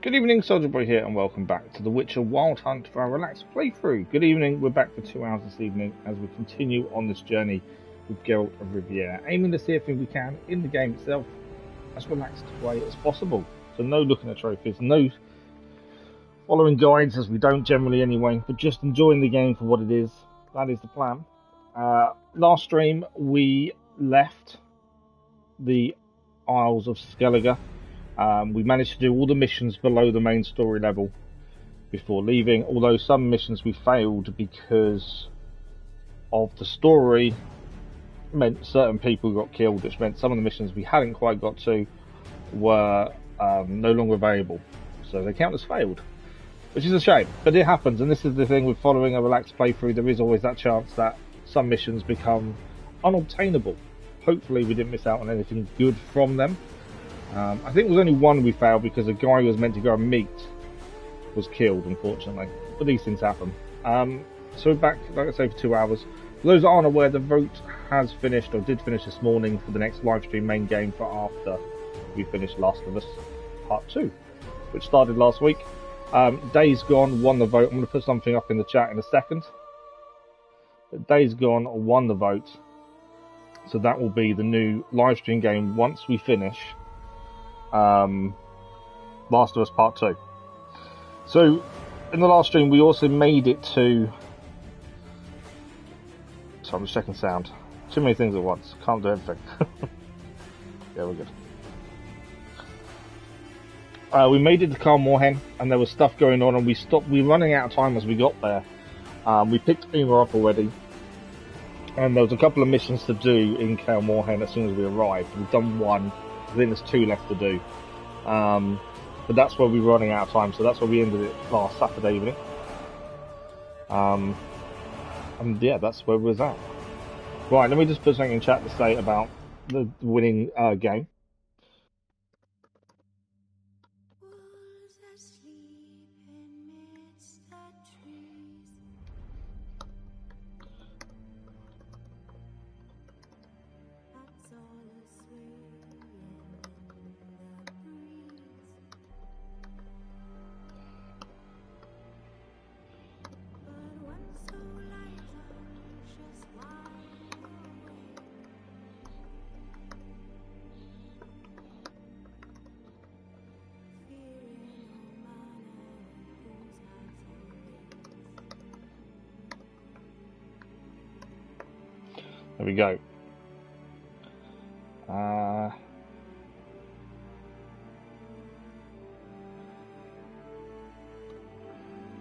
Good evening, Soldier Boy here, and welcome back to The Witcher Wild Hunt for our relaxed playthrough. Good evening, we're back for 2 hours this evening as we continue on this journey with Geralt of Rivia, aiming to see everything we can in the game itself as relaxed way as possible. So no looking at trophies, no following guides, as we don't generally anyway, but just enjoying the game for what it is. That is the plan. Last stream, we left the Isles of Skellige. We managed to do all the missions below the main story level before leaving, although some missions we failed because of the story meant certain people got killed, which meant some of the missions we hadn't quite got to were no longer available. So they count as failed, which is a shame, but it happens, and this is the thing with following a relaxed playthrough. There is always that chance that some missions become unobtainable. Hopefully we didn't miss out on anything good from them. I think there was only one we failed because a guy who was meant to go and meet was killed, unfortunately. But these things happen. So we're back, like I say, for 2 hours. For those that aren't aware, the vote has finished, or did finish this morning, for the next livestream main game for after we finished Last of Us Part 2, which started last week. Days Gone won the vote. I'm going to put something up in the chat in a second. But Days Gone won the vote. So that will be the new livestream game once we finish Last of Us Part 2. So in the last stream we also made it to, so I'm just checking sound, too many things at once, can't do everything. Yeah, we're good. We made it to Kaer Morhen, and there was stuff going on, and we were running out of time as we got there. We picked Uma up already, and there was a couple of missions to do in Kaer Morhen as soon as we arrived. We've done one. I think there's 2 left to do. But that's where we were running out of time, so that's where we ended it last Saturday evening. And yeah, that's where we was at. Right, let me just put something in chat to say about the winning game. There we go.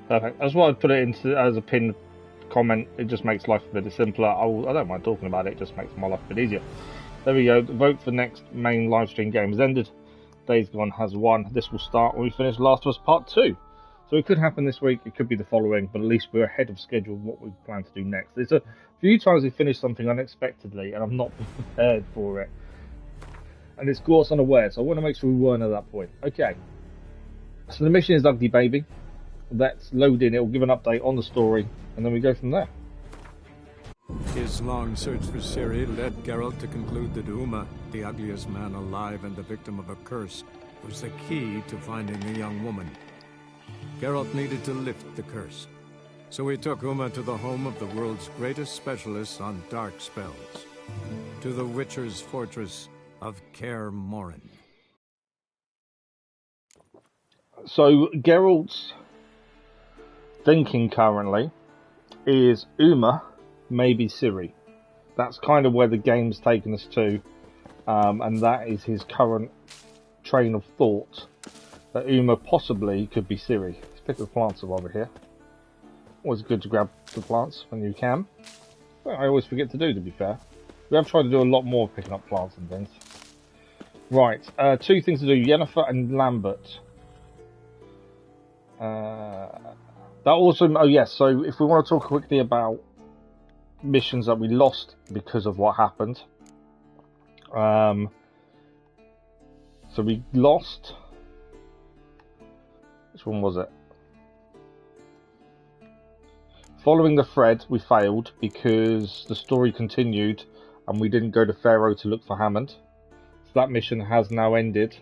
Perfect. I just wanted to put it into as a pinned comment. It just makes life a bit simpler. I don't mind talking about it. It just makes my life a bit easier. There we go. The vote for next main livestream game has ended. Days Gone has won. This will start when we finish Last of Us Part 2. So it could happen this week, it could be the following, but at least we're ahead of schedule of what we plan to do next. There's a few times we finish something unexpectedly, and I'm not prepared for it. And it's caught us unaware, so I want to make sure we weren't at that point. Okay. So the mission is Ugly Baby. Let's load in, it will give an update on the story, and then we go from there. His long search for Ciri led Geralt to conclude that Uma, the ugliest man alive and the victim of a curse, was the key to finding the young woman. Geralt needed to lift the curse, so he took Uma to the home of the world's greatest specialists on dark spells, to the Witcher's fortress of Kaer Morhen. So Geralt's thinking currently is Uma, maybe Ciri. That's kind of where the game's taken us to, and that is his current train of thought, that Uma possibly could be Ciri. Let's pick the plants up over here. Always good to grab the plants when you can. Well, I always forget to do, to be fair. We have tried to do a lot more picking up plants and things. Right, 2 things to do, Yennifer and Lambert. That also, oh yes, so if we want to talk quickly about missions that we lost because of what happened. So we lost, which one was it? Following the thread, we failed because the story continued and we didn't go to Pharaoh to look for Hammond. So that mission has now ended.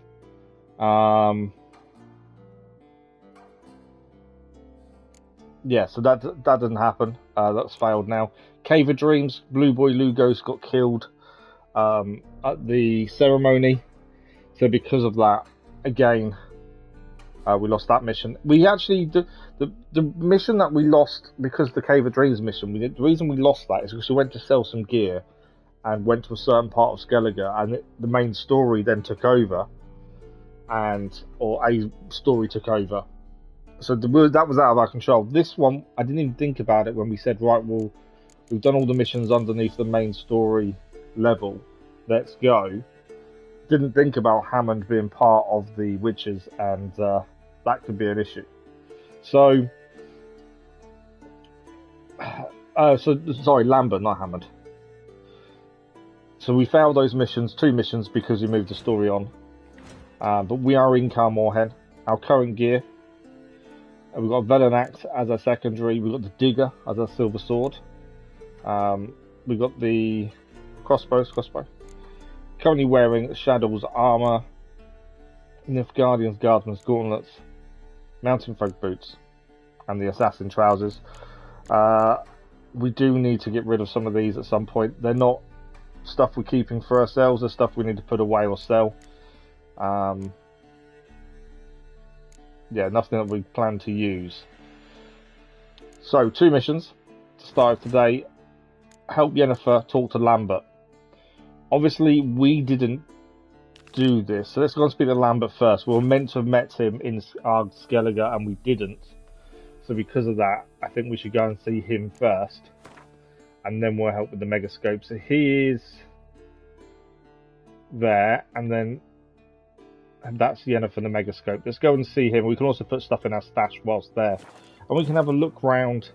yeah, so that didn't happen. That's failed now. Cave of Dreams, Blue Boy Lugos got killed at the ceremony. So because of that, again, we lost that mission. We actually the mission that we lost because the Cave of Dreams mission. The reason we lost that is because we went to sell some gear and went to a certain part of Skellige, and the main story then took over, or a story took over. So that was out of our control. This one, I didn't even think about it when we said, right, well, we've done all the missions underneath the main story level. Let's go. Didn't think about Hammond being part of the Witches, and that could be an issue. So, sorry, Lambert, not Hammond. So we failed those missions, 2 missions, because we moved the story on. But we are in Kaer Morhen. Our current gear. We've got Velenax as our secondary. We've got the Digger as our silver sword. We've got the crossbow. Currently wearing Shadow's armour, Nilfgaardian's Guardsman's gauntlets, Mountain Folk boots, and the Assassin trousers. We do need to get rid of some of these at some point. They're not stuff we're keeping for ourselves, they're stuff we need to put away or sell. Yeah, nothing that we plan to use. So, 2 missions to start today. Help Yennifer talk to Lambert. Obviously, we didn't do this, so let's go and speak to Lambert first. We were meant to have met him in Skellige, and we didn't. So because of that, I think we should go and see him first, and then we'll help with the megascope. So he is there, and that's Yennifer for the megascope. Let's go and see him. We can also put stuff in our stash whilst there, and we can have a look round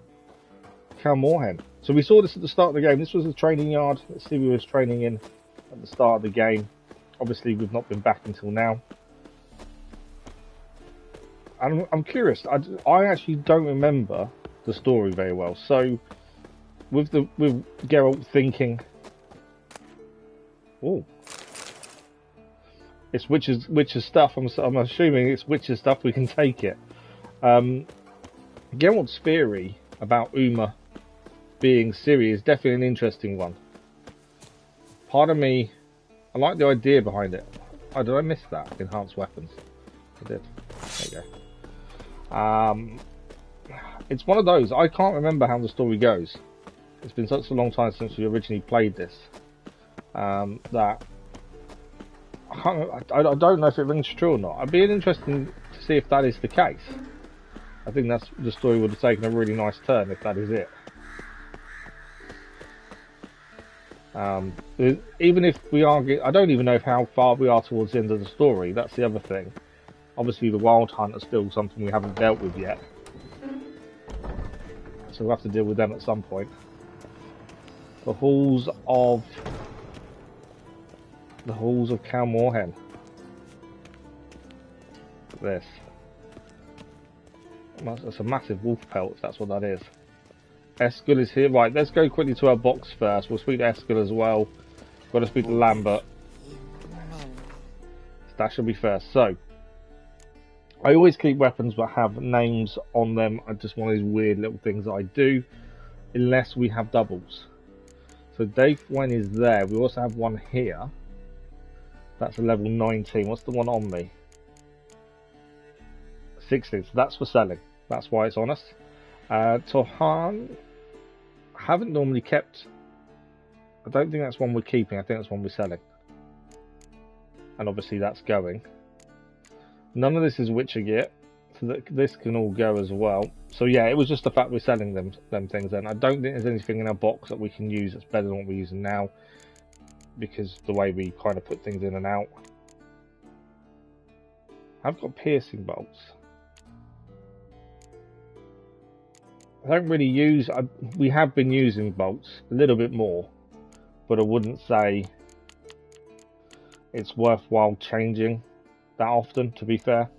Kaer Morhen. So we saw this at the start of the game. This was a training yard. Let's see, we was training in at the start of the game. Obviously, we've not been back until now. And I'm curious. I actually don't remember the story very well. So, with Geralt thinking, oh, it's witches stuff. I'm assuming it's witches stuff. We can take it. Geralt's theory about Uma being Ciri is definitely an interesting one. Part of me, I like the idea behind it. Oh, did I miss that? Enhanced weapons. I did. There you go. It's one of those. I can't remember how the story goes. It's been such a long time since we originally played this that I don't know if it rings true or not. I'd be interested to see if that is the case. I think the story would have taken a really nice turn if that is it. Even if we are, I don't even know how far we are towards the end of the story. That's the other thing. Obviously, the Wild Hunt is still something we haven't dealt with yet, so we'll have to deal with them at some point. The halls of Kaer Morhen. This. That's a massive wolf pelt. If that's what that is. Eskel is here. Right, let's go quickly to our box first. We'll speak to Eskel as well. Got to speak to Lambert. That should be first. So, I always keep weapons that have names on them. I just one of these weird little things that I do, unless we have doubles. So Dave Wen is there. We also have one here. That's a level 19. What's the one on me? 16. So that's for selling. That's why it's on us. Tohan, haven't normally kept. I don't think that's one we're keeping. I think that's one we're selling. And obviously that's going. None of this is Witcher gear, so that this can all go as well. So yeah, it was just the fact we're selling them things. Then I don't think there's anything in our box that we can use that's better than what we're using now, because the way we kind of put things in and out. I've got piercing bolts. I don't really use. We have been using bolts a little bit more, but I wouldn't say it's worthwhile changing that often, to be fair.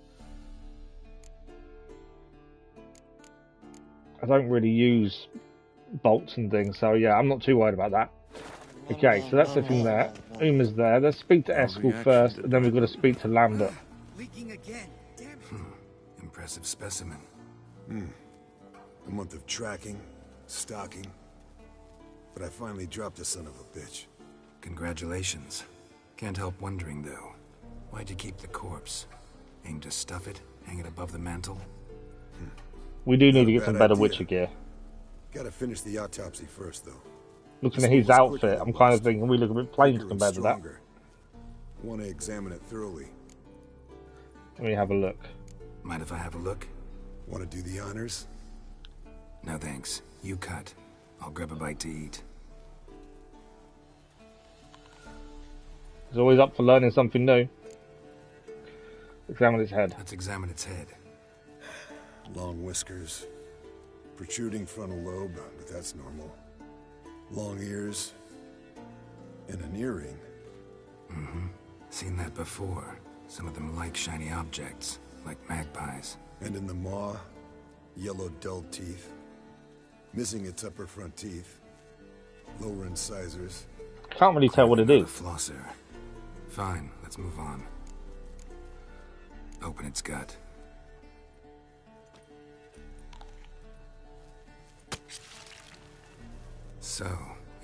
I don't really use bolts and things, so yeah, I'm not too worried about that. Okay, so that's the thing there. Uma's there. Let's speak to Eskel first, and then we've got to speak to Lambert. Leaking again. Damn it. Impressive specimen. A month of tracking, stalking. But I finally dropped the son of a bitch. Congratulations. Can't help wondering, though. Why'd you keep the corpse? Aim to stuff it? Hang it above the mantle? We do need to get Not a some bad better idea. Witcher gear. Gotta finish the autopsy first, though. Looking This at one his was quicker outfit, than I'm kind of most. thinking we look a bit plain Quicker and compared to that. stronger. Want to examine it thoroughly. Let me have a look. Mind if I have a look? Want to do the honors? No thanks. You cut. I'll grab a bite to eat. He's always up for learning something new. Examine its head. Let's examine its head. Long whiskers. Protruding frontal lobe, but that's normal. Long ears. And an earring. Mm-hmm. Seen that before. Some of them like shiny objects, like magpies. And in the maw, yellow dull teeth. Missing its upper front teeth. Lower incisors. Can't really tell what it Not a is. flosser. Fine, let's move on. Open its gut. So,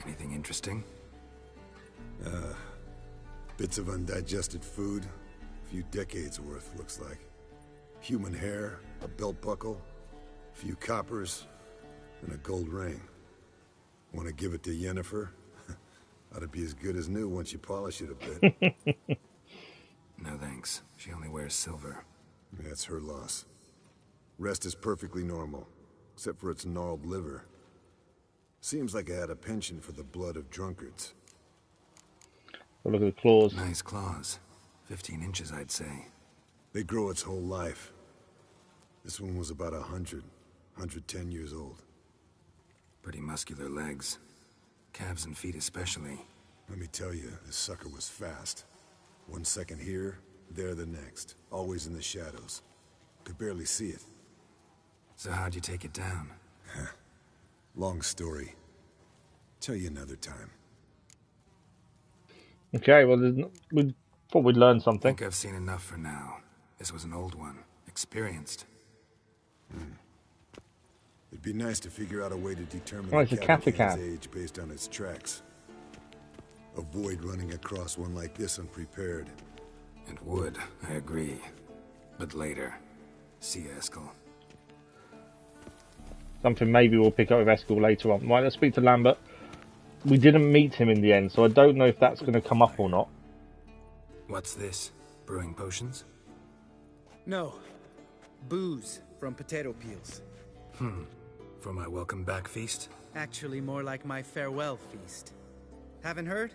anything interesting? Bits of undigested food. A few decades worth, looks like. Human hair, a belt buckle, a few coppers, and a gold ring. Want to give it to Yennifer? Ought to be as good as new once you polish it a bit. No thanks. She only wears silver. That's her loss. Rest is perfectly normal, except for its gnarled liver. Seems like I had a penchant for the blood of drunkards. Have a look at the claws. Nice claws. 15 inches, I'd say. They grow its whole life. This one was about 110 years old. Pretty muscular legs. Calves and feet especially. Let me tell you, this sucker was fast. 1 second here, there the next. Always in the shadows. Could barely see it. So how'd you take it down? Long story. Tell you another time. Okay, well, we thought we'd learn I something. think I've seen enough for now. This was an old one. Experienced. It'd be nice to figure out a way to determine Oh, it's the a Cathy Cathy-Can's cat. age based on its tracks. Avoid running across one like this unprepared. It would, I agree. But later. See you, Eskel. Something maybe we'll pick up with Eskel later on. Right, let's speak to Lambert. We didn't meet him in the end, so I don't know if that's going to come up or not. What's this? Brewing potions? No. Booze from potato peels. For my welcome back feast? Actually more like my farewell feast. Haven't heard?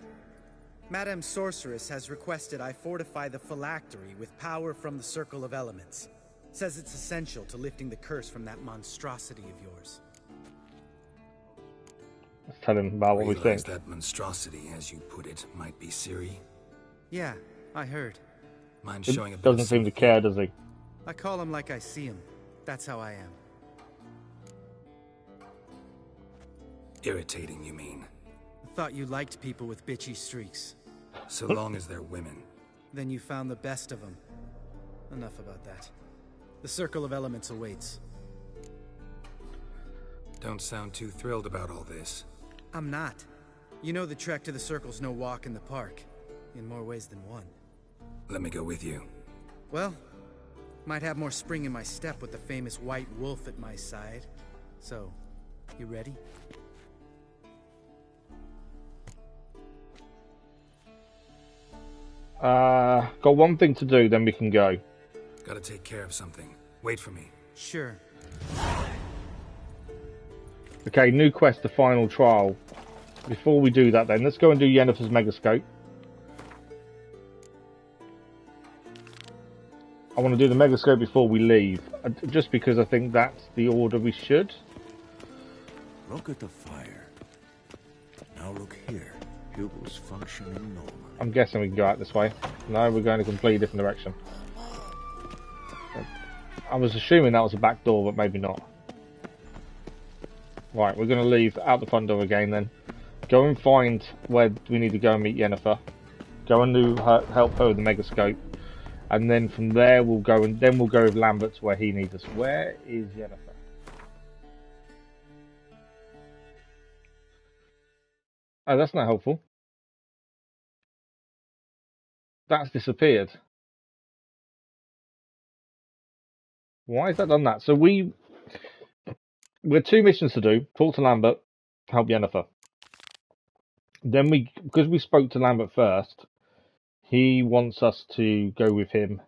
Madame Sorceress has requested I fortify the phylactery with power from the Circle of Elements. Says it's essential to lifting the curse from that monstrosity of yours. Let's tell him about what we Realize think. that monstrosity, as you put it, might be Ciri. Yeah, I heard. Mind It showing a bit doesn't of seem to sympathy? care, does he? I call him like I see him. That's how I am. Irritating, you mean? I thought you liked people with bitchy streaks. So long as they're women. Then you found the best of them. Enough about that. The Circle of Elements awaits. Don't sound too thrilled about all this. I'm not. You know the trek to the Circle's no walk in the park. In more ways than one. Let me go with you. Well, might have more spring in my step with the famous white wolf at my side. So, you ready? Got one thing to do, then we can go. Gotta take care of something. Wait for me. Sure. Okay, new quest, the final trial. Before we do that then, let's go and do Yennefer's Megascope. I want to do the Megascope before we leave, just because I think that's the order we should. Look at the fire. Now look here. Pupils functioning normal. I'm guessing we can go out this way. No, we're going a completely different direction. I was assuming that was a back door, but maybe not. Right, we're going to leave out the front door again then. Go and find where we need to go and meet Yennefer. Go and help her with the Megascope. And then from there we'll go with Lambert to where he needs us. Where is Yennefer? Oh, that's not helpful. That's disappeared. Why has that done that? So we're 2 missions to do. Talk to Lambert, help Yennifer. Then because we spoke to Lambert first, he wants us to go with him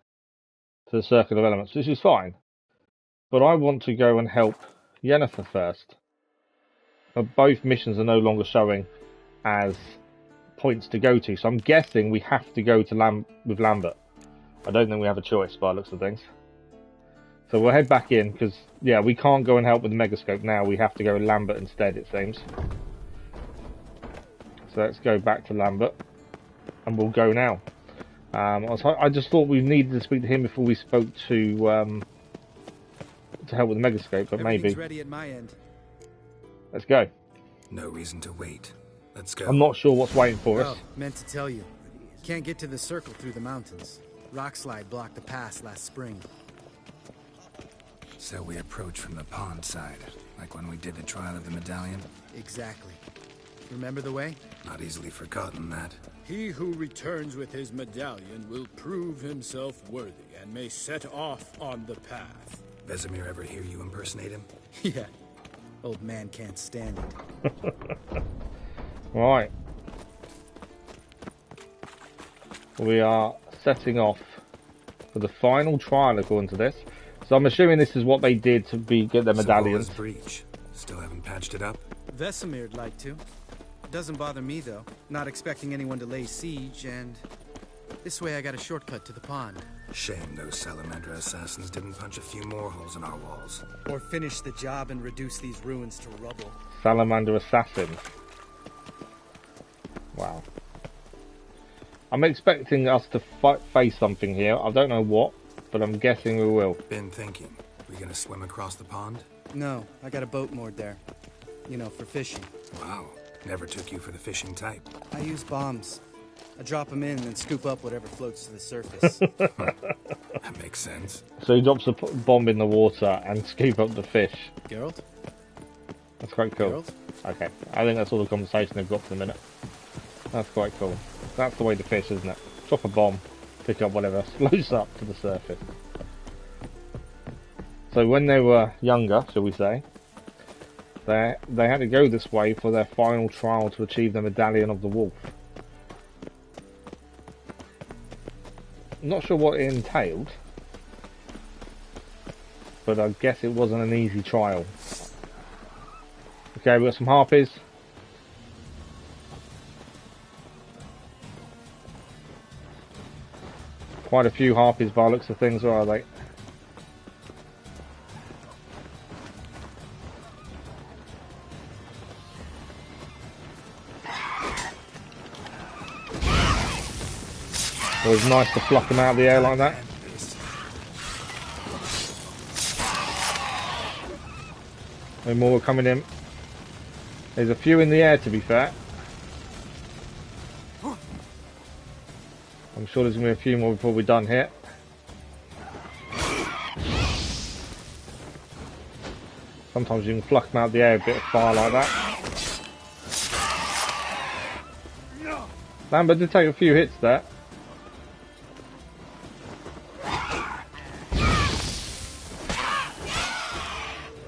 to the Circle of Elements, which is fine. But I want to go and help Yennefer first. But both missions are no longer showing as points to go to, so I'm guessing we have to go to with Lambert. I don't think we have a choice by the looks of things. So we'll head back in, because, yeah, we can't go and help with the Megascope now. We have to go with Lambert instead, it seems. So let's go back to Lambert, and we'll go now. I just thought we needed to speak to him before we spoke to help with the Megascope, but maybe. Ready at my end. Let's go. No reason to wait. Let's go. I'm not sure what's waiting for us. Oh, meant to tell you. Can't get to the circle through the mountains. Rockslide blocked the pass last spring. So we approach from the pond side, like when we did the trial of the medallion? Exactly. Remember the way? Not easily forgotten, that. He who returns with his medallion will prove himself worthy and may set off on the path. Vesemir ever hear you impersonate him? Yeah. Old man can't stand it. Right. We are setting off for the final trial according to this. So I'm assuming this is what they did to get their medallions. Breach. Still haven't patched it up? Vesemir'd like to. Doesn't bother me though. Not expecting anyone to lay siege, and this way I got a shortcut to the pond. Shame those Salamander assassins didn't punch a few more holes in our walls. Or finish the job and reduce these ruins to rubble. Salamander assassins. Wow. I'm expecting us to face something here. I don't know what, but I'm guessing we will. Been thinking. We gonna swim across the pond? No, I got a boat moored there. You know, for fishing. Wow. Never took you for the fishing type. I use bombs. I drop them in and scoop up whatever floats to the surface. That makes sense. So he drops a bomb in the water and scoop up the fish. Geralt? That's quite cool. Geralt? Okay, I think that's all the conversation they've got for the minute. That's quite cool. That's the way to fish, isn't it? Drop a bomb, pick up whatever floats up to the surface. So when they were younger, shall we say, they had to go this way for their final trial to achieve the Medallion of the Wolf. I'm not sure what it entailed, but I guess it wasn't an easy trial. Okay, we've got some harpies. Quite a few harpies by the looks of things, where are they? It was nice to pluck them out of the air like that. No more coming in. There's a few in the air, to be fair. I'm sure there's going to be a few more before we're done here. Sometimes you can pluck them out of the air a bit of fire like that. Lambert did take a few hits there.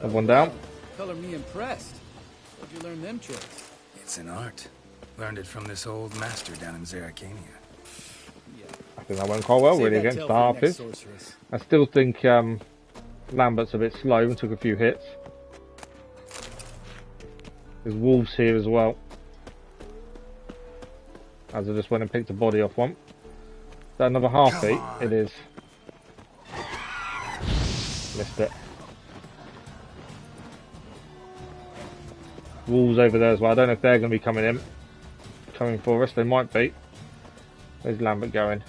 Have one down. Color me impressed. Where'd you learn them tricks? It's an art. Learned it from this old master down in Zeracania. I think that went quite well, really, against the harpies. I still think Lambert's a bit slow and took a few hits. There's wolves here as well. As I just went and picked a body off one. Is that another harpy? It is. Missed it. Wolves over there as well. I don't know if they're going to be coming for us. They might be. Where's Lambert going?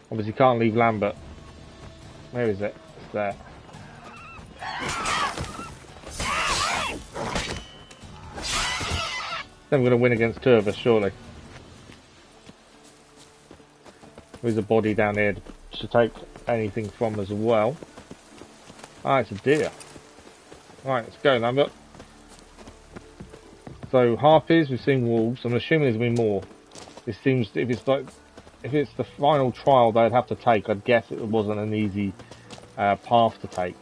Obviously can't leave Lambert. Where is it? It's there. Then we're going to win against two of us, surely. There's a body down here to take anything from as well. Ah, it's a deer. Right, let's go, Lambert. So harpies, we've seen wolves. I'm assuming there's gonna be more. It seems if it's the final trial they'd have to take, I'd guess it wasn't an easy path to take.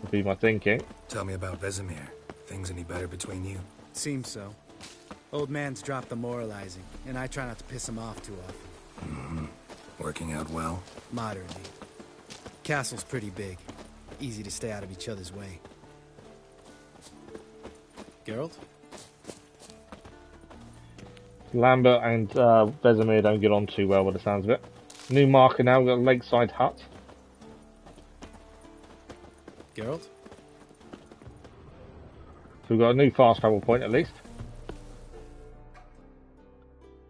Would be my thinking. Tell me about Vesemir. Things any better between you? Seems so. Old man's dropped the moralizing, and I try not to piss him off too often. Mm-hmm. Working out well? Moderately. Castle's pretty big. Easy to stay out of each other's way. Geralt? Lambert and Vesemir don't get on too well with the sounds of it. New marker now, we've got a lakeside hut. Geralt? So we've got a new fast travel point at least.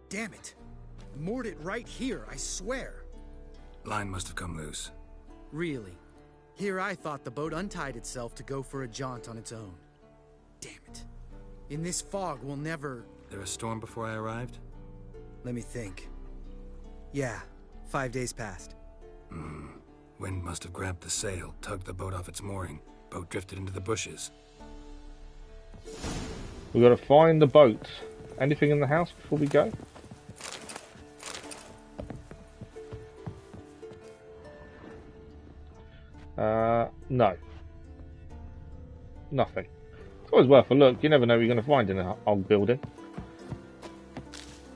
Damn it! Moored it right here, I swear! Line must have come loose. Really? Here I thought the boat untied itself to go for a jaunt on its own. Damn it. In this fog, we'll never... There a storm before I arrived? Let me think. Yeah, 5 days passed. Wind must have grabbed the sail, tugged the boat off its mooring. Boat drifted into the bushes. We've got to find the boat. Anything in the house before we go? No. Nothing. It's always worth a look. You never know what you're going to find in an old building.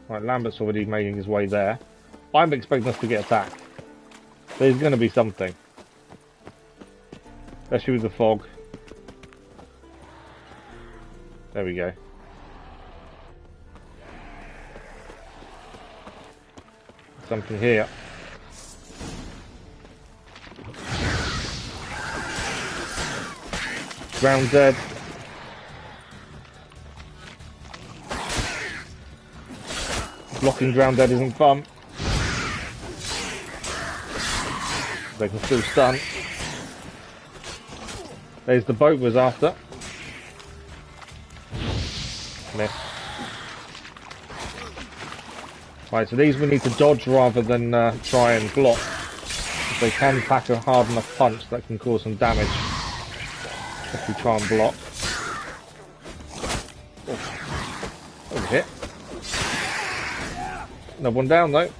Right, Lambert's already making his way there. I'm expecting us to get attacked. There's going to be something. Especially with the fog. There we go. Something here. Ground dead. Blocking ground dead isn't fun. They can still stun. There's the boat was after. Miss. Right, so these we need to dodge rather than try and block. If they can pack a hard enough punch, that can cause some damage. If we try and block. Oh, that was a hit. Another one down though.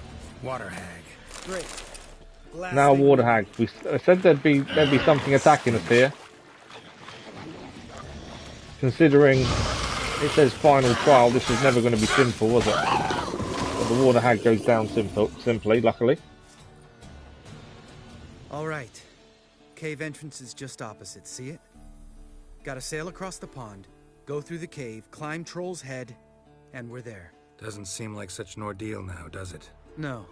Water hag. Great. Now water hag. I said there'd be something attacking us here. Considering it says final trial, this was never going to be simple, was it? But the water hag goes down simply, luckily. Alright. Cave entrance is just opposite, see it? Gotta sail across the pond, go through the cave, climb Troll's Head, and we're there. Doesn't seem like such an ordeal now, does it? No.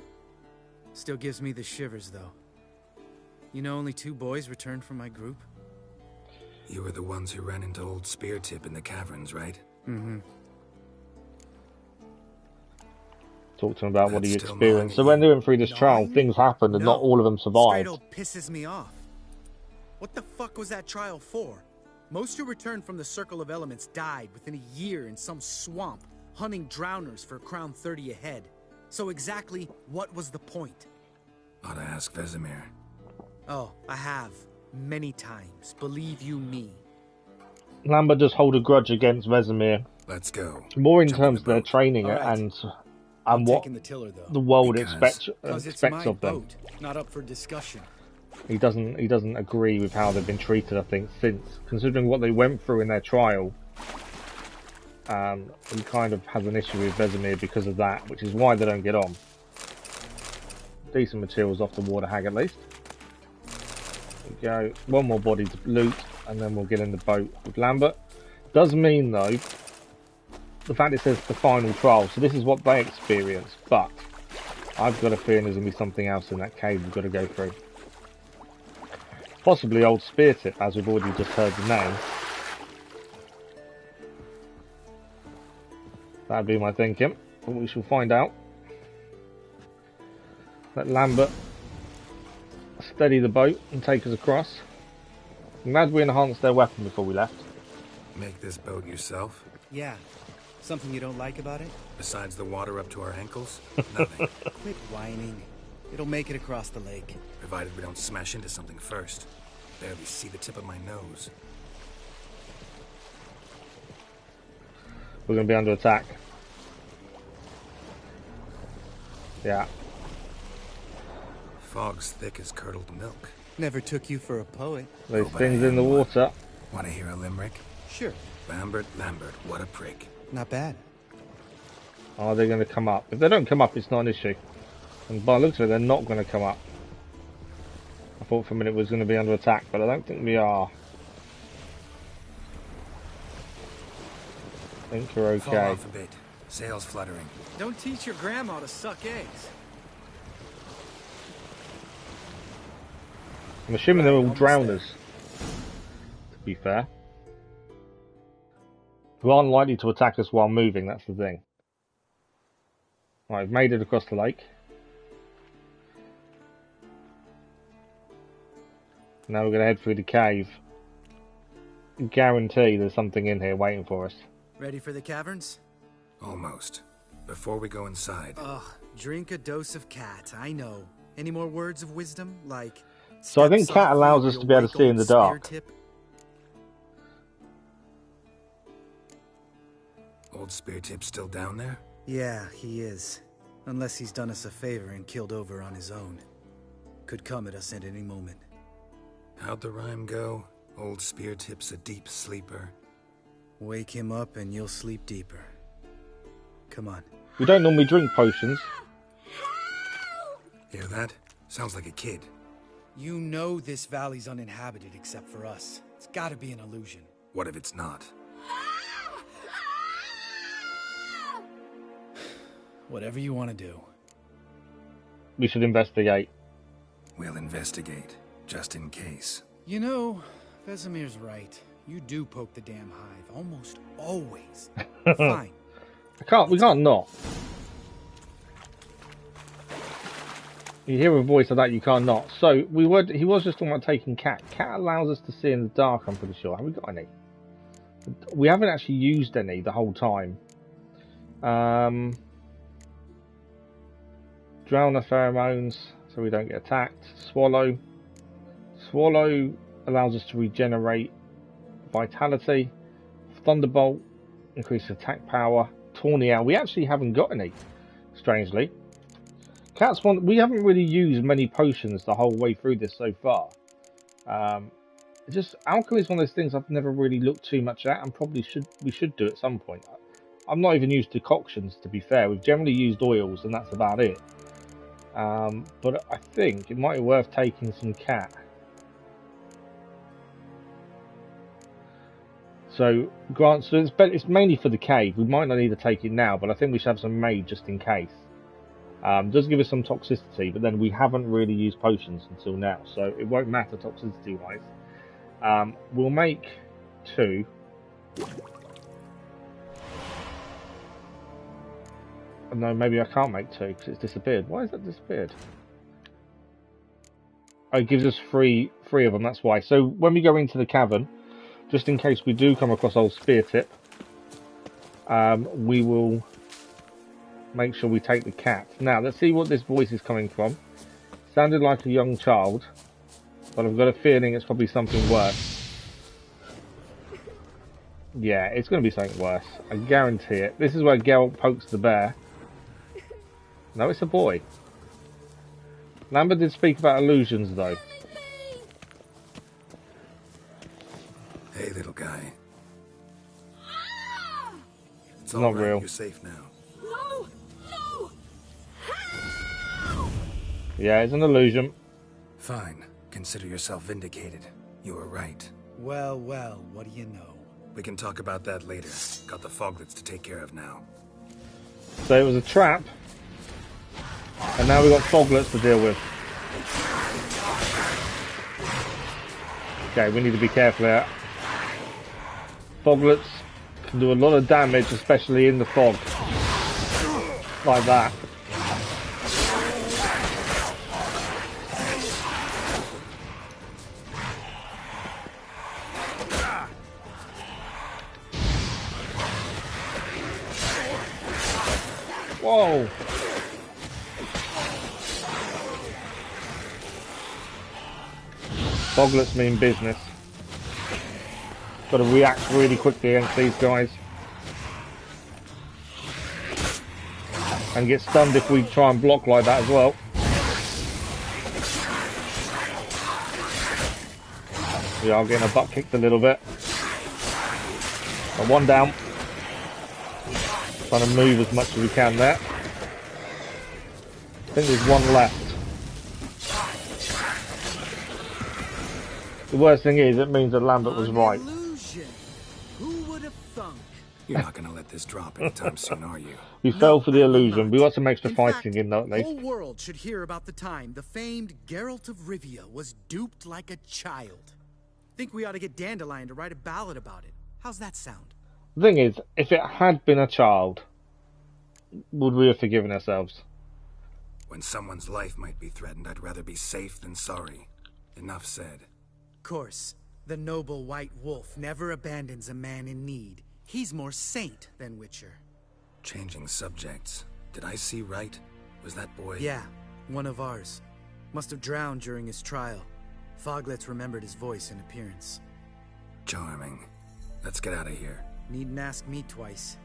Still gives me the shivers, though. You know only 2 boys returned from my group? You were the ones who ran into old Speartip in the caverns, right? Mm-hmm. Talk to him about what he experienced. So when they went through this trial, things happened and not all of them survived. Straight old pisses me off. What the fuck was that trial for? Most who returned from the Circle of Elements died within a year in some swamp, hunting drowners for Crown 30 a head. So exactly what was the point? Ought to ask Vesemir. Oh, I have. Many times. Believe you me. Lambert does hold a grudge against Vesemir. Let's go. More in terms of their training right. and what the tiller, though. the world Because expects of them. Boat, not up for discussion. He doesn't agree with how they've been treated, I think, since considering what they went through in their trial. He kind of has an issue with Vesemir because of that, which is why they don't get on. Decent materials off the water hag at least. There we go. One more body to loot, and then we'll get in the boat with Lambert. Does mean though, the fact it says the final trial, so this is what they experienced, but I've got a feeling there's going to be something else in that cave we've got to go through. Possibly old Speartip, as we've already just heard the name. That'd be my thinking, but we shall find out. Let Lambert steady the boat and take us across. I'm glad we enhanced their weapon before we left. Make this boat yourself? Yeah. Something you don't like about it? Besides the water up to our ankles? Nothing. Quit whining. It'll make it across the lake. Provided we don't smash into something first. Barely see the tip of my nose. We're going to be under attack. Yeah. Fog's thick as curdled milk. Never took you for a poet. There's things in the water. Want to hear a limerick? Sure. Lambert, what a prick. Not bad. Are they going to come up? If they don't come up, it's not an issue. And by the looks of it, they're not going to come up. I thought for a minute we was going to be under attack, but I don't think we are. I think we're okay. Fall off a bit. Sails fluttering. Don't teach your grandma to suck eggs. I'm assuming they're all drowners, to be fair. Who aren't likely to attack us while moving, that's the thing. Right, I've made it across the lake. Now we're going to head through the cave. Guarantee there's something in here waiting for us. Ready for the caverns? Almost. Before we go inside. Ugh, drink a dose of cat, I know. Any more words of wisdom? Like... So I think cat allows us to be able to see in the dark. Old Spear Tip's still down there? Yeah, he is. Unless he's done us a favor and killed over on his own. Could come at us at any moment. How'd the rhyme go? Old Spear Tip's a deep sleeper. Wake him up and you'll sleep deeper. Come on. We don't normally drink potions. Hear that? Sounds like a kid. You know this valley's uninhabited except for us. It's gotta be an illusion. What if it's not? Whatever you want to do. We should investigate. We'll investigate, just in case. You know, Vesemir's right. You do poke the damn hive, almost always. Fine. We can't not. You hear a voice like that, you can't not. So, he was just talking about taking cat. Cat allows us to see in the dark, I'm pretty sure. Have we got any? We haven't actually used any the whole time. Drowner pheromones, so we don't get attacked. Swallow. Swallow allows us to regenerate vitality. Thunderbolt, increase attack power. Tornado, we actually haven't got any, strangely. Cat's one, we haven't really used many potions the whole way through this so far. Just alchemy is one of those things I've never really looked too much at, and probably we should do at some point. I'm not even used decoctions, to be fair. We've generally used oils, and that's about it. But I think it might be worth taking some cat. So, Grant, so it's mainly for the cave. We might not need to take it now, but I think we should have some made just in case. Does give us some toxicity, but then we haven't really used potions until now, so it won't matter toxicity-wise. We'll make 2. No, maybe I can't make 2 because it's disappeared. Why is that disappeared? Oh, it gives us three of them, that's why. So when we go into the cavern, just in case we do come across old Spear Tip, we will make sure we take the cat. Now, let's see what this voice is coming from. Sounded like a young child, but I've got a feeling it's probably something worse. Yeah, it's going to be something worse. I guarantee it. This is where Geralt pokes the bear. No, it's a boy. Lambert did speak about illusions, though. Hey, little guy. It's all not right. Real. You're safe now. No! No! Yeah, it's an illusion. Fine. Consider yourself vindicated. You were right. Well, well, what do you know? We can talk about that later. Got the foglets to take care of now. So it was a trap. And now we've got foglets to deal with. Okay, we need to be careful there. Foglets can do a lot of damage, especially in the fog. Like that. Whoa! Foglets mean business. Got to react really quickly against these guys. And get stunned if we try and block like that as well. We are getting a butt kicked a little bit. But one down. Trying to move as much as we can there. I think there's one left. The worst thing is, it means that Lambert was right. Who would have thunk? You're not going to let this drop anytime soon, are you? We fell for the illusion. We got some extra fighting in, though, at The least. whole world should hear about the time the famed Geralt of Rivia was duped like a child. Think we ought to get Dandelion to write a ballad about it. How's that sound? The thing is, if it had been a child, would we have forgiven ourselves? When someone's life might be threatened, I'd rather be safe than sorry. Enough said. Of course, the noble white wolf never abandons a man in need. He's more saint than Witcher. Changing subjects. Did I see right? Was that boy? Yeah, one of ours. Must have drowned during his trial. Foglets remembered his voice and appearance. Charming. Let's get out of here. Needn't ask me twice.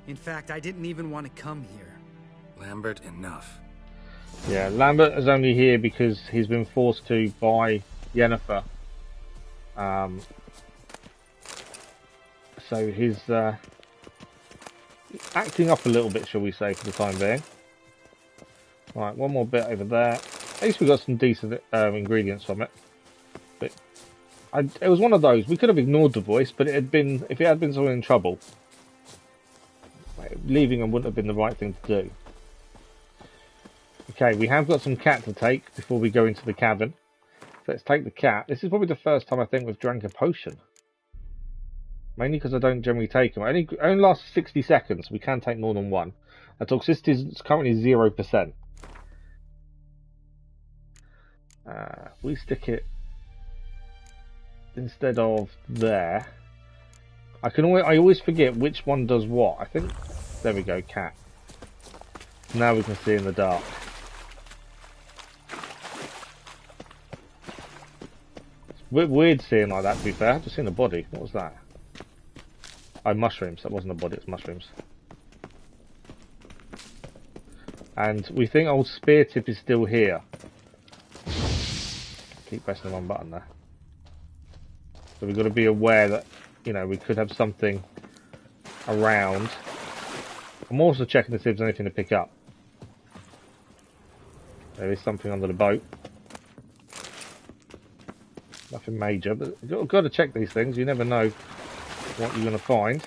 In fact, I didn't even want to come here. Lambert, enough. Yeah, Lambert is only here because he's been forced to by Yennifer. So he's acting up a little bit, shall we say, for the time being. Right, one more bit over there. At least we got some decent ingredients from it. But it was one of those. We could have ignored the voice, but it had been, if it had been someone in trouble, leaving them wouldn't have been the right thing to do. Okay, we have got some cat to take before we go into the cabin. So let's take the cat. This is probably the first time I think we've drank a potion. Mainly because I don't generally take them. Only lasts 60 seconds. We can take more than one. Our toxicity is currently 0%. We stick it instead of there. I always forget which one does what. I think there we go, cat. Now we can see in the dark. It's a bit weird seeing like that, to be fair. I've just seen a body. What was that? Oh, mushrooms. That wasn't a body, it's mushrooms. And we think old Spear Tip is still here. Keep pressing the wrong button there. So we've got to be aware that, you know, we could have something around. I'm also checking to see if there's anything to pick up. There is something under the boat. Nothing major, but you've got to check these things. You never know what you're going to find.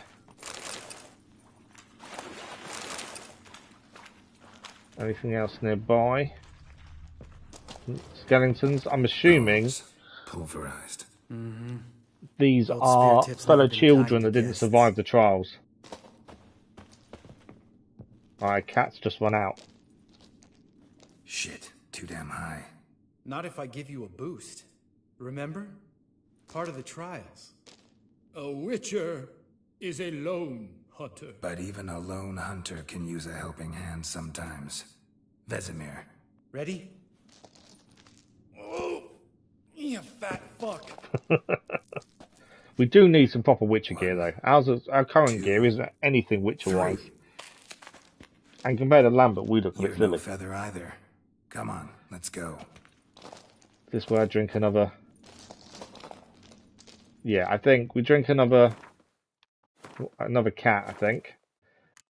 Anything else nearby? Skeletons. I'm assuming pulverized. These Old are Spear Tip's fellow never been children kind that to didn't guests. survive the trials. Alright, cat's just run out. Shit, too damn high. Not if I give you a boost. Remember? Part of the trials. A witcher is a lone hunter. But even a lone hunter can use a helping hand sometimes. Vesemir. Ready? Oh, you fat fuck. We do need some proper Witcher gear though. Our current gear isn't anything Witcher-wise. And compared to Lambert, we look a bit You're no silly. feather either. Come on, let's go. This way I drink another... Yeah, I think we drink another cat, I think.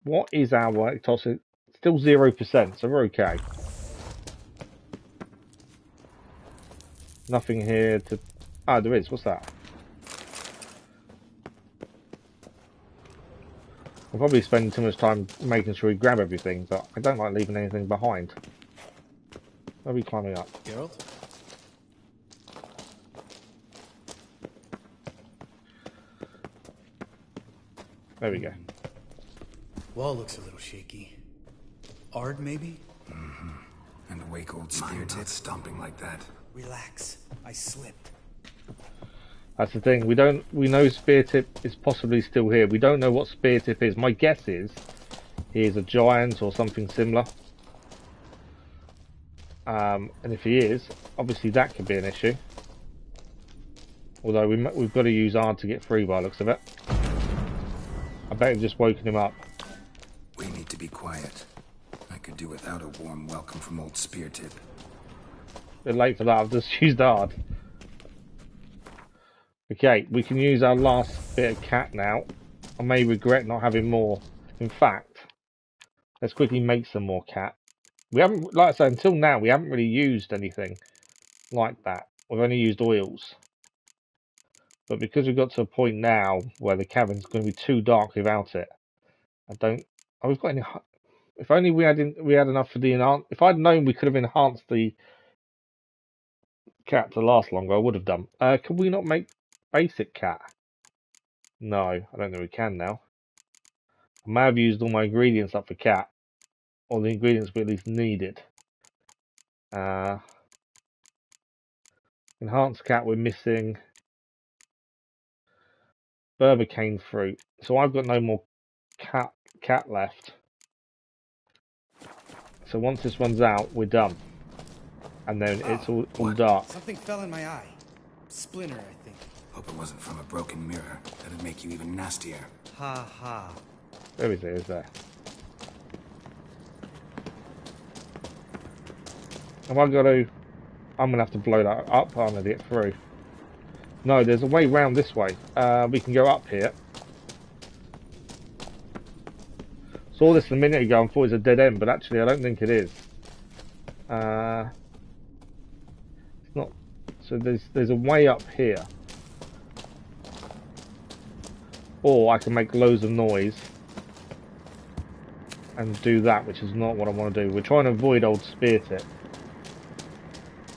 What is our toxic? Still 0%, so we're okay. Nothing here to... Ah, there is. What's that? I'm probably spending too much time making sure we grab everything, but I don't like leaving anything behind. Where are we climbing up? Geralt? There we go. Wall looks a little shaky. Ard, maybe? And a wake old spear tip stomping like that. Relax. I slipped. That's the thing. We know Spear Tip is possibly still here. We don't know what Spear Tip is. My guess is he is a giant or something similar. And if he is, obviously that could be an issue. Although we've got to use R to get through by the looks of it. I bet we've just woken him up. We need to be quiet. I could do without a warm welcome from old Spear Tip. Bit late for that, I've just used hard. Okay, we can use our last bit of cat now. I may regret not having more. In fact, let's quickly make some more cat. We haven't, like I said, until now, we haven't really used anything like that. We've only used oils. But because we've got to a point now where the cavern's going to be too dark without it, I don't... Oh, we've got any... If only we had enough for the enhance. If I'd known we could have enhanced the cat to last longer, I would have done. Can we not make basic cat? No, I don't think we can now. I may have used all my ingredients up for cat, or the ingredients we at least needed. Enhanced cat, we're missing Berbicane fruit, so I've got no more cat left. So once this runs out, we're done. And then it's all dark. Something fell in my eye. Splinter, I think. Hope it wasn't from a broken mirror. That'd make you even nastier. Ha ha. There it is, there. Have I got to... I'm going to have to blow that up, aren't I, to get through? No, there's a way round this way. We can go up here. Saw this a minute ago and thought it was a dead end, but actually I don't think it is. It's not. So there's a way up here. Or I can make loads of noise and do that, which is not what I want to do. We're trying to avoid old Spear Tip.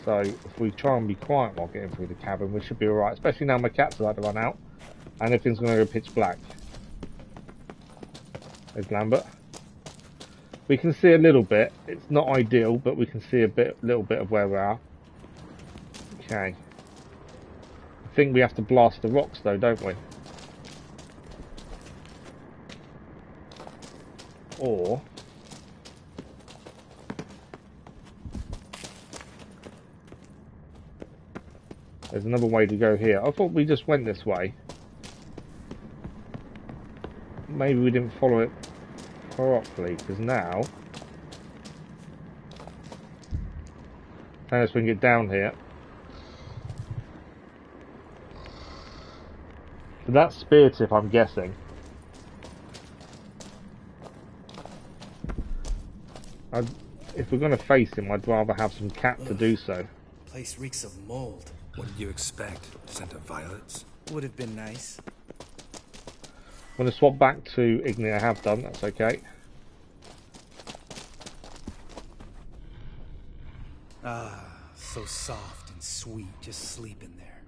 So if we try and be quiet while getting through the cavern, we should be alright. Especially now my cat's about to run out and everything's going to go pitch black. There's Lambert. We can see a little bit. It's not ideal, but we can see a little bit of where we are. Okay. I think we have to blast the rocks though, don't we? Or... there's another way to go here. I thought we just went this way. Maybe we didn't follow it properly, because now... unless we can get down here. So that's Spear Tip, I'm guessing. If we're going to face him, I'd rather have some cat to do so. Place reeks of mold. What did you expect? Scent of violets? Would have been nice. I'm going to swap back to Igni. I have done, that's okay. Ah, so soft and sweet, just sleeping there.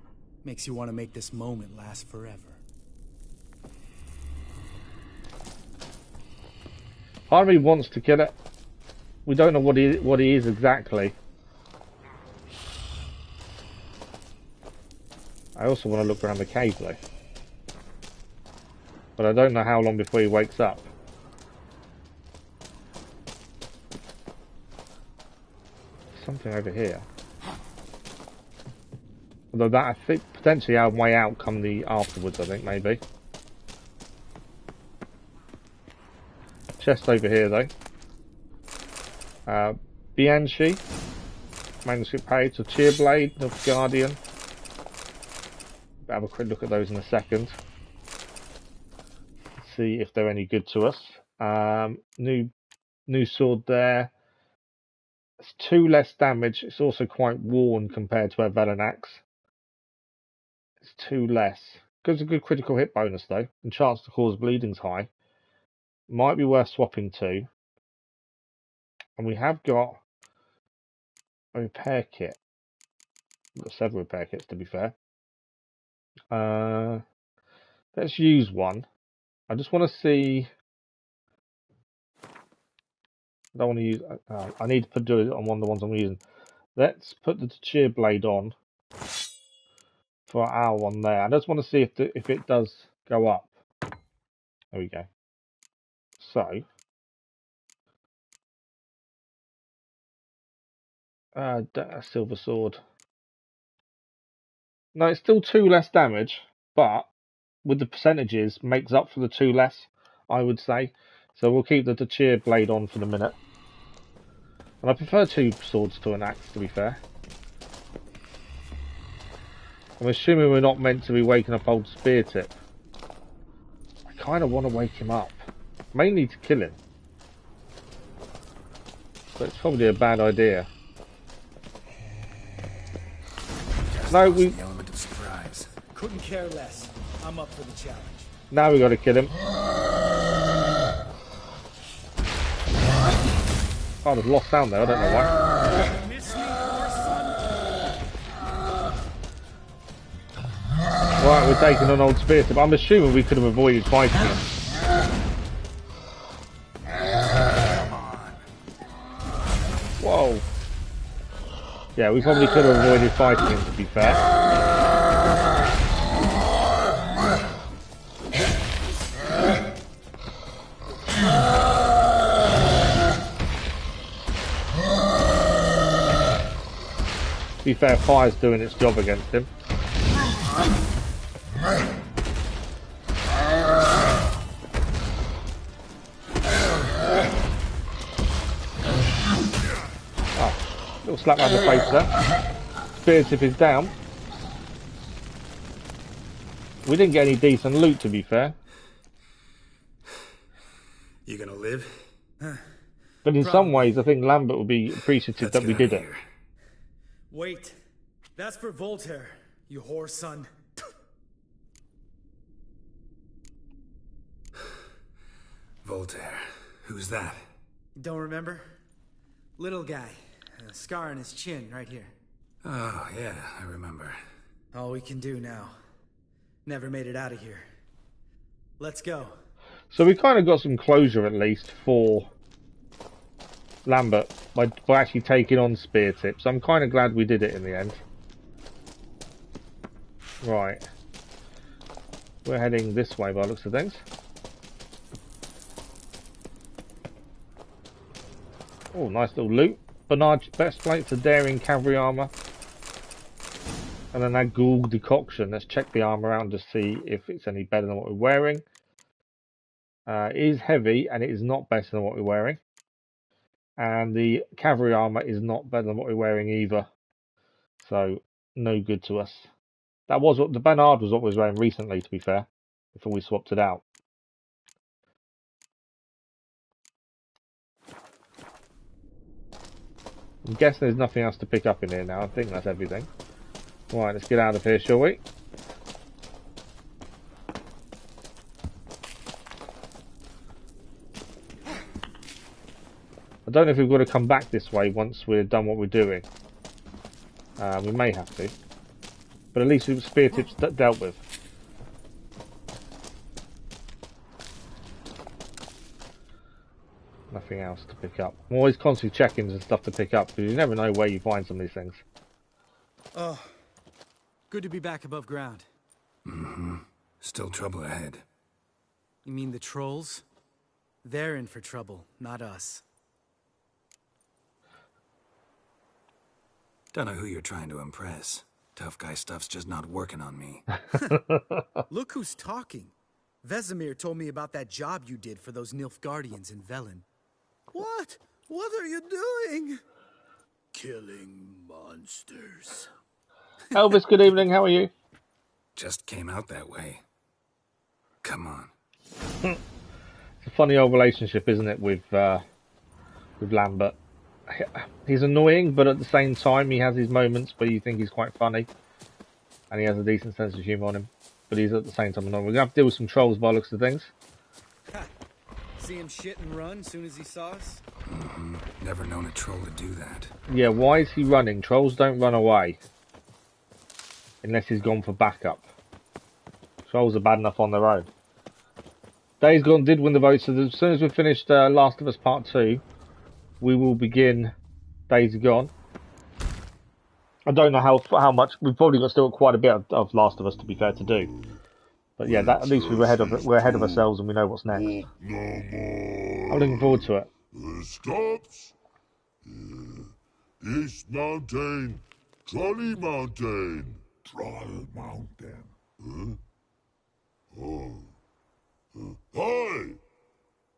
Makes you want to make this moment last forever. Part of me wants to kill it. We don't know what he is exactly. I also want to look around the cave though. But I don't know how long before he wakes up. Something over here. Although that, I think, potentially our way out come the afterwards, I think, maybe. Chest over here though. Bianchi. Manuscript page. So Cheerblade, North Guardian. Have a quick look at those in a second. See if they're any good to us. New sword there. It's 2 less damage. It's also quite worn compared to our Velenax. It's 2 less. Gives a good critical hit bonus though, and chance to cause bleeding's high. Might be worth swapping to. And we have got a repair kit. We've got several repair kits to be fair. Let's use one. I just want to see. I don't want to use. I need to do it on one of the ones I'm using. Let's put the cheer blade on for our one there. I just want to see if it does go up. There we go. So, silver sword. No, it's still 2 less damage, but with the percentages, makes up for the 2 less, I would say. So we'll keep the cheer blade on for the minute. And I prefer 2 swords to an axe, to be fair. I'm assuming we're not meant to be waking up old Spear Tip. I kind of want to wake him up. Mainly to kill him. But it's probably a bad idea. No, we... The element of surprise. Couldn't care less. I'm up for the challenge. Now we got to kill him. Oh, there's lost sound there. I don't know why. Right, we're taking an old Spear Tip. I'm assuming we could have avoided fighting him. Whoa. Yeah, we probably could have avoided fighting him, to be fair. To be fair, fire's doing its job against him. Little slap around the face there. Spear Tip is down. We didn't get any decent loot, to be fair. You gonna live? But in some ways, I think Lambert would be appreciative that we did it. Wait. That's for Voltaire, you whore son. Voltaire. Who's that? Don't remember? Little guy. A scar on his chin, right here. Oh, yeah, I remember. All we can do now. Never made it out of here. Let's go. So we kind of got some closure, at least, for Lambert by actually taking on Spear Tip. So I'm kind of glad we did it in the end. Right. We're heading this way by the looks of things. Oh, nice little loot. Bernard's breastplate for daring cavalry armor. And then that ghoul decoction. Let's check the armor out to see if it's any better than what we're wearing. It is heavy and it is not better than what we're wearing. And the cavalry armor is not better than what we're wearing either. So, no good to us. That was what the Bernard was what we was wearing recently, to be fair, before we swapped it out. I'm guessing there's nothing else to pick up in here now. I think that's everything. Right, let's get out of here, shall we? I don't know if we've got to come back this way once we're done what we're doing. We may have to. But at least we've Spear Tip's dealt with. Nothing else to pick up. I'm always constantly checking and stuff to pick up because you never know where you find some of these things. Oh, good to be back above ground. Mm-hmm. Still trouble ahead. You mean the trolls? They're in for trouble, not us. Don't know who you're trying to impress. Tough guy stuff's just not working on me. Look who's talking. Vesemir told me about that job you did for those Nilfgaardians in Velen. What? What are you doing? Killing monsters. Elvis, good evening. How are you? Just came out that way. Come on. It's a funny old relationship, isn't it, with Lambert? He's annoying, but at the same time, he has his moments where you think he's quite funny, and he has a decent sense of humour on him. But he's at the same time annoying. We're gonna have to deal with some trolls by the looks of things. See him shit and run soon as he saw us? Mm-hmm. Never known a troll to do that. Yeah, why is he running? Trolls don't run away. Unless he's gone for backup. Trolls are bad enough on their own. Days Gone did win the vote, so as soon as we've finished Last of Us Part 2, we will begin Days Gone. I don't know how much. We've probably got still quite a bit of Last of Us, to be fair, to do. But yeah, that, at least we're ahead of ourselves and we know what's next. I'm looking forward to it. Stops. East Mountain, Trolley Mountain, Troll Mountain. Huh? Oh. Hi!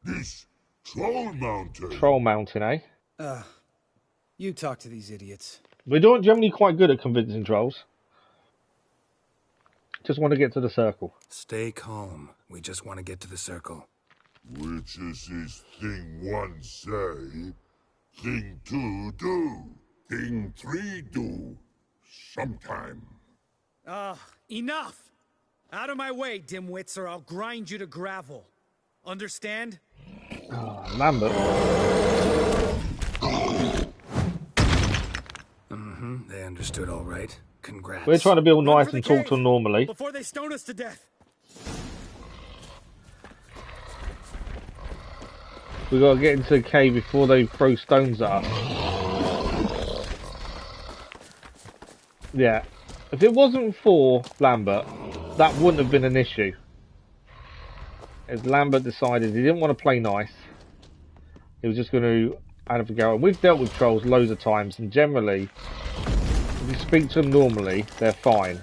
This Troll Mountain. Troll Mountain, eh? You talk to these idiots. We're doing generally quite good at convincing trolls. Just want to get to the circle. Stay calm. We just want to get to the circle. Which is this thing one say, thing two do, thing three do, sometime. Enough! Out of my way, dimwits, or I'll grind you to gravel. Understand? Lambert. They understood all right. Congrats. We're trying to be all Run nice for the and talk cave to them normally. before they stone us to death. We got to get into the cave before they throw stones at us. Yeah. If it wasn't for Lambert, that wouldn't have been an issue. As Lambert decided he didn't want to play nice, he was just going to have a go. And we've dealt with trolls loads of times, and generally, if you speak to them normally, they're fine.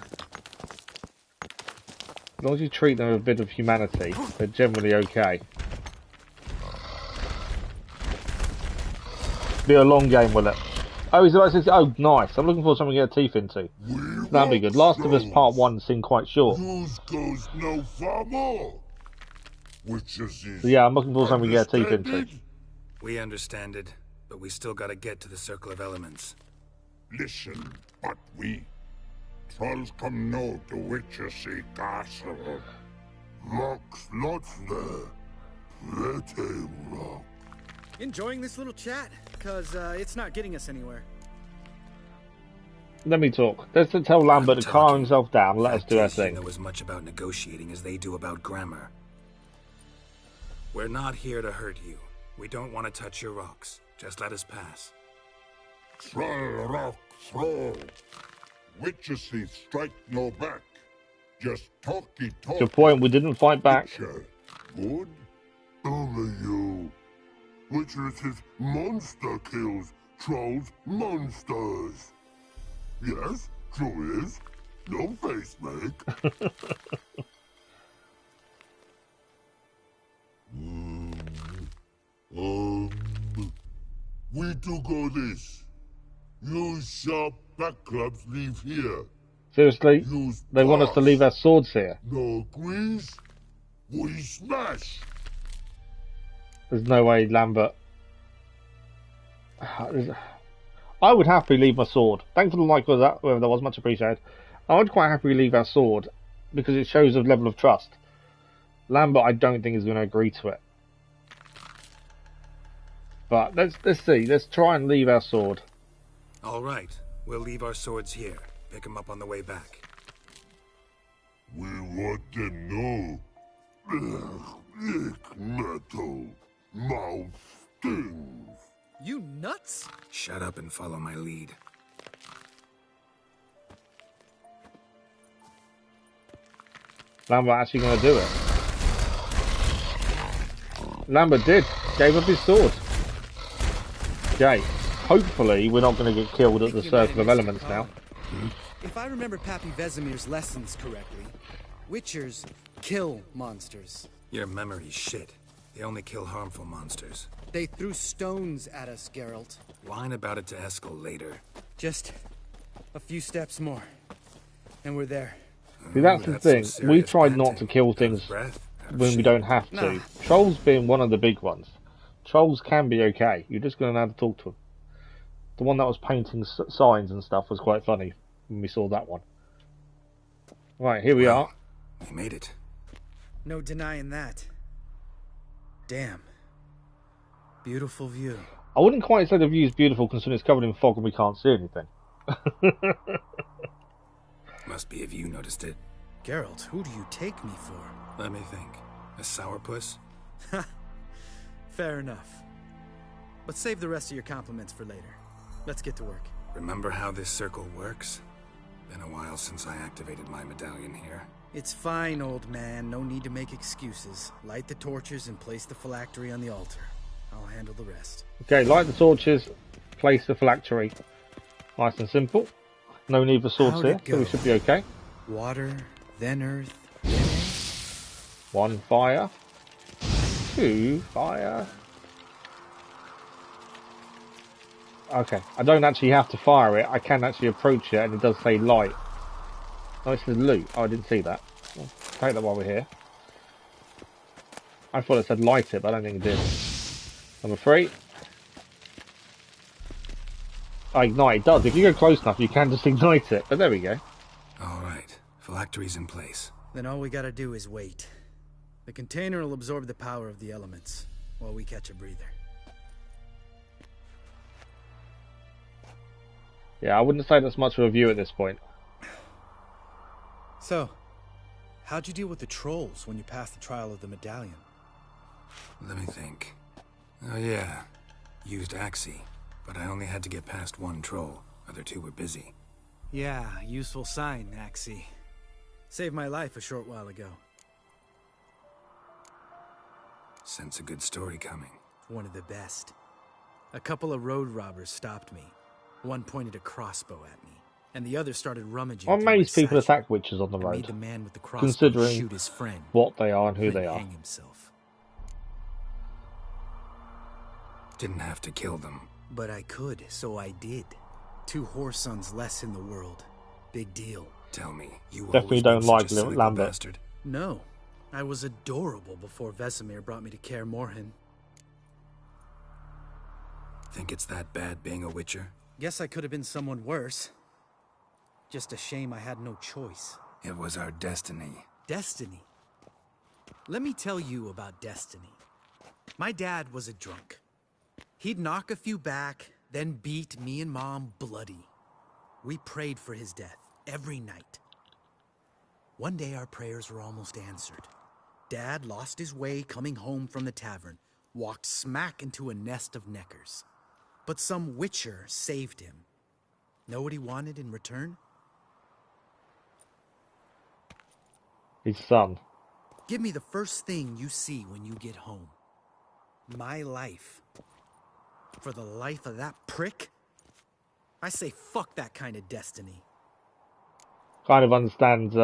As long as you treat them with a bit of humanity, they're generally okay. Be a long game, will it? Oh, he's about to say, oh, nice. I'm looking for something to get teeth into. That'd be good. Last of Us Part 1 seemed quite short. Goes no far more. Which is this? So yeah, I'm looking for something to get teeth into. We understand it, but we still gotta get to the Circle of Elements. Listen, but we trolls come no to Witcher Castle. Rocks lots there. Pretty rock. Enjoying this little chat? Because it's not getting us anywhere. Let me talk. Let's tell Lambert to calm himself down. Let us do our thing. Know as much about negotiating as they do about grammar. We're not here to hurt you. We don't want to touch your rocks. Just let us pass. Troll rock throw. Witches strike no back. Just talky talk. Good point. We didn't fight back. Good. Only you. Witches monster kills. Trolls monsters. Yes, true is. No face make. We do go this. Use sharp back clubs leave here. Seriously? They want us to leave our swords here. No grease. We smash. There's no way, Lambert. I would happily leave my sword. Thanks for the like with that, whoever that was, much appreciated. I would quite happily leave our sword because it shows a level of trust. Lambert, I don't think is going to agree to it. But let's see. Let's try and leave our sword. All right, we'll leave our swords here. Pick them up on the way back. We want them know. Ick metal. Mouth stings. You nuts? Shut up and follow my lead. Lambert actually going to do it. Lambert did. Gave up his sword. Okay. Hopefully we're not going to get killed at the Circle of Elements now. If I remember Pappy Vesemir's lessons correctly, Witchers kill monsters. Your memory's shit. They only kill harmful monsters. They threw stones at us, Geralt. Whine about it to Eskel later. Just a few steps more, and we're there. See, that's the thing. We tried not to kill things when we don't have to. Trolls being one of the big ones. Trolls can be okay. You're just going to have to talk to them. The one that was painting signs and stuff was quite funny when we saw that one. Right, here we are. We made it. No denying that. Damn. Beautiful view. I wouldn't quite say the view's beautiful considering it's covered in fog and we can't see anything. Must be if you noticed it. Geralt, who do you take me for? Let me think. A sourpuss? Fair enough. But save the rest of your compliments for later. Let's get to work. Remember how this circle works? Been a while since I activated my medallion here. It's fine, old man. No need to make excuses. Light the torches and place the phylactery on the altar. I'll handle the rest. Okay, light the torches, place the phylactery. Nice and simple. No need for swords How'd here, it so we go? should be okay. Water, then earth, then air? 1 fire. 2 fire. Okay, I don't actually have to fire it. I can actually approach it, and it does say light. Oh, it says loot. Oh, I didn't see that. I'll take that while we're here. I thought it said light it, but I don't think it did. Number 3. Oh, ignite. It does. If you go close enough, you can just ignite it. But there we go. Alright, phylactery's in place. Then all we gotta do is wait. The container will absorb the power of the elements, while we catch a breather. Yeah, I wouldn't say that's much of a view at this point. So, how'd you deal with the trolls when you passed the trial of the medallion? Let me think. Oh yeah, used Axie, but I only had to get past 1 troll. Other 2 were busy. Yeah, useful sign, Axie. Saved my life a short while ago. Sense a good story coming. One of the best. A couple of road robbers stopped me. One pointed a crossbow at me, and the other started rummaging. I'm through my amazed people satchel attack witches on the and made road, the man with the crossbow considering shoot his friend, what they are and who then they are. hang himself. Didn't have to kill them. But I could, so I did. 2 whoresons less in the world. Big deal. Tell me, you Definitely always don't been such like a cynical Lambert. bastard? No, I was adorable before Vesemir brought me to Kaer Morhen. Think it's that bad being a witcher? Guess I could have been someone worse. Just a shame I had no choice. It was our destiny. Destiny. Let me tell you about destiny. My dad was a drunk. He'd knock a few back, then beat me and Mom bloody. We prayed for his death every night. One day our prayers were almost answered. Dad lost his way coming home from the tavern, walked smack into a nest of neckers. But some witcher saved him. Know what he wanted in return? His son. Give me the first thing you see when you get home. My life. For the life of that prick? I say fuck that kind of destiny. Kind of understands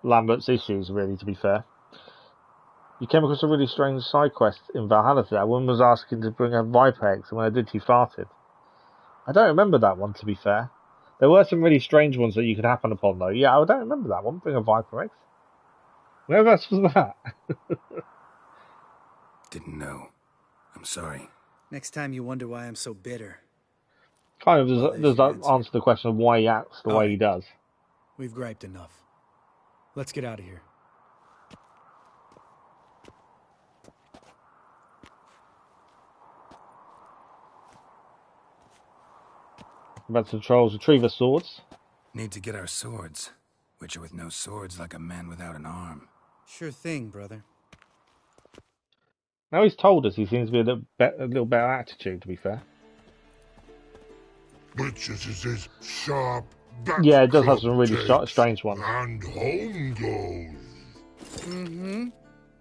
Lambert's issues, really, to be fair. You came across a really strange side quest in Valhalla today. A woman was asking to bring her viper eggs, and when I did, she farted. I don't remember that one, to be fair. There were some really strange ones that you could happen upon, though. Yeah, I don't remember that one. Bring a viper eggs. Whereabouts was that? Didn't know. I'm sorry. Next time you wonder why I'm so bitter. Kind of does that answer the question of why he acts the way he does. We've griped enough. Let's get out of here. About some trolls, retrieve their swords. Need to get our swords. Witcher with no swords like a man without an arm. Sure thing, brother. Now he's told us he seems to be a little better attitude, to be fair. Witches is his sharp back. Yeah, it does have some really strange ones. And home goes. Mm-hmm.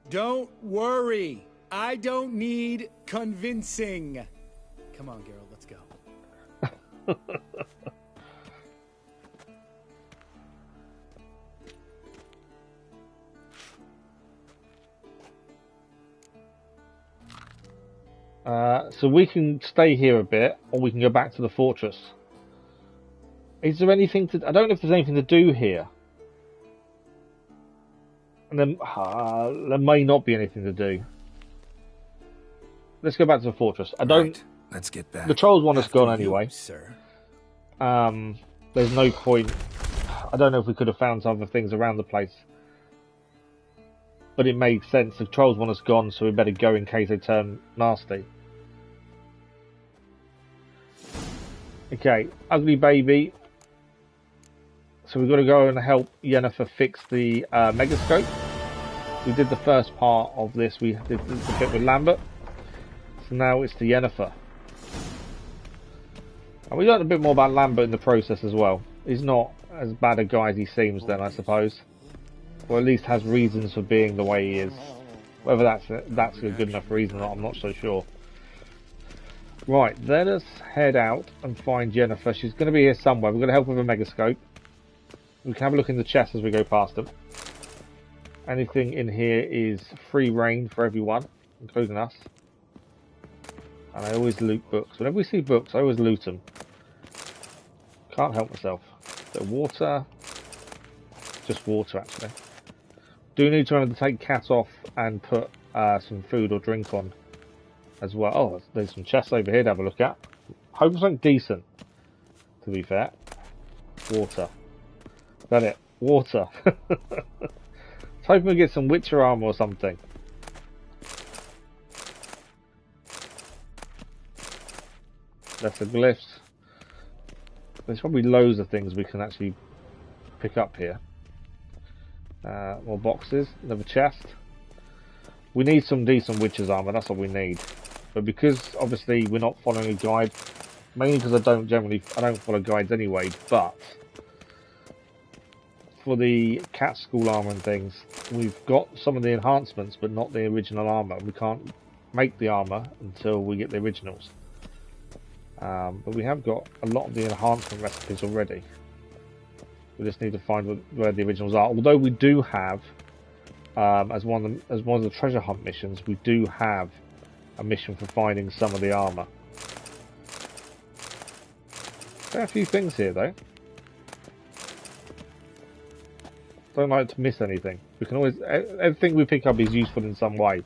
Don't worry. I don't need convincing. Come on, Geralt, let's go. So we can stay here a bit, or we can go back to the fortress. Is there anything to... I don't know if there's anything to do here. And then there may not be anything to do. Let's go back to the fortress. I don't... Right. Let's get back. The trolls want us After gone you, anyway. sir. There's no point... I don't know if we could have found some other things around the place. But it made sense. The trolls want us gone, so we better go in case they turn nasty. Okay, ugly baby. So we've got to go and help Yennifer fix the megascope. We did the first part of this. We did the bit with Lambert. So now it's the Yennifer. And we learned a bit more about Lambert in the process as well. He's not as bad a guy as he seems then, I suppose. Or at least has reasons for being the way he is. Whether that's a good enough reason or not, I'm not so sure. Right, let us head out and find Yennifer. She's going to be here somewhere. We're going to help with a megascope. We can have a look in the chest as we go past them. Anything in here is free reign for everyone, including us. And I always loot books. Whenever we see books, I always loot them. Can't help myself. Bit of water. Just water, actually. Do need to remember to take cat off and put some food or drink on as well. Oh, there's some chests over here to have a look at. Hope something decent, to be fair. Water. Is that it? Water. Hoping we get some Witcher armor or something. That's the glyphs. There's probably loads of things we can actually pick up here. More boxes, another chest. We need some decent Witcher's armor, that's what we need. But because obviously we're not following a guide, mainly because I don't follow guides anyway, but for the cat school armor and things, we've got some of the enhancements but not the original armor. We can't make the armor until we get the originals. But we have got a lot of the enhancement recipes already. We just need to find where the originals are. Although we do have, as one of the treasure hunt missions, we do have a mission for finding some of the armor. There are a few things here though. Don't like to miss anything. We can always, everything we pick up is useful in some way.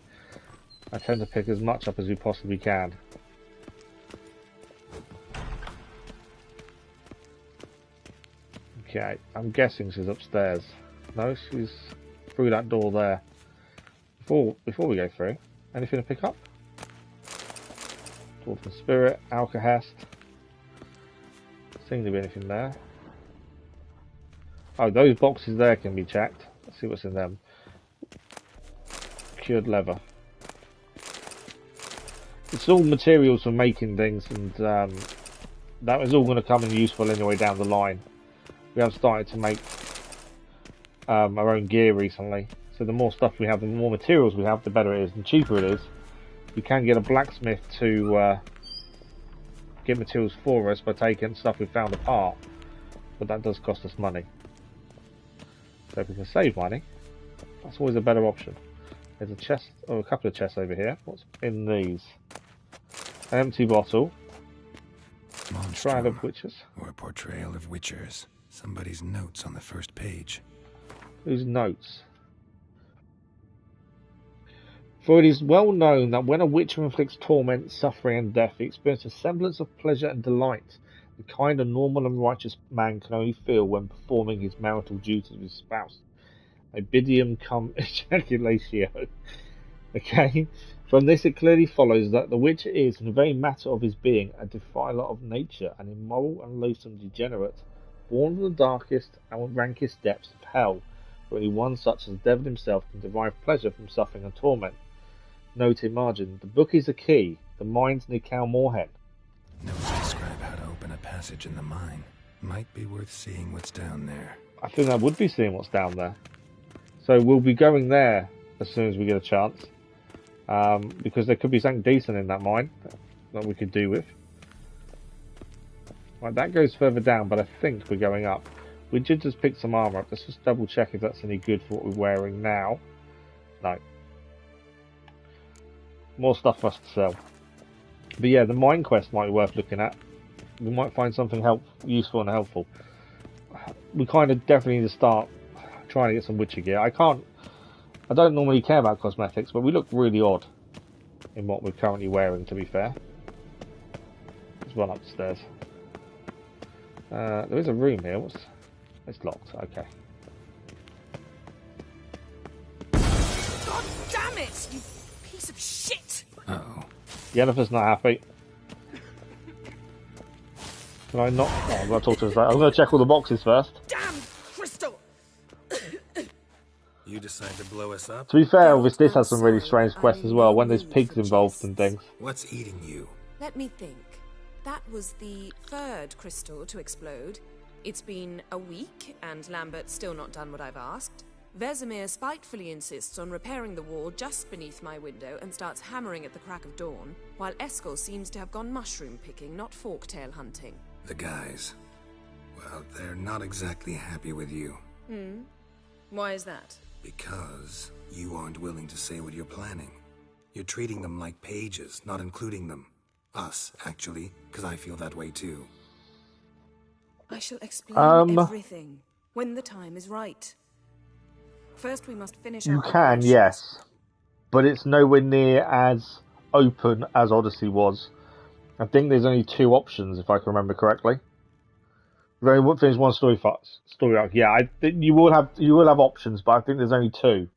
I tend to pick as much up as we possibly can. Okay, I'm guessing she's upstairs. No, she's through that door there. Before we go through, anything to pick up? Dwarven Spirit, Alkahest. Seems to be anything there. Oh, those boxes there can be checked. Let's see what's in them. Cured leather. It's all materials for making things, and that is all going to come in useful anyway down the line. We have started to make our own gear recently, so the more stuff we have, the more materials we have, the better it is, and the cheaper it is. We can get a blacksmith to get materials for us by taking stuff we found apart, but that does cost us money. So if we can save money, that's always a better option. There's a chest, or a couple of chests over here. What's in these? An empty bottle. Shroud of Witchers. Or a portrayal of Witchers. Somebody's notes on the first page. Whose notes? For it is well known that when a Witcher inflicts torment, suffering, and death, he experiences a semblance of pleasure and delight, the kind a normal and righteous man can only feel when performing his marital duties with his spouse. Ibidium cum ejaculatio. Okay? From this it clearly follows that the Witcher is, in the very matter of his being, a defiler of nature, an immoral and loathsome degenerate, born from the darkest and rankest depths of hell, where only one such as the devil himself can derive pleasure from suffering and torment. Note in margin, the book is a key, the mine's near Kaer Morhen. Notes describe how to open a passage in the mine. Might be worth seeing what's down there. I think I would be seeing what's down there. So we'll be going there as soon as we get a chance. Because there could be something decent in that mine that we could do with. Right, that goes further down, but I think we're going up. We did just pick some armour up. Let's just double check if that's any good for what we're wearing now. No. More stuff for us to sell. But yeah, the mine quest might be worth looking at. We might find something useful and helpful. We kind of definitely need to start trying to get some Witcher gear. I don't normally care about cosmetics, but we look really odd in what we're currently wearing, to be fair. Let's run upstairs. There is a room here. It's locked. Okay. God damn it, you piece of shit! Uh-oh. Yennefer's not happy. Can I not? Oh, I'm going to talk to her. I'm going to check all the boxes first. Damn crystal! You decide to blow us up? To be fair, this has some really strange quests as well, when there's pigs involved and things. What's eating you? Let me think. That was the third crystal to explode. It's been a week, and Lambert's still not done what I've asked. Vesemir spitefully insists on repairing the wall just beneath my window and starts hammering at the crack of dawn, while Eskel seems to have gone mushroom picking, not forktail hunting. The guys, well, they're not exactly happy with you. Why is that? Because you aren't willing to say what you're planning. You're treating them like pages, not including them. Us, actually, because I feel that way too. I shall explain everything when the time is right. First, we must finish our You can, operations. yes. But it's nowhere near as open as Odyssey was. I think there's only 2 options, if I can remember correctly. You've only finished one story arc. Yeah, I think you will have options, but I think there's only 2.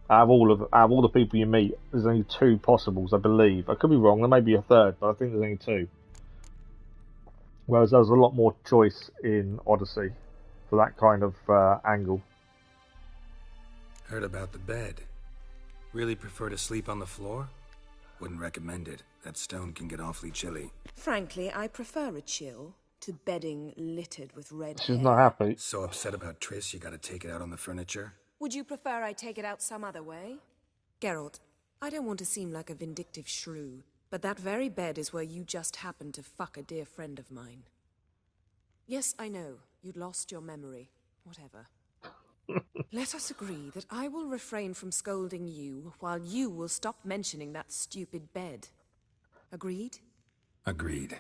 Out of all the people you meet, there's only 2 possibles, I believe. I could be wrong. There may be a third, but I think there's only 2. Whereas there was a lot more choice in Odyssey for that kind of angle. Heard about the bed. Really prefer to sleep on the floor? Wouldn't recommend it. That stone can get awfully chilly. Frankly, I prefer a chill to bedding littered with red She's hair. not happy. So upset about Triss, you gotta take it out on the furniture? Would you prefer I take it out some other way? Geralt, I don't want to seem like a vindictive shrew, but that very bed is where you just happened to fuck a dear friend of mine. Yes, I know, you'd lost your memory. Whatever. Let us agree that I will refrain from scolding you, while you will stop mentioning that stupid bed. Agreed? Agreed.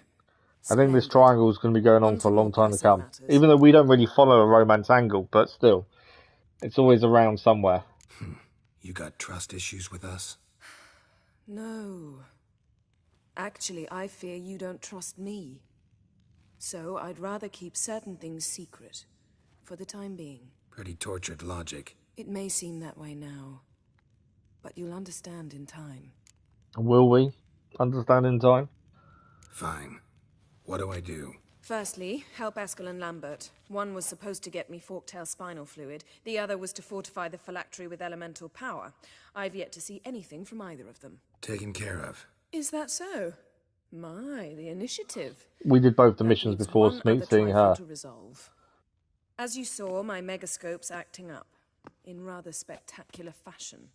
I think this triangle is going to be going on for a long time to come. Even though we don't really follow a romance angle, but still, it's always around somewhere. You got trust issues with us? No. Actually, I fear you don't trust me. So I'd rather keep certain things secret, for the time being. Pretty tortured logic. It may seem that way now, but you'll understand in time. Will we understand in time? Fine. What do I do? Firstly, help Eskel and Lambert. One was supposed to get me forktail spinal fluid, the other was to fortify the phylactery with elemental power. I've yet to see anything from either of them. Taken care of. Is that so? My, the initiative. We did both the missions before seeing her. To resolve. As you saw, my megascope's acting up, in rather spectacular fashion.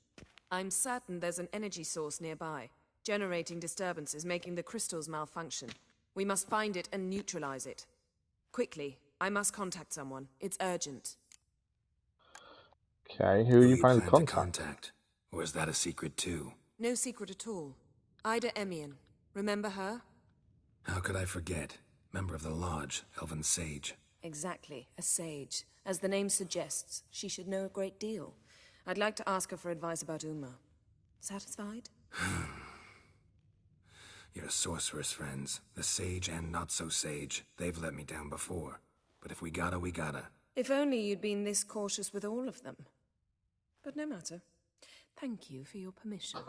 I'm certain there's an energy source nearby, generating disturbances, making the crystals malfunction. We must find it and neutralize it. Quickly, I must contact someone. It's urgent. Okay, who are you planning to contact? Or is that a secret too? No secret at all. Ida Emian. Remember her? How could I forget? Member of the Lodge, Elven Sage. Exactly, a sage. As the name suggests, she should know a great deal. I'd like to ask her for advice about Uma. Satisfied? Your sorceress friends, the sage and not-so-sage, they've let me down before. But if we gotta, we gotta. If only you'd been this cautious with all of them. But no matter. Thank you for your permission.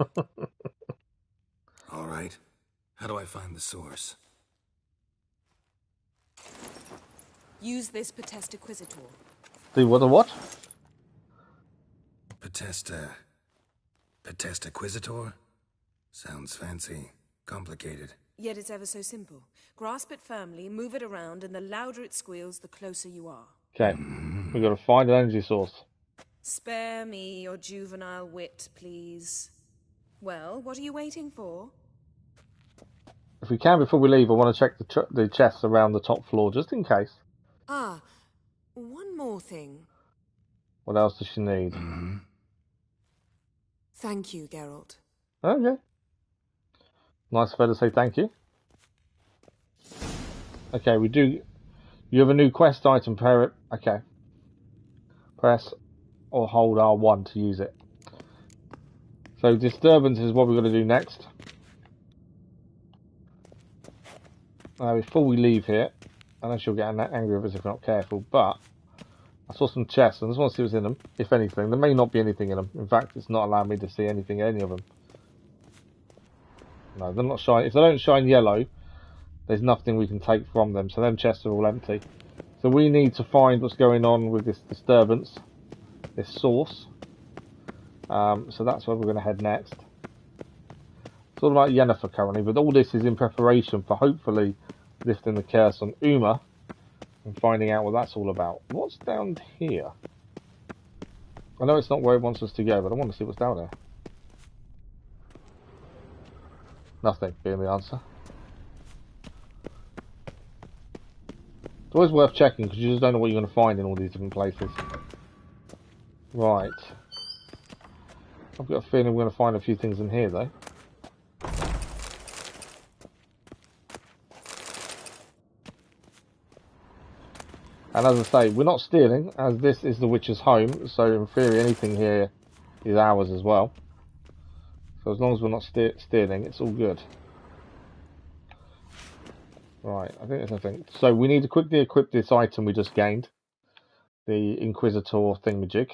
All right. How do I find the source? Use this Potesta Quisitor. Do what? The what? Potesta Quisitor? Sounds fancy. Complicated. Yet it's ever so simple. Grasp it firmly, move it around, and the louder it squeals, the closer you are. Okay, we've got to find an energy source. Spare me your juvenile wit, please. Well, what are you waiting for? If we can, before we leave, I want to check the chests around the top floor, just in case. Ah, one more thing. What else does she need? Thank you, Geralt. Okay. Nice of her to say thank you. Okay, we do. You have a new quest item. Pair it. Okay. Press or hold R1 to use it. So disturbance is what we're going to do next. Before we leave here, I know she'll get angry with us if we're not careful, but I saw some chests and I just want to see what's in them, if anything. There may not be anything in them. In fact, it's not allowing me to see anything in any of them. No, they're not shiny. If they don't shine yellow, there's nothing we can take from them. So them chests are all empty. So we need to find what's going on with this disturbance, this source. So that's where we're going to head next. It's all about Yennifer currently, but all this is in preparation for hopefully lifting the curse on Uma and finding out what that's all about. What's down here? I know it's not where it wants us to go, but I want to see what's down there. Nothing being the answer. It's always worth checking because you just don't know what you're going to find in all these different places. Right. I've got a feeling we're going to find a few things in here though. And as I say, we're not stealing, as this is the Witcher's home, so in theory anything here is ours as well. So as long as we're not stealing, it's all good. Right, I think there's nothing. So we need to quickly equip this item we just gained. The Inquisitor thingamajig.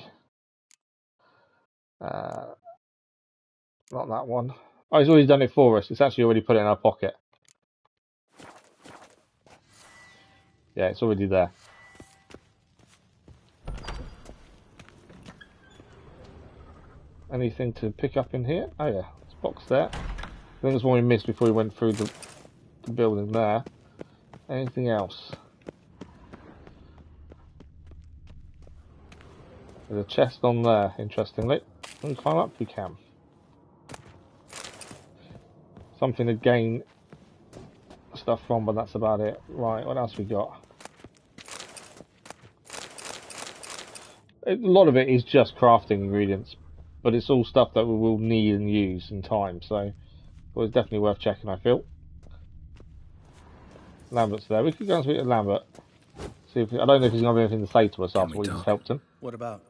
Not that one. Oh, he's already done it for us. It's actually already put it in our pocket. Yeah, it's already there. Anything to pick up in here? Oh yeah, this box there. I think there's one we missed before we went through the building there. Anything else? There's a chest on there, interestingly. Can we climb up? We can. Something to gain stuff from, but that's about it. Right, what else we got? A lot of it is just crafting ingredients, but it's all stuff that we will need and use in time, so it was definitely worth checking, I feel. Lambert's there. We could go and speak to Lambert. See if I don't know if he's going to have anything to say to us after we just helped him. What about?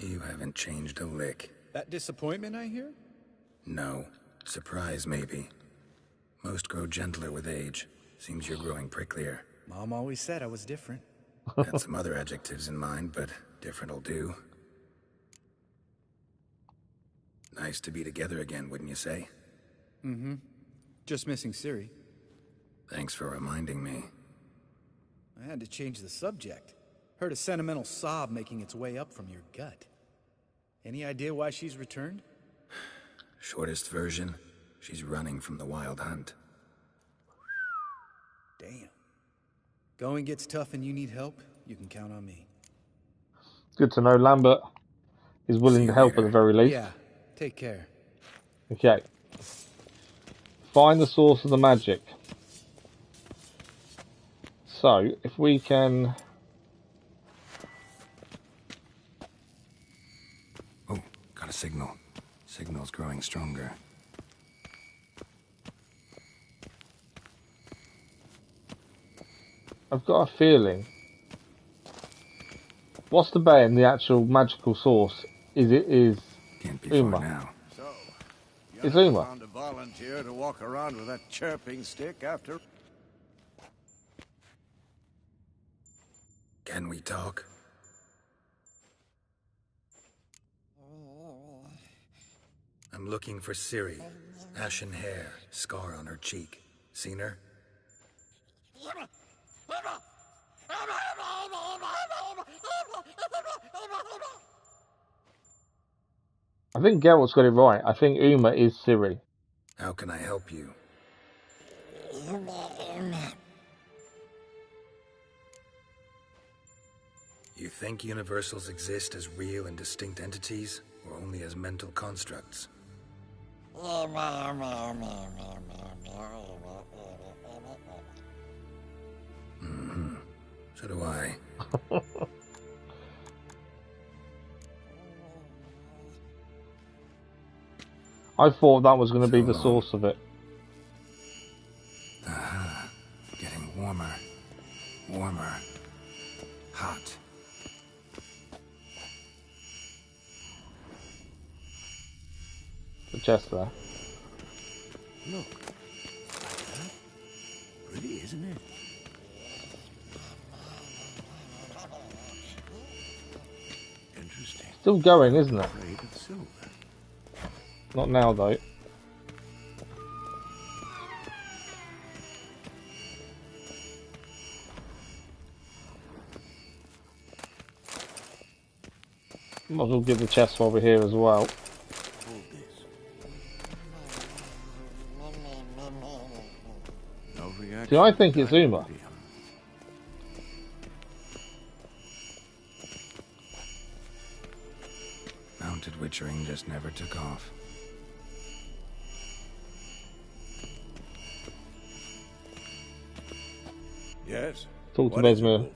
You haven't changed a lick. That disappointment I hear? No. Surprise, maybe. Most grow gentler with age. Seems you're growing pricklier. Mom always said I was different. Had some other adjectives in mind, but different'll do. Nice to be together again, wouldn't you say? Mm-hmm. Just missing Ciri. Thanks for reminding me. I had to change the subject. Heard a sentimental sob making its way up from your gut. Any idea why she's returned? Shortest version, she's running from the wild hunt. Damn. Going gets tough and you need help, you can count on me. Good to know Lambert is willing to help at the very least. Yeah, take care. Okay. Find the source of the magic. So, if we can... Oh, got a signal. Signal's growing stronger. I've got a feeling. What's the bay in the actual magical source? Is Can't be Uma. far now. So, It's Yennifer Uma. found a volunteer to walk around with that chirping stick after... Can we talk? I'm looking for Ciri. Ashen hair, scar on her cheek. Seen her? I think Geralt's got it right. I think Uma is Ciri. How can I help you? You think universals exist as real and distinct entities, or only as mental constructs? Mm-hmm. So do I. I thought that was going to be the source of it. Getting warmer. Warmer. Hot. The chest there. Look. Pretty, isn't it? Interesting. Still going, isn't it? Made of silver. Not now, though. Might as well give the chest while we're here as well. Hold this. No reaction. See, I think it's Uma. manufacturing just never took off. Yes? Talk to What is it, Vesemir. Wolf?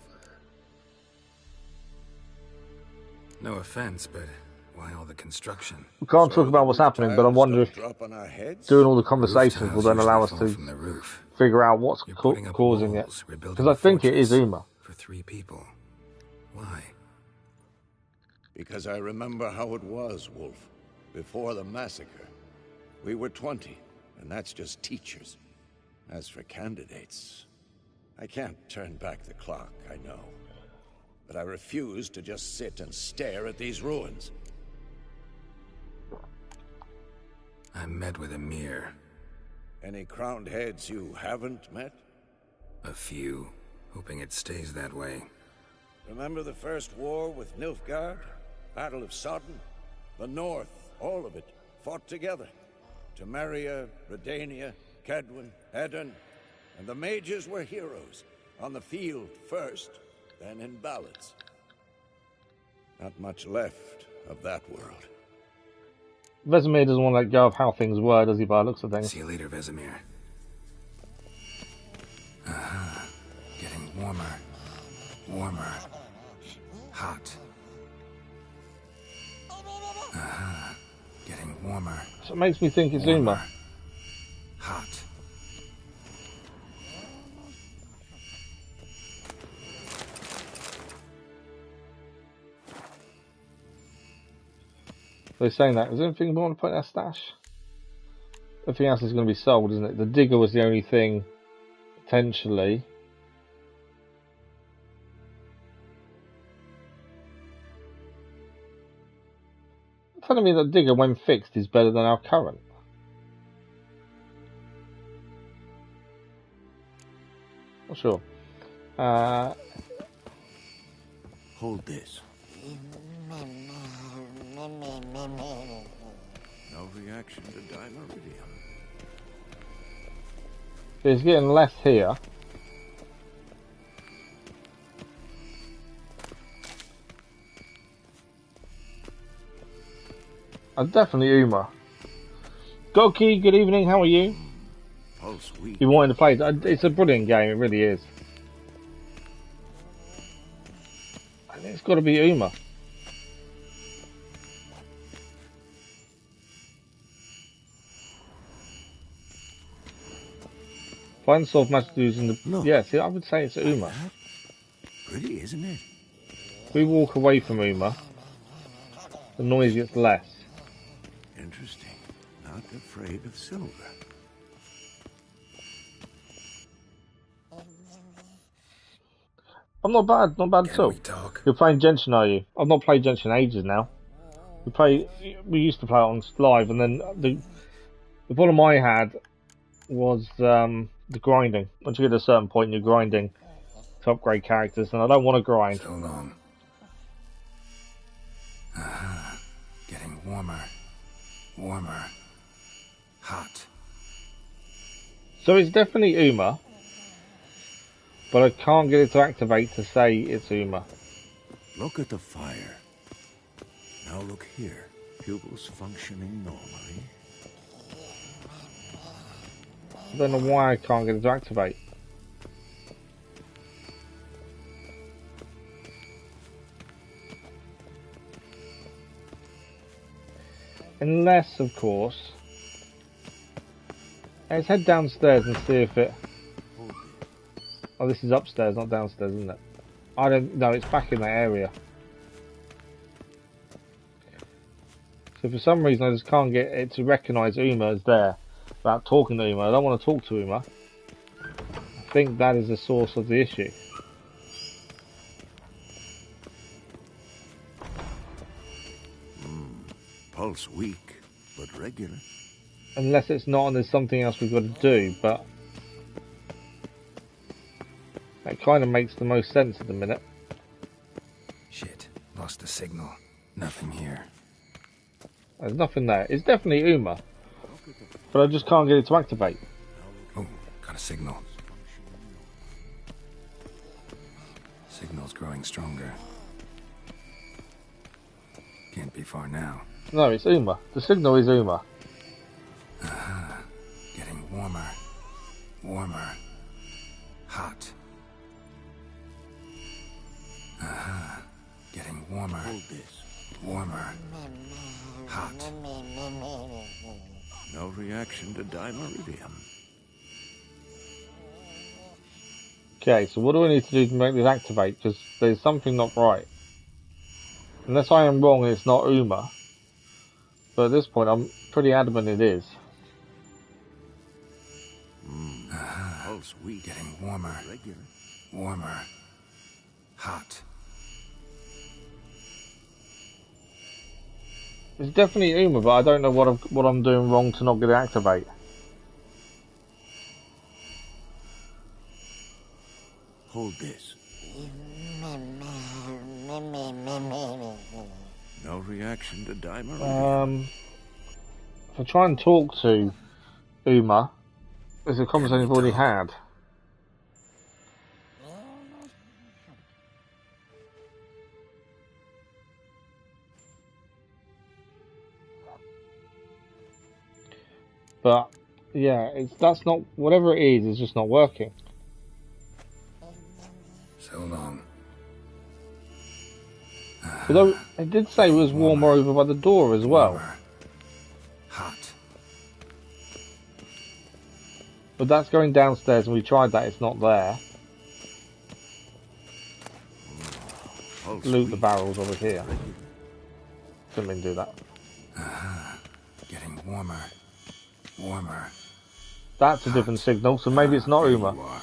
No offense, but why all the construction? We can't So talk about the what's roof happening, but I tiles wonder don't if drop on our heads? doing all the Roof conversations will tiles then allow usually us fall to from the roof. figure out what's You're putting up causing it. walls, rebuilding Because I a think it is fortress Uma. for 3 people. Why? Because I remember how it was, Wolf. Before the massacre. We were 20, and that's just teachers. As for candidates, I can't turn back the clock, I know. But I refuse to just sit and stare at these ruins. I met with Emir. Any crowned heads you haven't met? A few, hoping it stays that way. Remember the first war with Nilfgaard? Battle of Sodden? The North, all of it, fought together. Temeria, Redania, Kedwin, Edirn, and the mages were heroes. On the field first, then in ballads. Not much left of that world. Vesemir doesn't want to let go of how things were, does he, by the looks of things? See you later, Vesemir. Aha. Getting warmer. Warmer. Hot. Aha. Getting warmer. So it makes me think it's Warmer. Uma. Hot. They're saying that. Is there anything more to put in our stash? Everything else is going to be sold, isn't it? The digger was the only thing, potentially. You're telling me that digger, when fixed, is better than our current? Not sure. Hold this. No reaction to dimeridium. It's getting less here. Definitely Uma. Goki, good evening, how are you? Pulse weak. You wanting to play? It's a brilliant game, it really is. I think it's got to be Uma. Find solve messages in the... Look. Yeah, see, I would say it's Uma. Pretty, isn't it? If we walk away from Uma, the noise gets less. Interesting. Not afraid of silver. I'm not bad at Can all. we talk? You're playing Genshin, are you? I've not played Genshin in ages now. We used to play it on live, and then the problem I had was the grinding. Once you get to a certain point, you're grinding to upgrade characters, and I don't want to grind. So long. Aha. Getting warmer. Warmer. Hot. So it's definitely Uma, but I can't get it to activate to say it's Uma. Look at the fire. Now look here. Pupils functioning normally. I don't know why I can't get it to activate. Unless, of course... Let's head downstairs and see if it... Oh, this is upstairs, not downstairs, isn't it? I don't know, it's back in that area. So for some reason I just can't get it to recognise Uma as there without talking to Uma. I don't want to talk to Uma. I think that is the source of the issue. Pulse weak, but regular. Unless it's not and there's something else we've got to do, but... That kind of makes the most sense at the minute. Shit. Lost the signal. Nothing here. There's nothing there. It's definitely Uma. But I just can't get it to activate. Oh, got a signal. Signal's growing stronger. Can't be far now. No, it's Uma. The signal is Uma. Getting warmer. Warmer. Hot. Getting warmer. Hold this. Warmer. Hot. No reaction to dimeridium. Okay, so what do I need to do to make this activate? Because there's something not right. Unless I am wrong and it's not Uma. But at this point, I'm pretty adamant it is. Oh, sweet. Getting warmer. Regular. Warmer. Hot. It's definitely Uma, but I don't know what I'm doing wrong to not get it activate. Hold this. No reaction to dimeridium. If I try and talk to Uma, there's a conversation I've already had. But yeah, that's not, whatever it is, it's just not working. So long. Although it did say it was warmer over by the door as well. Warmer. Hot. But that's going downstairs, and we tried that, it's not there. Oh, Loot the sweet. barrels over here. Didn't mean to do that. Getting warmer. Warmer. That's a different signal, so maybe it's not There Uma. you are.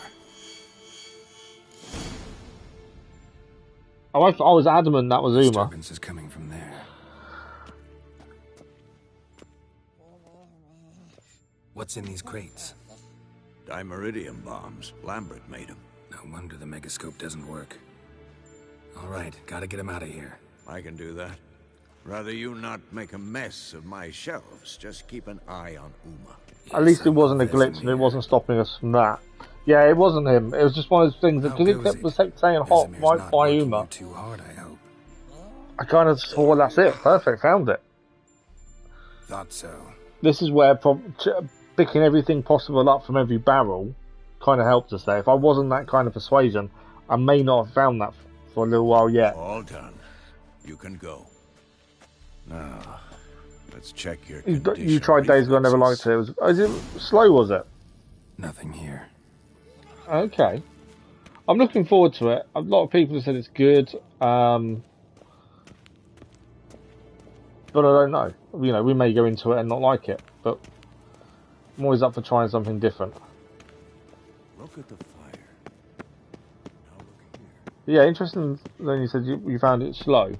I was adamant that was Uma. Disturbance is coming from there. What's in these crates? Dimeridium bombs. Lambert made them. No wonder the megascope doesn't work. All right, gotta get him out of here. I can do that. Rather you not make a mess of my shelves. Just keep an eye on Uma. At least it wasn't a glitch and it wasn't stopping us from that. Yeah, it wasn't him. It was just one of those things that, because it was saying hot right by Uma, Too hard, I hope. I kind of thought, that's it, perfect, found it. Thought so. This is where picking everything possible up from every barrel kind of helped us there. If I wasn't that kind of persuasion, I may not have found that for a little while yet. All done. You can go. Now, let's check your condition. You tried Days Gone, never liked it. Is it slow, was it? Nothing here. Okay. I'm looking forward to it. A lot of people have said it's good. But I don't know. You know, we may go into it and not like it. But I'm always up for trying something different. Look at the fire. Now look here. Yeah, interesting. Then you said you found it slow.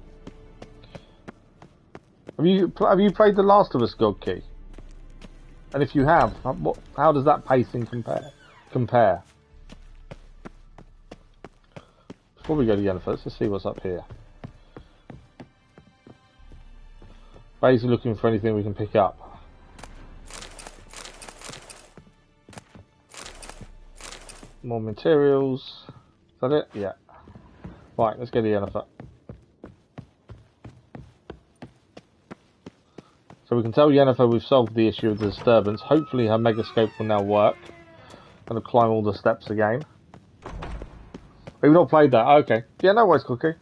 Have you played The Last of Us, God Key? And if you have, how does that pacing compare? Before we go to Yennifer, let's just see what's up here. Basically looking for anything we can pick up. More materials. Is that it? Yeah. Right, let's go to Yennifer. So we can tell Yennifer we've solved the issue of the disturbance. Hopefully her megascope will now work. Gonna climb all the steps again. We've not played that. Okay. Yeah, no worries, Cookie.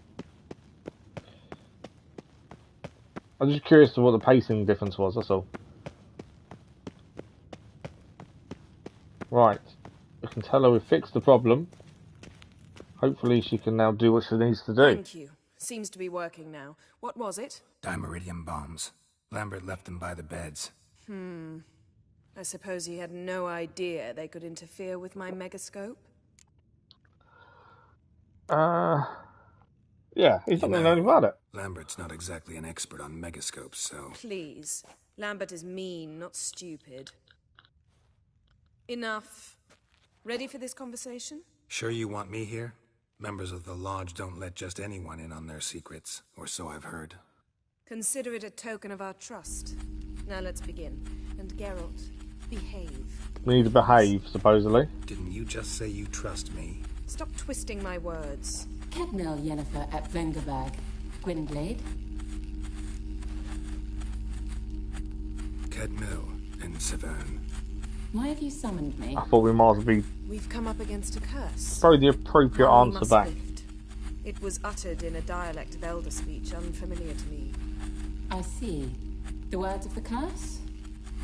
I'm just curious to what the pacing difference was, that's all. Right. We can tell her we've fixed the problem. Hopefully she can now do what she needs to do. Thank you. Seems to be working now. What was it? Dimeridium bombs. Lambert left them by the beds. I suppose he had no idea they could interfere with my megascope? Yeah, he's not going to know anything about it. Lambert's not exactly an expert on megascopes, so... Please. Lambert is mean, not stupid. Enough. Ready for this conversation? Sure you want me here? Members of the Lodge don't let just anyone in on their secrets, or so I've heard. Consider it a token of our trust. Now let's begin. And Geralt, behave. We need to behave, supposedly. Didn't you just say you trust me? Stop twisting my words. Cadmel Yennifer at Vengerberg. Gwynblade. Red Mill in Severn. Why have you summoned me? I thought we might as well be We've come up against a curse. probably the appropriate One we answer must back. lift. It was uttered in a dialect of Elder speech unfamiliar to me. I see. The words of the curse?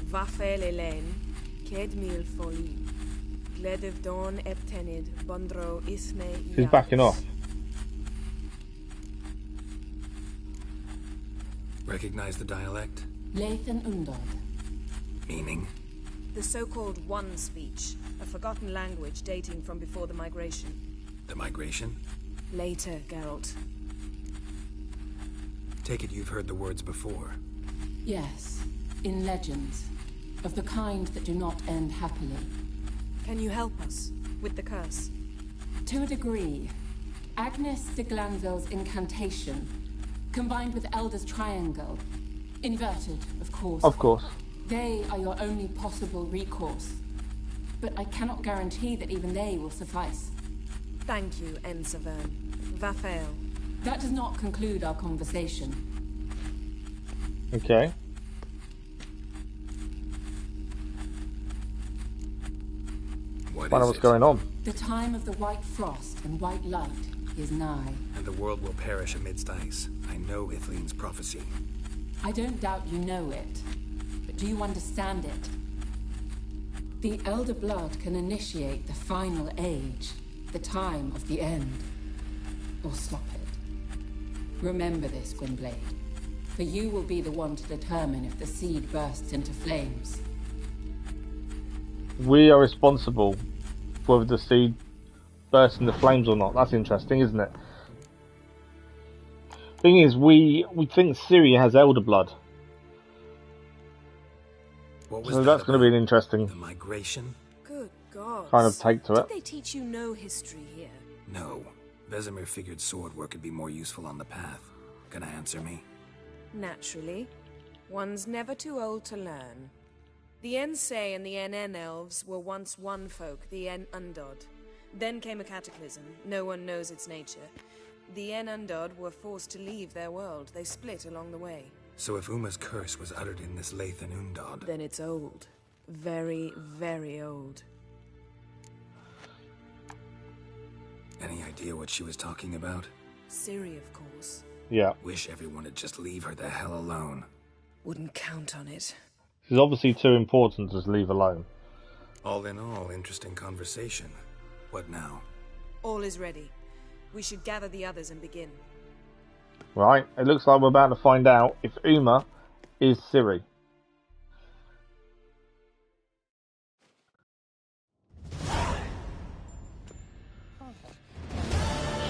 Vafe lelen, ked mil foli, gledev don eptenid, bondro isne. Who's backing off? Recognize the dialect? Lathan Undod. Meaning? The so-called One speech, a forgotten language dating from before the migration. The migration? Later, Geralt. Take it you've heard the words before. Yes, in legends. Of the kind that do not end happily. Can you help us with the curse? To a degree. Agnes de Glanville's incantation, combined with Elder's triangle. Inverted, of course. Of course. They are your only possible recourse. But I cannot guarantee that even they will suffice. Thank you, En Severn. Vafael. That does not conclude our conversation. Okay. What Find out is what's it? going on. The time of the white frost and white light is nigh. And the world will perish amidst ice. I know Ithleen's prophecy. I don't doubt you know it. But do you understand it? The Elder Blood can initiate the final age, the time of the end. Or stop it. Remember this, Gwynblade. For you will be the one to determine if the seed bursts into flames. We are responsible for whether the seed bursts into flames or not. That's interesting, isn't it? Thing is, we think Ciri has elder blood. What was So that that's going to be an about? interesting The migration? Good God. kind of take to Did it. they teach you no history here? No. Vesemir figured sword work would be more useful on the path. Gonna answer me? Naturally. One's never too old to learn. The Ensei and the NN elves were once one folk, the En Undod. Then came a cataclysm. No one knows its nature. The En Undod were forced to leave their world. They split along the way. So if Uma's curse was uttered in this Lathan Undod, Then it's old. Very, very old. any idea what she was talking about? Ciri, of course. Yeah. Wish everyone would just leave her the hell alone. Wouldn't count on it. She's obviously too important to just leave alone. All in all, interesting conversation. What now? All is ready. We should gather the others and begin. Right, it looks like we're about to find out if Uma is Ciri.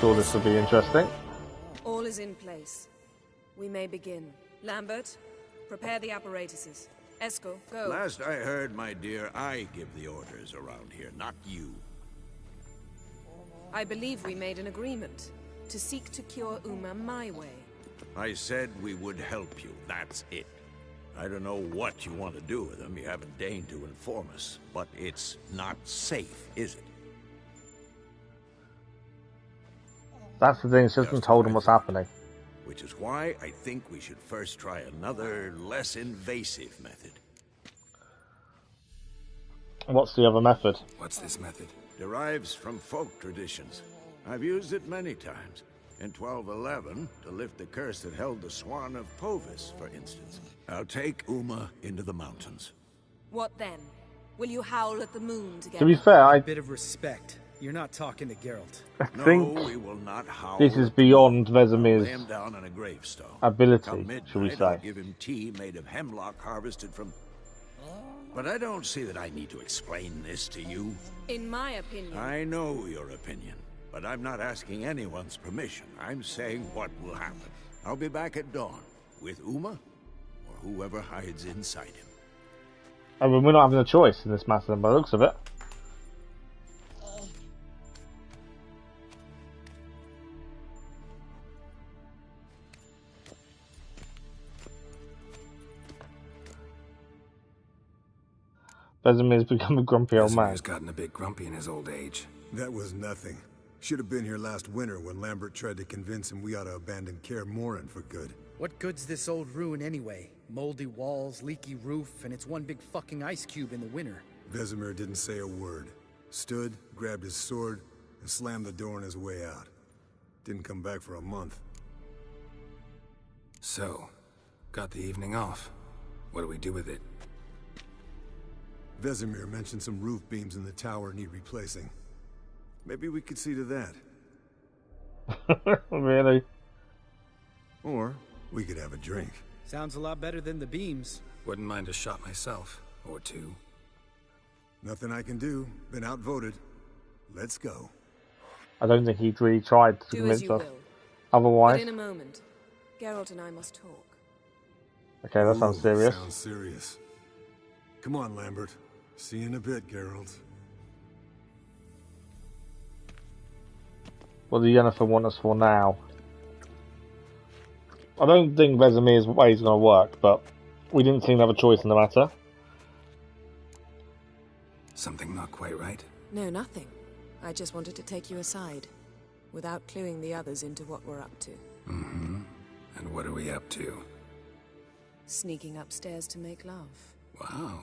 Sure, this will be interesting. All is in place. We may begin. Lambert, prepare the apparatuses. Eskel, go. Last I heard, my dear, I give the orders around here, not you. I believe we made an agreement to seek to cure Uma my way. I said we would help you, that's it. I don't know what you want to do with them, you haven't deigned to inform us, but it's not safe, is it? That's the thing, she hasn't told him what's happening. Which is why I think we should first try another, less invasive method. What's the other method? What's this method? Derives from folk traditions. I've used it many times. In 1211, to lift the curse that held the Swan of Povis, for instance. I'll take Uma into the mountains. What then? Will you howl at the moon together? To be fair, I A bit of respect. You're not talking to Geralt. think No, we will not howl. this is beyond Lay him Vesemir's down on a gravestone. ability, Come shall we midnight, say. I'll give him tea made of hemlock harvested from... But I don't see that I need to explain this to you. In my opinion, I know your opinion, but I'm not asking anyone's permission. I'm saying what will happen. I'll be back at dawn, with Uma, or whoever hides inside him. I mean, we're not having a choice in this matter by the looks of it. Vesemir's become a grumpy old man. Vesemir's gotten a bit grumpy in his old age. That was nothing. Should have been here last winter when Lambert tried to convince him we ought to abandon Kaer Morhen for good. What good's this old ruin anyway? Moldy walls, leaky roof, and it's one big fucking ice cube in the winter. Vesemir didn't say a word. Stood, grabbed his sword, and slammed the door on his way out. Didn't come back for a month. So, got the evening off. What do we do with it? Vesemir mentioned some roof beams in the tower need replacing. Maybe we could see to that. Really? Or we could have a drink. Sounds a lot better than the beams. Wouldn't mind a shot myself, or two. Nothing I can do. Been outvoted. Let's go. I don't think he'd really tried to Do convince as you us. will. Otherwise... But in a moment, Geralt and I must talk. Okay, that sounds serious. Sounds serious. Come on, Lambert. See you in a bit, Geralt. What does Yennifer want us for now? I don't think Vesemir's way is going to work, but we didn't seem to have a choice in the matter. Something not quite right? No, nothing. I just wanted to take you aside, without cluing the others into what we're up to. Mm-hmm. And what are we up to? Sneaking upstairs to make love. Wow.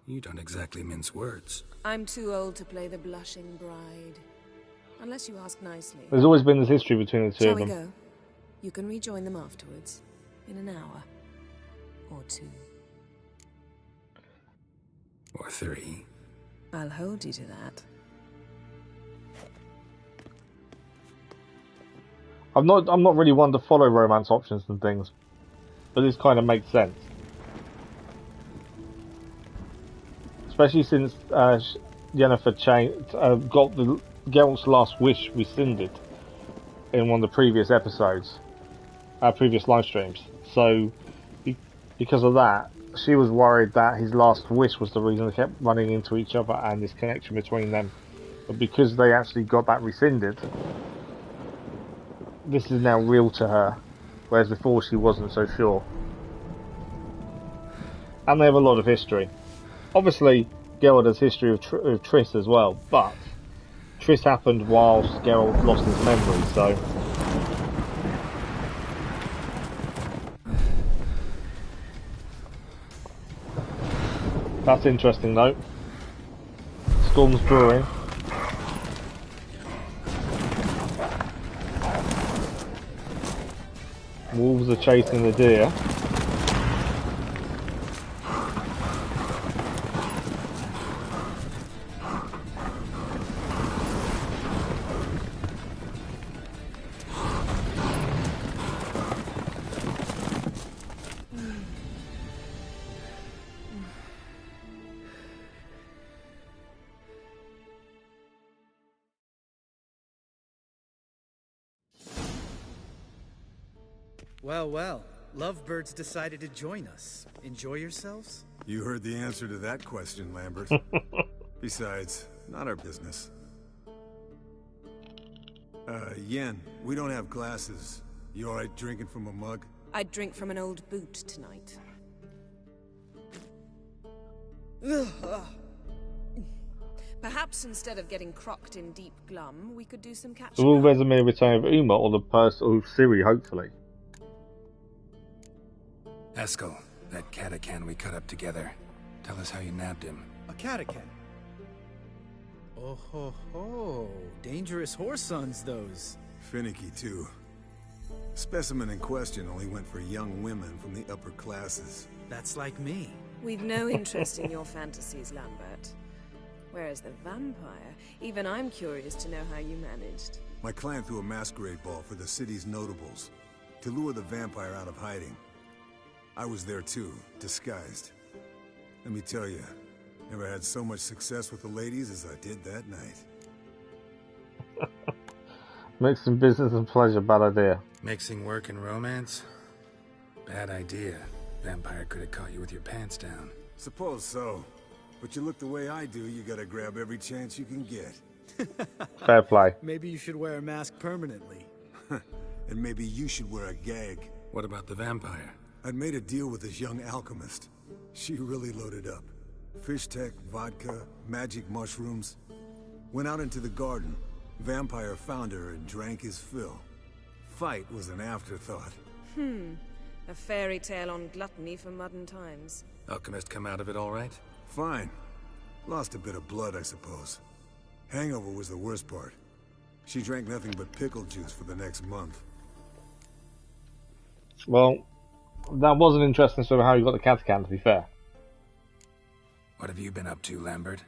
You don't exactly mince words. I'm too old to play the blushing bride. Unless you ask nicely. There's always been this history between the two Shall of we them. go? You can rejoin them afterwards. In an hour. Or 2. Or 3. I'll hold you to that. I'm not really one to follow romance options and things, but this kind of makes sense. Especially since Yennefer got the Geralt's last wish rescinded in one of the previous episodes, previous live streams. So, because of that, she was worried that his last wish was the reason they kept running into each other and this connection between them. But because they actually got that rescinded, this is now real to her, whereas before she wasn't so sure. And they have a lot of history. Obviously, Geralt has history of Triss as well, but Triss happened whilst Geralt lost his memory, so... That's interesting though. Storm's brewing. Wolves are chasing the deer. Well, well. Lovebirds decided to join us. Enjoy yourselves? You heard the answer to that question, Lambert. Besides, not our business. Yen, we don't have glasses. You alright drinking from a mug? I'd drink from an old boot tonight. Perhaps instead of getting crocked in deep glum, we could do some catching So will up. Vesemir return with Uma or the person or Ciri, hopefully? Eskel, that catacan we cut up together. Tell us how you nabbed him. A catacan? Oh ho ho. Dangerous horse sons, those. Finicky, too. Specimen in question only went for young women from the upper classes. That's like me. We've no interest in your fantasies, Lambert. Whereas the vampire, even I'm curious to know how you managed. My clan threw a masquerade ball for the city's notables to lure the vampire out of hiding. I was there too, disguised. Let me tell you, never had so much success with the ladies as I did that night. Mixing business and pleasure, bad idea. Mixing work and romance? Bad idea. Vampire could have caught you with your pants down. Suppose so. But you look the way I do, you gotta grab every chance you can get. Fair play. Maybe you should wear a mask permanently. And maybe you should wear a gag. What about the vampire? I'd made a deal with this young alchemist. She really loaded up. Fish tech, vodka, magic mushrooms. Went out into the garden. Vampire found her and drank his fill. Fight was an afterthought. A A fairy tale on gluttony for modern times. Alchemist come out of it all right? Fine. Lost a bit of blood, I suppose. Hangover was the worst part. She drank nothing but pickle juice for the next month. Well, that was an interesting story of how you got the Katakan, to be fair. What have you been up to, Lambert?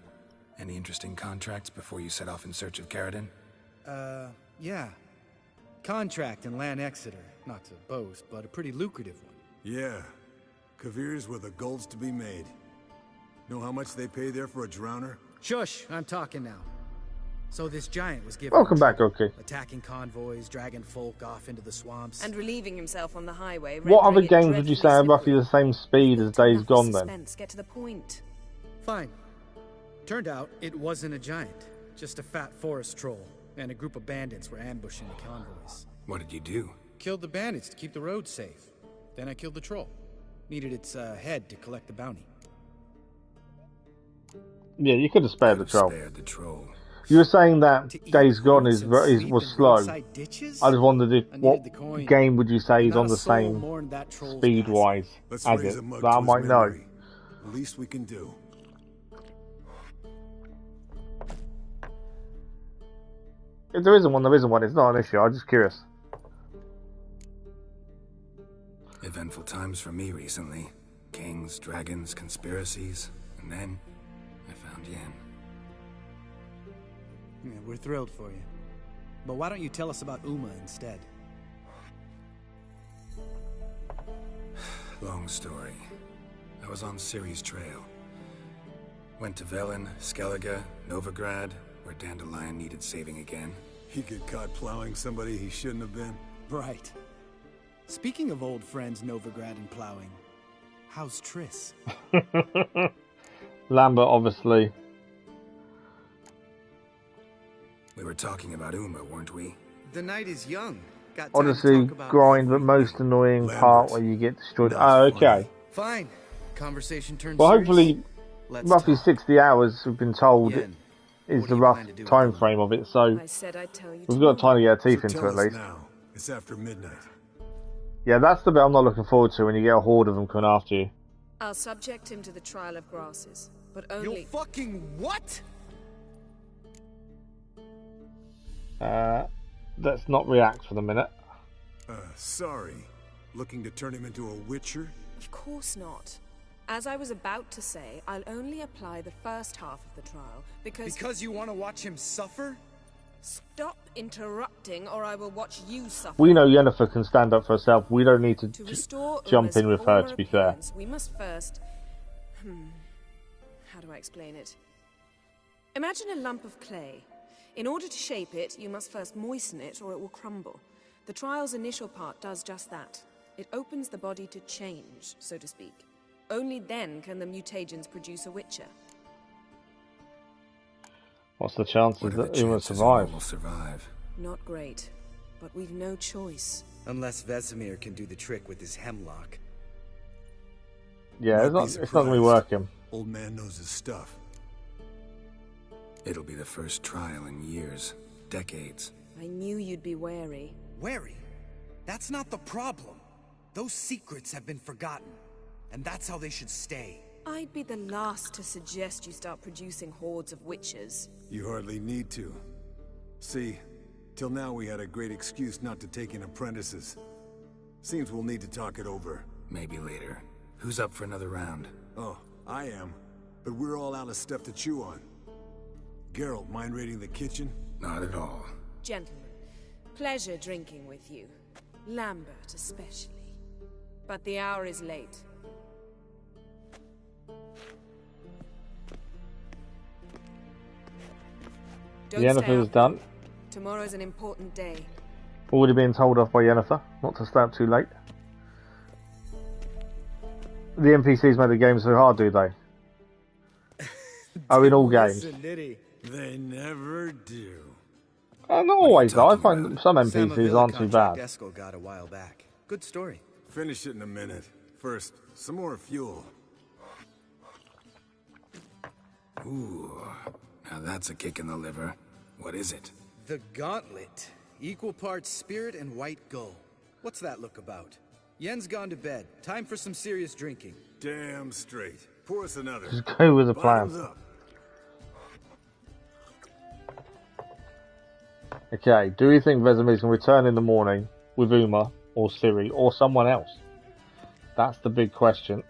Any interesting contracts before you set off in search of Caridin? Yeah. Contract in Lan Exeter. Not to boast, but a pretty lucrative one. Yeah. Kavir's where the gold's to be made. Know how much they pay there for a drowner? Shush, I'm talking now. So this giant was given Welcome back, okay. attacking convoys, dragging folk off into the swamps. And relieving himself on the highway. What other games would you say are roughly the same speed as Days Gone then? Get to the point. Fine. Turned out it wasn't a giant, just a fat forest troll, and a group of bandits were ambushing the convoys. What did you do? Killed the bandits to keep the roads safe. Then I killed the troll. Needed its head to collect the bounty. Yeah, you could have spared the troll. Spared the troll. You were saying that Days Gone was slow. I just wondered what game would you say is on the same speed-wise as it, that I might know. Least we can do. If there isn't one, there isn't one. It's not an issue. I'm just curious. Eventful times for me recently. Kings, dragons, conspiracies, and then I found Yen. Yeah, we're thrilled for you. But why don't you tell us about Uma instead? Long story. I was on Ciri's trail. Went to Velen, Skellige, Novigrad, where Dandelion needed saving again. He get caught plowing somebody he shouldn't have been? Right. Speaking of old friends Novigrad and plowing, how's Triss? Lambert, obviously. We were talking about Uma, weren't we? The night is young. Got time Odyssey to talk about grind, but most annoying part where you get destroyed. Oh, okay. Fine. Conversation turns Well, serious. hopefully, roughly talk. 60 hours we've been told Yen, is what the do you rough plan to do time with frame of it, so I said I'd tell you we've got time to get our teeth So into tell it at us least. now. It's after midnight. Yeah, that's the bit I'm not looking forward to when you get a horde of them coming after you. I'll subject him to the trial of grasses, but only... You fucking what? Let's not react for the minute. Sorry. Looking to turn him into a witcher? Of course not. As I was about to say, I'll only apply the first half of the trial, because... Because you want to watch him suffer? Stop interrupting, or I will watch you suffer. We know Yennifer can stand up for herself. We don't need to jump Uma's in with her, to be fair. appearance, we must first... How do I explain it? Imagine a lump of clay. In order to shape it, you must first moisten it, or it will crumble. The trial's initial part does just that. It opens the body to change, so to speak. Only then can the mutagens produce a witcher. What's the chances that Uma survive? Will survive? Not great, but we've no choice. Unless Vesemir can do the trick with his hemlock. Yeah, it's not going to be working. Old man knows his stuff. It'll be the first trial in years, decades. I knew you'd be wary. Wary? That's not the problem. Those secrets have been forgotten. And that's how they should stay. I'd be the last to suggest you start producing hordes of witches. You hardly need to. See, till now we had a great excuse not to take in apprentices. Seems we'll need to talk it over. Maybe later. Who's up for another round? Oh, I am. But we're all out of stuff to chew on. Geralt, mind raiding the kitchen? Not at all. Gentlemen, pleasure drinking with you. Lambert especially. But the hour is late. Yennefer's done. Tomorrow's an important day. Already being told off by Yennefer not to stay up too late. The NPCs made the game so hard, do they? Oh, in all games. They never do. Not always, though. I find some NPCs aren't too bad. Esco got a while back. Good story. Finish it in a minute. First, some more fuel. Ooh, now that's a kick in the liver. What is it? The Gauntlet. Equal parts spirit and white gull. What's that look about? Yen's gone to bed. Time for some serious drinking. Damn straight. Pour us another. Just go with the plan. Bottoms up. Okay, do you think Vesemir can return in the morning with Uma or Ciri or someone else? That's the big question.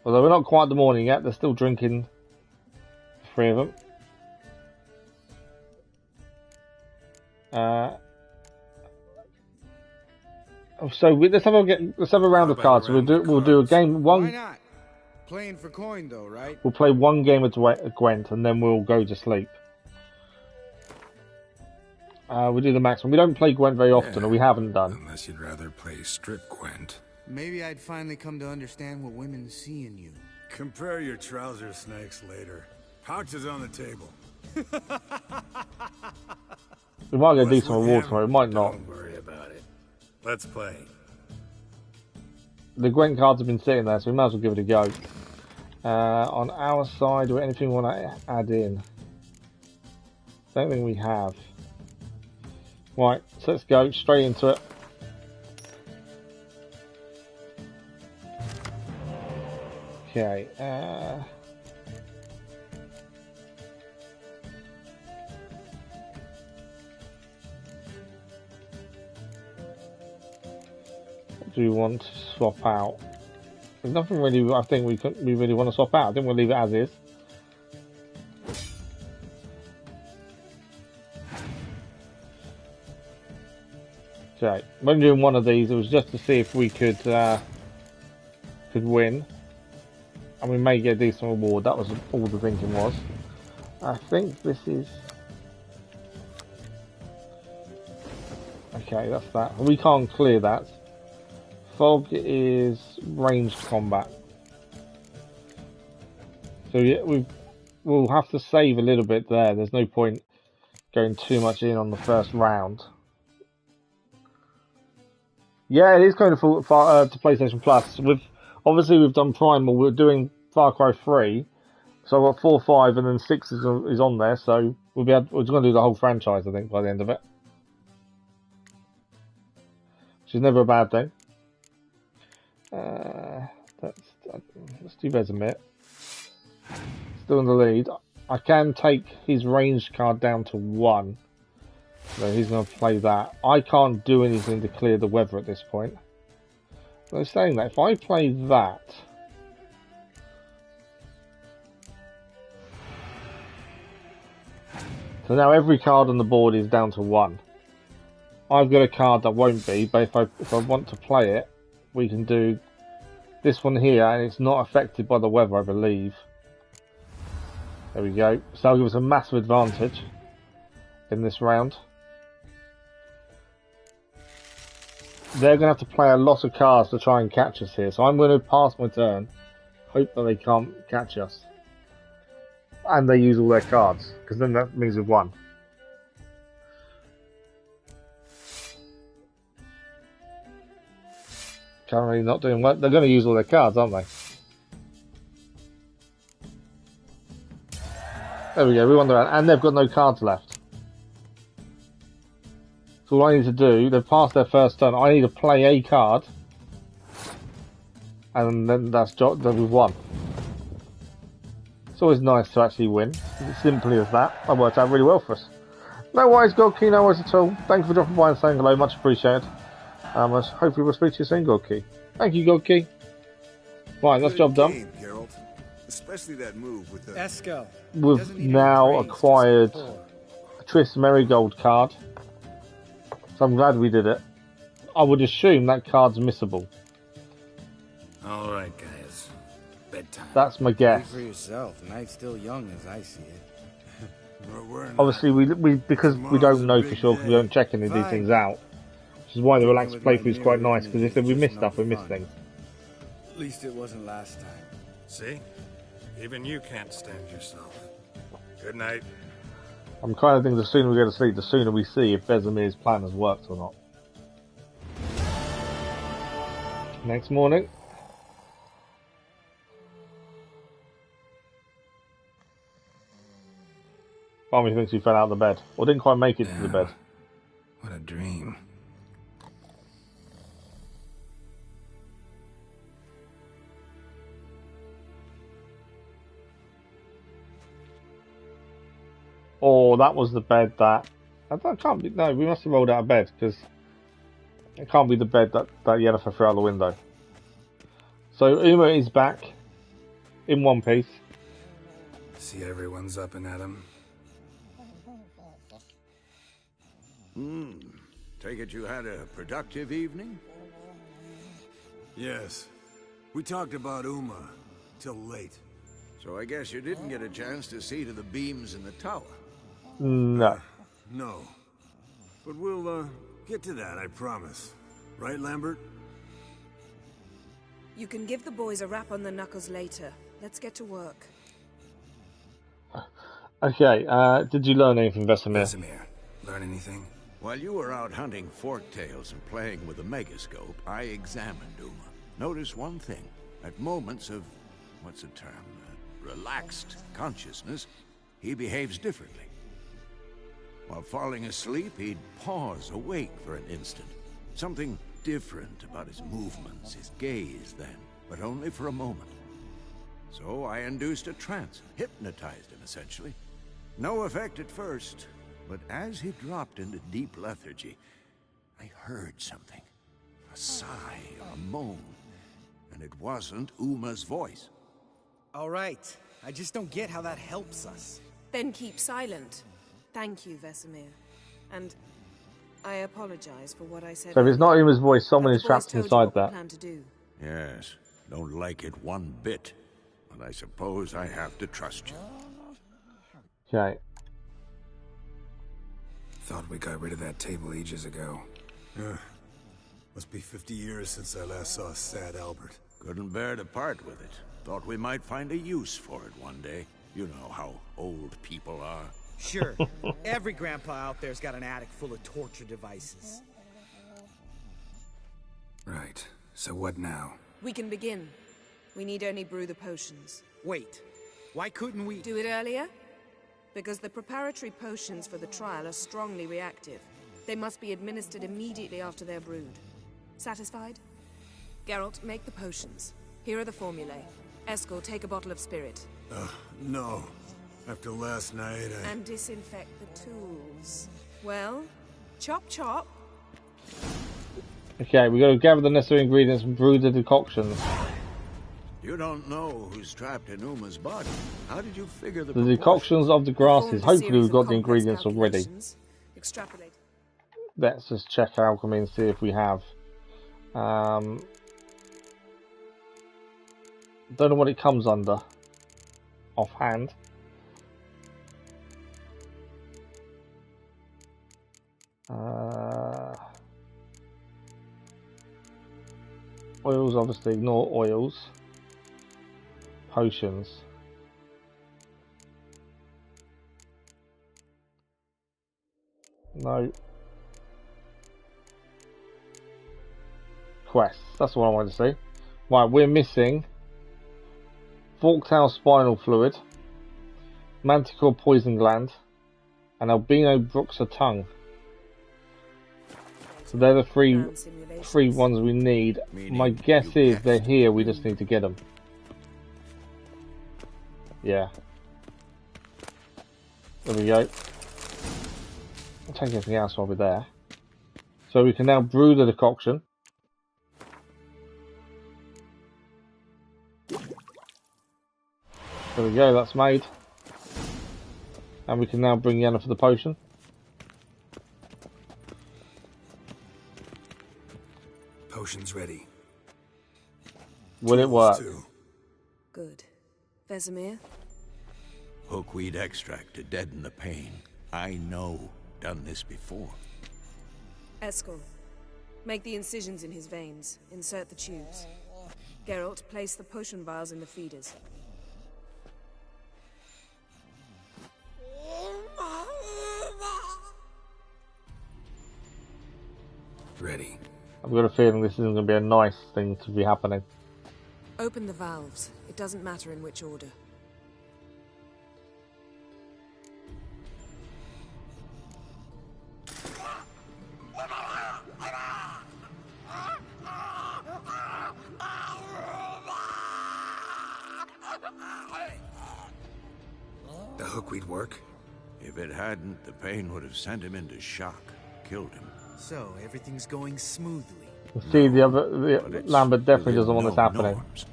Although we're not quite the morning yet, they're still drinking, the three of them. So let's have a round of cards. We'll do a game. Why not? Playing for coin though, right? We'll play one game of Gwent and then we'll go to sleep. We'll do the maximum. We don't play Gwent very often, or we haven't done. Unless you'd rather play strip Gwent. Maybe I'd finally come to understand what women see in you. Compare your trouser snakes later. Pouches on the table. We might get a decent reward tomorrow, we might not. Don't worry about it. Let's play. The Gwent cards have been sitting there, so we might as well give it a go. On our side, do we anything we want to add in? Don't think we have. Right, so let's go straight into it. Okay, what do we want to swap out? There's nothing really I think we really want to swap out. I think we'll leave it as is. Okay, when doing one of these, it was just to see if we could win, and we may get a decent reward. That was all the thinking was. I think this is okay. That's that. We can't clear that. Fog is ranged combat, so yeah, we'll have to save a little bit there. There's no point going too much in on the first round. Yeah, it is going to PlayStation Plus. Obviously we've done Primal. We're doing Far Cry 3, so I've got 4, 5, and then 6 is on there. So we're just going to do the whole franchise, I think, by the end of it, which is never a bad thing. Let's do Vesemir. Still in the lead. I can take his ranged card down to 1. So he's going to play that. I can't do anything to clear the weather at this point. So saying that, if I play that, so now every card on the board is down to 1. I've got a card that won't be, but if I want to play it, we can do this one here, and it's not affected by the weather, I believe. There we go. So that'll give us a massive advantage in this round. They're going to have to play a lot of cards to try and catch us here. So I'm going to pass my turn. Hope that they can't catch us. And they use all their cards. Because then that means we've won. Currently not doing well. They're going to use all their cards, aren't they? There we go. We won the round. And they've got no cards left. So all I need to do, they've passed their first turn, I need to play a card, and then we've won. It's always nice to actually win, as simply as that. That worked out really well for us. No worries, Godkey, no worries at all. Thank you for dropping by and saying hello, much appreciated. Hopefully we'll speak to you soon, Godkey. Thank you, Godkey. Right, that's job done. Geralt. Especially that move with the Eskel. We've now acquired a Triss Merigold card. So I'm glad we did it. I would assume that card's missable. Alright, guys. Bedtime. That's my guess. For yourself. The night's still young as I see it. Obviously, because we don't know for sure, because we don't check any of these things out. Which is why the relaxed playthrough is quite nice, because if we miss stuff, we miss things. At least it wasn't last time. See? Even you can't stand yourself. Good night. I'm kind of thinking the sooner we go to sleep, the sooner we see if Vesemir's plan has worked or not. Next morning. Part of me thinks he fell out of the bed. Or didn't quite make it to the bed. What a dream. Or that was the bed that... That can't be... No, we must have rolled out of bed, because... It can't be the bed that Yennifer threw out the window. So Uma is back. In one piece. See, everyone's up and at 'em. Take it you had a productive evening? Yes. We talked about Uma till late. So I guess you didn't get a chance to see to the beams in the tower. No. No. But we'll, get to that, I promise. Right, Lambert? You can give the boys a rap on the knuckles later. Let's get to work. Okay, did you learn anything, Vesemir? Vesemir, learn anything? While you were out hunting forktails and playing with a megascope, I examined Uma. Notice one thing. At moments of, what's the term, relaxed consciousness, he behaves differently. While falling asleep, he'd pause awake for an instant. Something different about his movements, his gaze then, but only for a moment. So I induced a trance, hypnotized him essentially. No effect at first, but as he dropped into deep lethargy, I heard something. A sigh, a moan, and it wasn't Uma's voice. All right. I just don't get how that helps us. Then keep silent. Thank you, Vesemir. And I apologize for what I said. So if it's not Uma's voice, someone is trapped inside that. Plan to do. Yes, don't like it one bit, but I suppose I have to trust you. Okay. Thought we got rid of that table ages ago. Must be 50 years since I last saw sad Albert. Couldn't bear to part with it. Thought we might find a use for it one day. You know how old people are. Sure. Every grandpa out there's got an attic full of torture devices. Right. So what now? We can begin. We need only brew the potions. Wait. Why couldn't we... Do it earlier? Because the preparatory potions for the trial are strongly reactive. They must be administered immediately after they're brewed. Satisfied? Geralt, make the potions. Here are the formulae. Eskel, take a bottle of spirit. No. After last night, And disinfect the tools. Well, chop chop. Okay, we got to gather the necessary ingredients and brew the decoctions. You don't know who's trapped in Uma's body. How did you figure the decoctions of the grasses. Hopefully we've got the ingredients already. Extrapolate. Let's just check alchemy and see if we have. Don't know what it comes under. Offhand. Oils, obviously, ignore oils. Potions. No. Quests. That's what I wanted to see. Right, we're missing forktail spinal fluid, manticore poison gland, and albino bruxa tongue. So they're the three ones we need. My guess is they're here, we just need to get them. Yeah. There we go. I'll take anything else while we're there. So we can now brew the decoction. There we go, that's made. And we can now bring Yennifer the potion. Potion's ready. Will it work? Good. Vesemir? Hookweed extract to deaden the pain. I know. Done this before. Eskel, make the incisions in his veins. Insert the tubes. Geralt, place the potion vials in the feeders. Ready. I've got a feeling this isn't going to be a nice thing to be happening. Open the valves. It doesn't matter in which order. hook we'd work? If it hadn't, the pain would have sent him into shock, killed him. So, everything's going smoothly. See, Lambert definitely doesn't want this happening. Norms.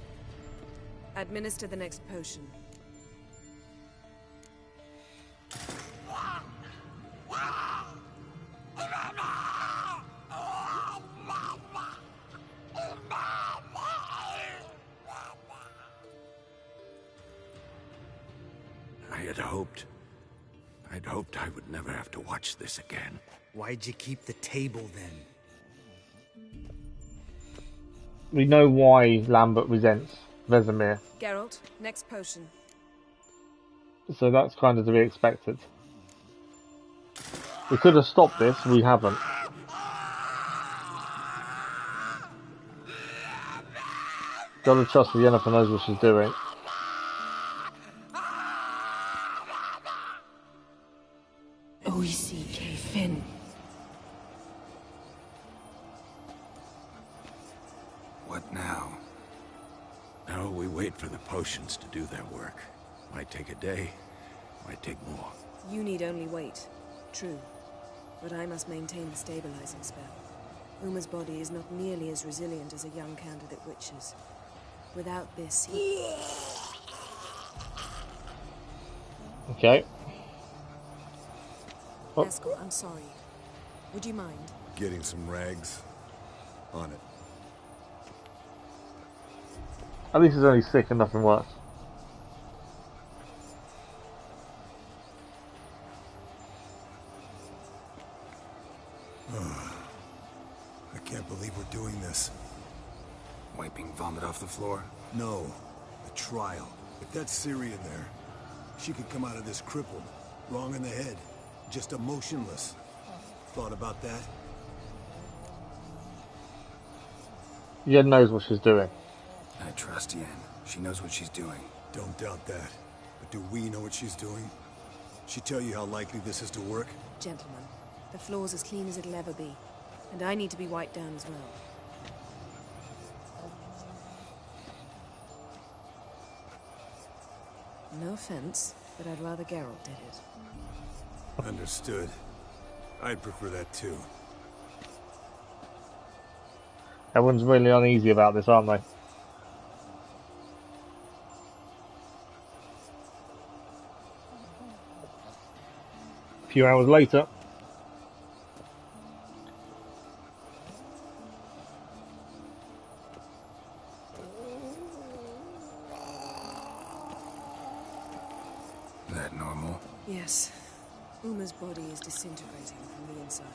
Administer the next potion. I'd hoped I would never have to watch this again. Why'd you keep the table then? We know why Lambert resents Vesemir. Geralt, next potion. So that's kind of to be expected. We could have stopped this, we haven't. Gotta trust that Yennifer knows what she's doing. Odyssey, Fin. What now? Now we wait for the potions to do their work. Might take a day, might take more. You need only wait. True. But I must maintain the stabilizing spell. Uma's body is not nearly as resilient as a young candidate witch's. Without this, he... Okay. Oh. Escort, I'm sorry. Would you mind? Getting some rags. On it. At least he's only sick and nothing worse. I can't believe we're doing this. Wiping vomit off the floor? No. The trial. If that's Ciri in there, she could come out of this crippled. Wrong in the head. Just emotionless. Thought about that? Yen knows what she's doing. I trust Yen. She knows what she's doing. Don't doubt that. But do we know what she's doing? She tell you how likely this is to work? Gentlemen, the floor's as clean as it'll ever be. And I need to be wiped down as well. No offense, but I'd rather Geralt did it. Understood. I'd prefer that too. Everyone's really uneasy about this, aren't they? A few hours later. That normal? Yes. Uma's body is disintegrating from the inside.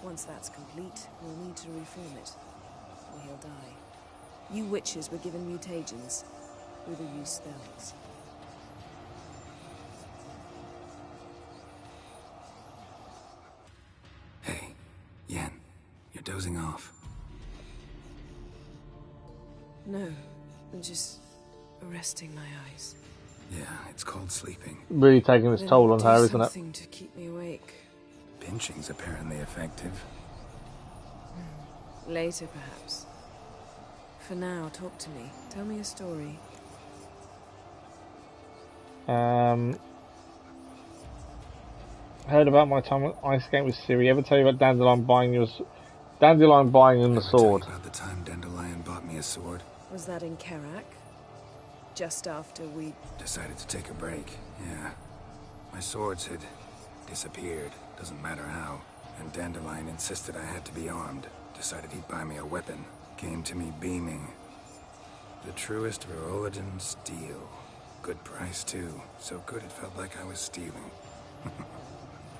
Once that's complete, we'll need to reform it, or he'll die. You witches were given mutagens. We will use spells. Hey, Yen, you're dozing off. No, I'm just resting my eyes. Yeah, it's called sleeping. Really taking its toll on her, isn't it? Something to keep me awake. Pinching's apparently effective. Later, perhaps. For now, talk to me. Tell me a story. Heard about my time at Ice Skate with Ciri. Ever tell you about Dandelion buying him the sword? About the time Dandelion bought me a sword. Was that in Karak? Just after we... Decided to take a break, yeah. My swords had disappeared, doesn't matter how. And Dandelion insisted I had to be armed. Decided he'd buy me a weapon. Came to me beaming. The truest Verolidan steel. Good price, too. So good it felt like I was stealing.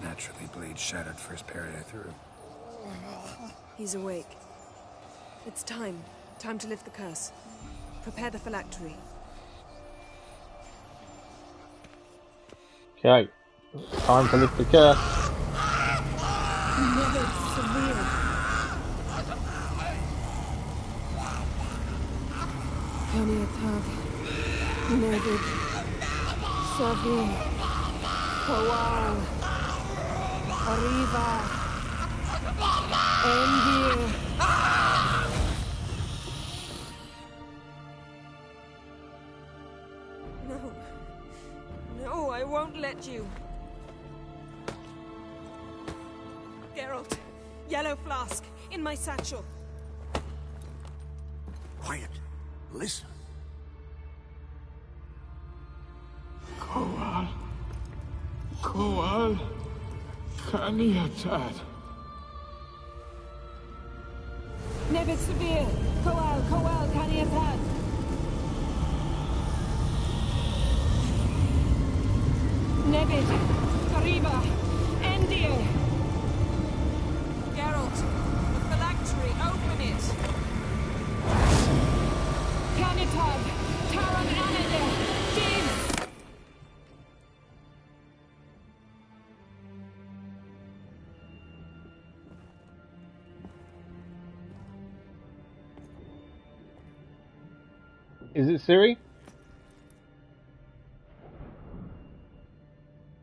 Naturally, blade shattered first parry I threw. He's awake. It's time. Time to lift the curse. Prepare the phylactery. Okay. Time to lift the curse. Poniatag, Nedid, Savin, Kowal, Arriva, Endir. No. No, I won't let you. Geralt, yellow flask, in my satchel. Quiet. Listen. Koal, Kaniatad. Nevid Severe! Koal, Kaniatad! Nevid! Kariba! Endir! Geralt, the phylactery, open it! Kanitad! Taran Anade! Jeeves! Is it Ciri?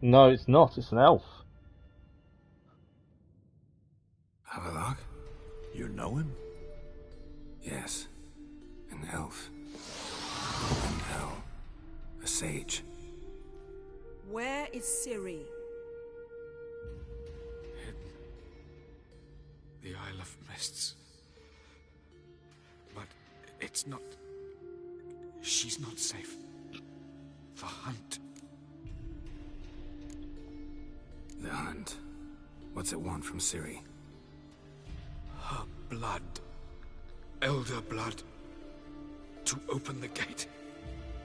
No, it's not. It's an elf. Havelock? You know him? Yes. An elf. An elf. A sage. Where is Ciri? The Isle of Mists. But it's not... She's not safe. The hunt. The hunt. What's it want from Ciri? Her blood. Elder blood. To open the gate.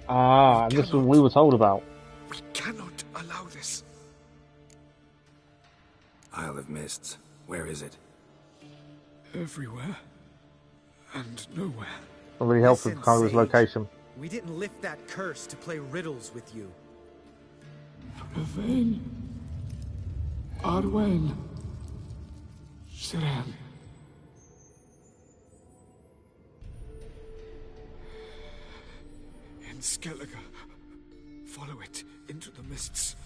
Ah, this is what we were told about. We cannot allow this. Isle of Mists. Where is it? Everywhere. And nowhere. Not really helpful Listen, to kind of his Sage. location. We didn't lift that curse to play riddles with you. Yvain. Arwen. Siren. In Skellige. Follow it into the mists.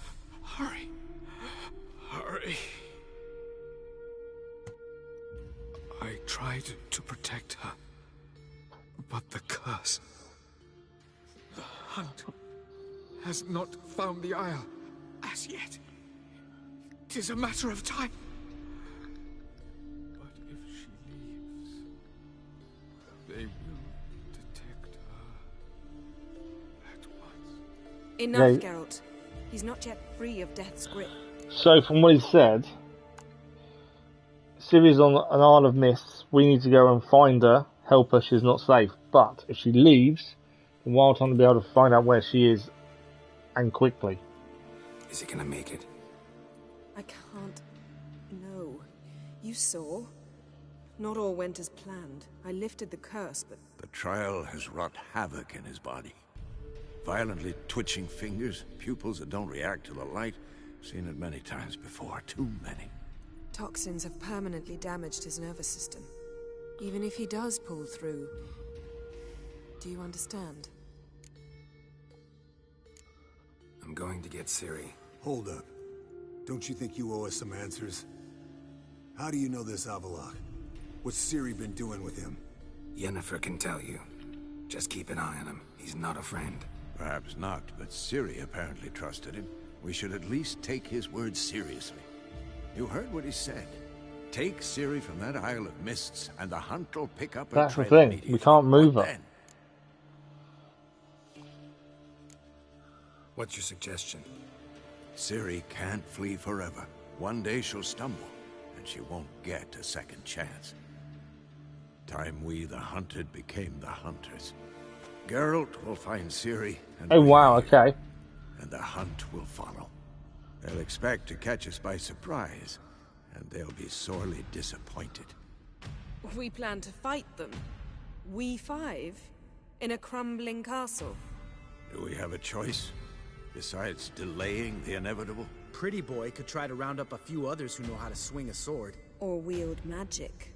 Hurry. Hurry. I tried to protect her. But the curse... The hunt has not found the Isle as yet. 'Tis a matter of time. But if she leaves, they will detect her at once. Enough, Yeah. Geralt. He's not yet free of death's grip. So, from what he said, Ciri's on an Isle of Mists. We need to go and find her, help her. She's not safe. But if she leaves, the Wild Hunt will be able to find out where she is, and quickly. Is he gonna make it? I can't. No. You saw? Not all went as planned. I lifted the curse, but... The trial has wrought havoc in his body. Violently twitching fingers, pupils that don't react to the light. Seen it many times before, too many. Toxins have permanently damaged his nervous system. Even if he does pull through... Do you understand? I'm going to get Ciri. Hold up. Don't you think you owe us some answers? How do you know this Avallac'h? What's Ciri been doing with him? Yennifer can tell you. Just keep an eye on him. He's not a friend. Perhaps not, but Ciri apparently trusted him. We should at least take his words seriously. You heard what he said. Take Ciri from that Isle of Mists, and the hunt will pick up a That's the trail thing. immediately. We can't move What her. then? What's your suggestion? Ciri can't flee forever. One day she'll stumble, and she won't get a second chance. Time we, the hunted, became the hunters. Geralt will find Ciri and Oh, bring wow, her here, okay. and the hunt will follow. They'll expect to catch us by surprise, and they'll be sorely disappointed. We plan to fight them. We five? In a crumbling castle? Do we have a choice? Besides delaying the inevitable? Pretty Boy could try to round up a few others who know how to swing a sword. Or wield magic.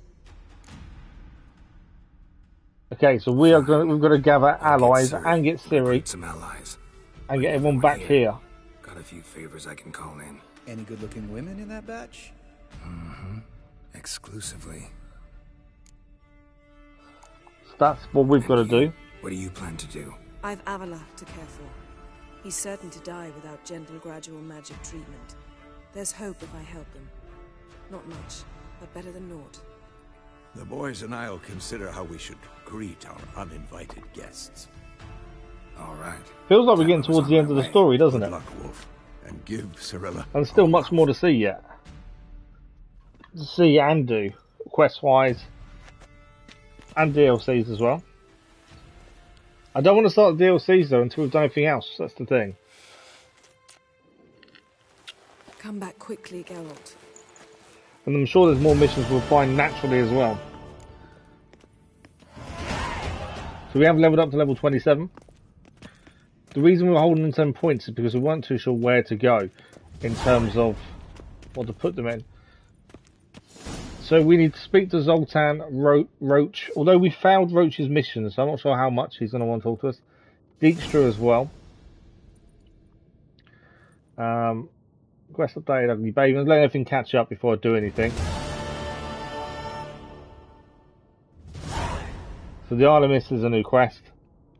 Okay, so we've got to gather I'll get allies Ciri, and get Ciri recruit some allies. and get Bring everyone back here. Got a few favors I can call in. Any good-looking women in that batch? Exclusively. So that's what we've got to do. What do you plan to do? I've Avallac'h to care for. He's certain to die without gentle, gradual magic treatment. There's hope if I help him. Not much, but better than naught. The boys and I'll consider how we should greet our uninvited guests. All right. Feels like we're getting towards the end of the story, doesn't it? Good luck, Wolf. And give Cirilla. And still much more to see yet. To see and do, quest-wise, and DLCs as well. I don't want to start the DLCs though until we've done anything else. That's the thing. Come back quickly, Geralt. And I'm sure there's more missions we'll find naturally as well. So we have leveled up to level 27. The reason we were holding in 10 points is because we weren't too sure where to go in terms of what to put them in. So we need to speak to Zoltan Roach, although we failed Roach's mission, so I'm not sure how much he's going to want to talk to us. Dijkstra as well. Quest update, Ugly Baby. Let everything catch up before I do anything. So the Isle of Mist is a new quest.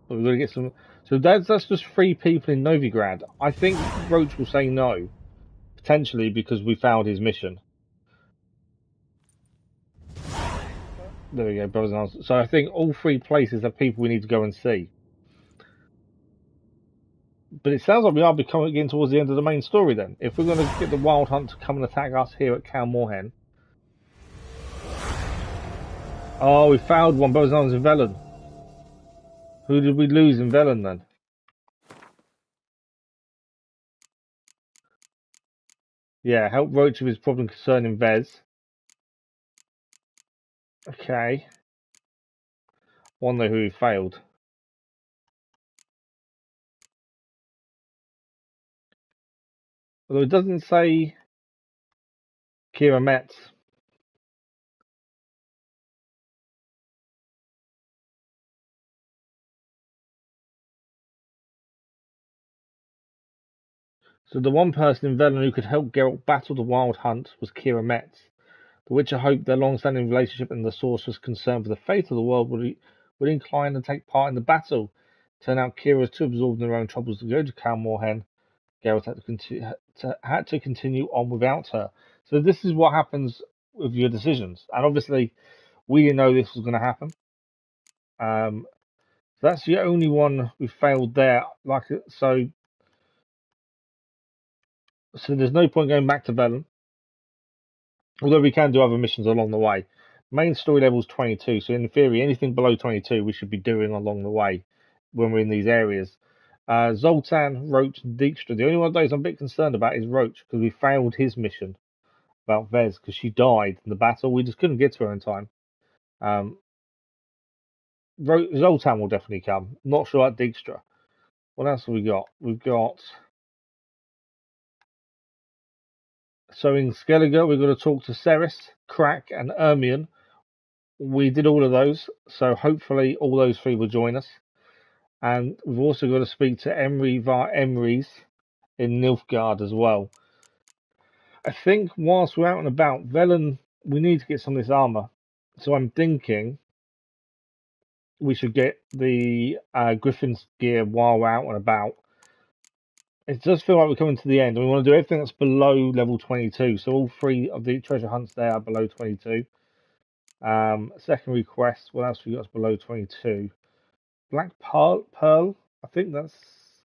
But we've got to get some... So that's just 3 people in Novigrad. I think Roach will say no. Potentially because we failed his mission. There we go, brothers and sisters. So I think all 3 places have people we need to go and see. But it sounds like we are getting towards the end of the main story then. If we're going to get the Wild Hunt to come and attack us here at Kaer Morhen. Oh, we failed one, brothers and sisters, in Velen. Who did we lose in Velen then? Yeah, help Roach with his problem concerning Vez. Okay. Wonder who he failed. Although it doesn't say Kira Metz. So the one person in Velen who could help Geralt battle the Wild Hunt was Kira Metz. The Witcher hoped their long-standing relationship and the Sorcerer's concern for the fate of the world would incline to take part in the battle. Turned out Kira was too absorbed in her own troubles to go to Kaer Morhen. Geralt had to continue on without her. So this is what happens with your decisions. And obviously, we didn't know this was going to happen. So that's the only one we failed there. So there's no point going back to Velen. Although we can do other missions along the way. Main story level is 22, so in theory, anything below 22 we should be doing along the way when we're in these areas. Zoltan, Roach, and Dijkstra. The only one of those I'm a bit concerned about is Roach, because we failed his mission about Vez, because she died in the battle. We just couldn't get to her in time. Zoltan will definitely come. Not sure about Dijkstra. What else have we got? We've got... So in Skellige, we've got to talk to Ceres, Crack, and Ermion. We did all of those, so hopefully all those 3 will join us. And we've also got to speak to Emry via Emrys in Nilfgaard as well. I think whilst we're out and about, Velen, we need to get some of this armour. So I'm thinking we should get the Griffin's gear while we're out and about. It does feel like we're coming to the end, and we want to do everything that's below level 22. So all 3 of the treasure hunts there are below 22. Secondary quest, what else have we got below 22? Black Pearl, I think that's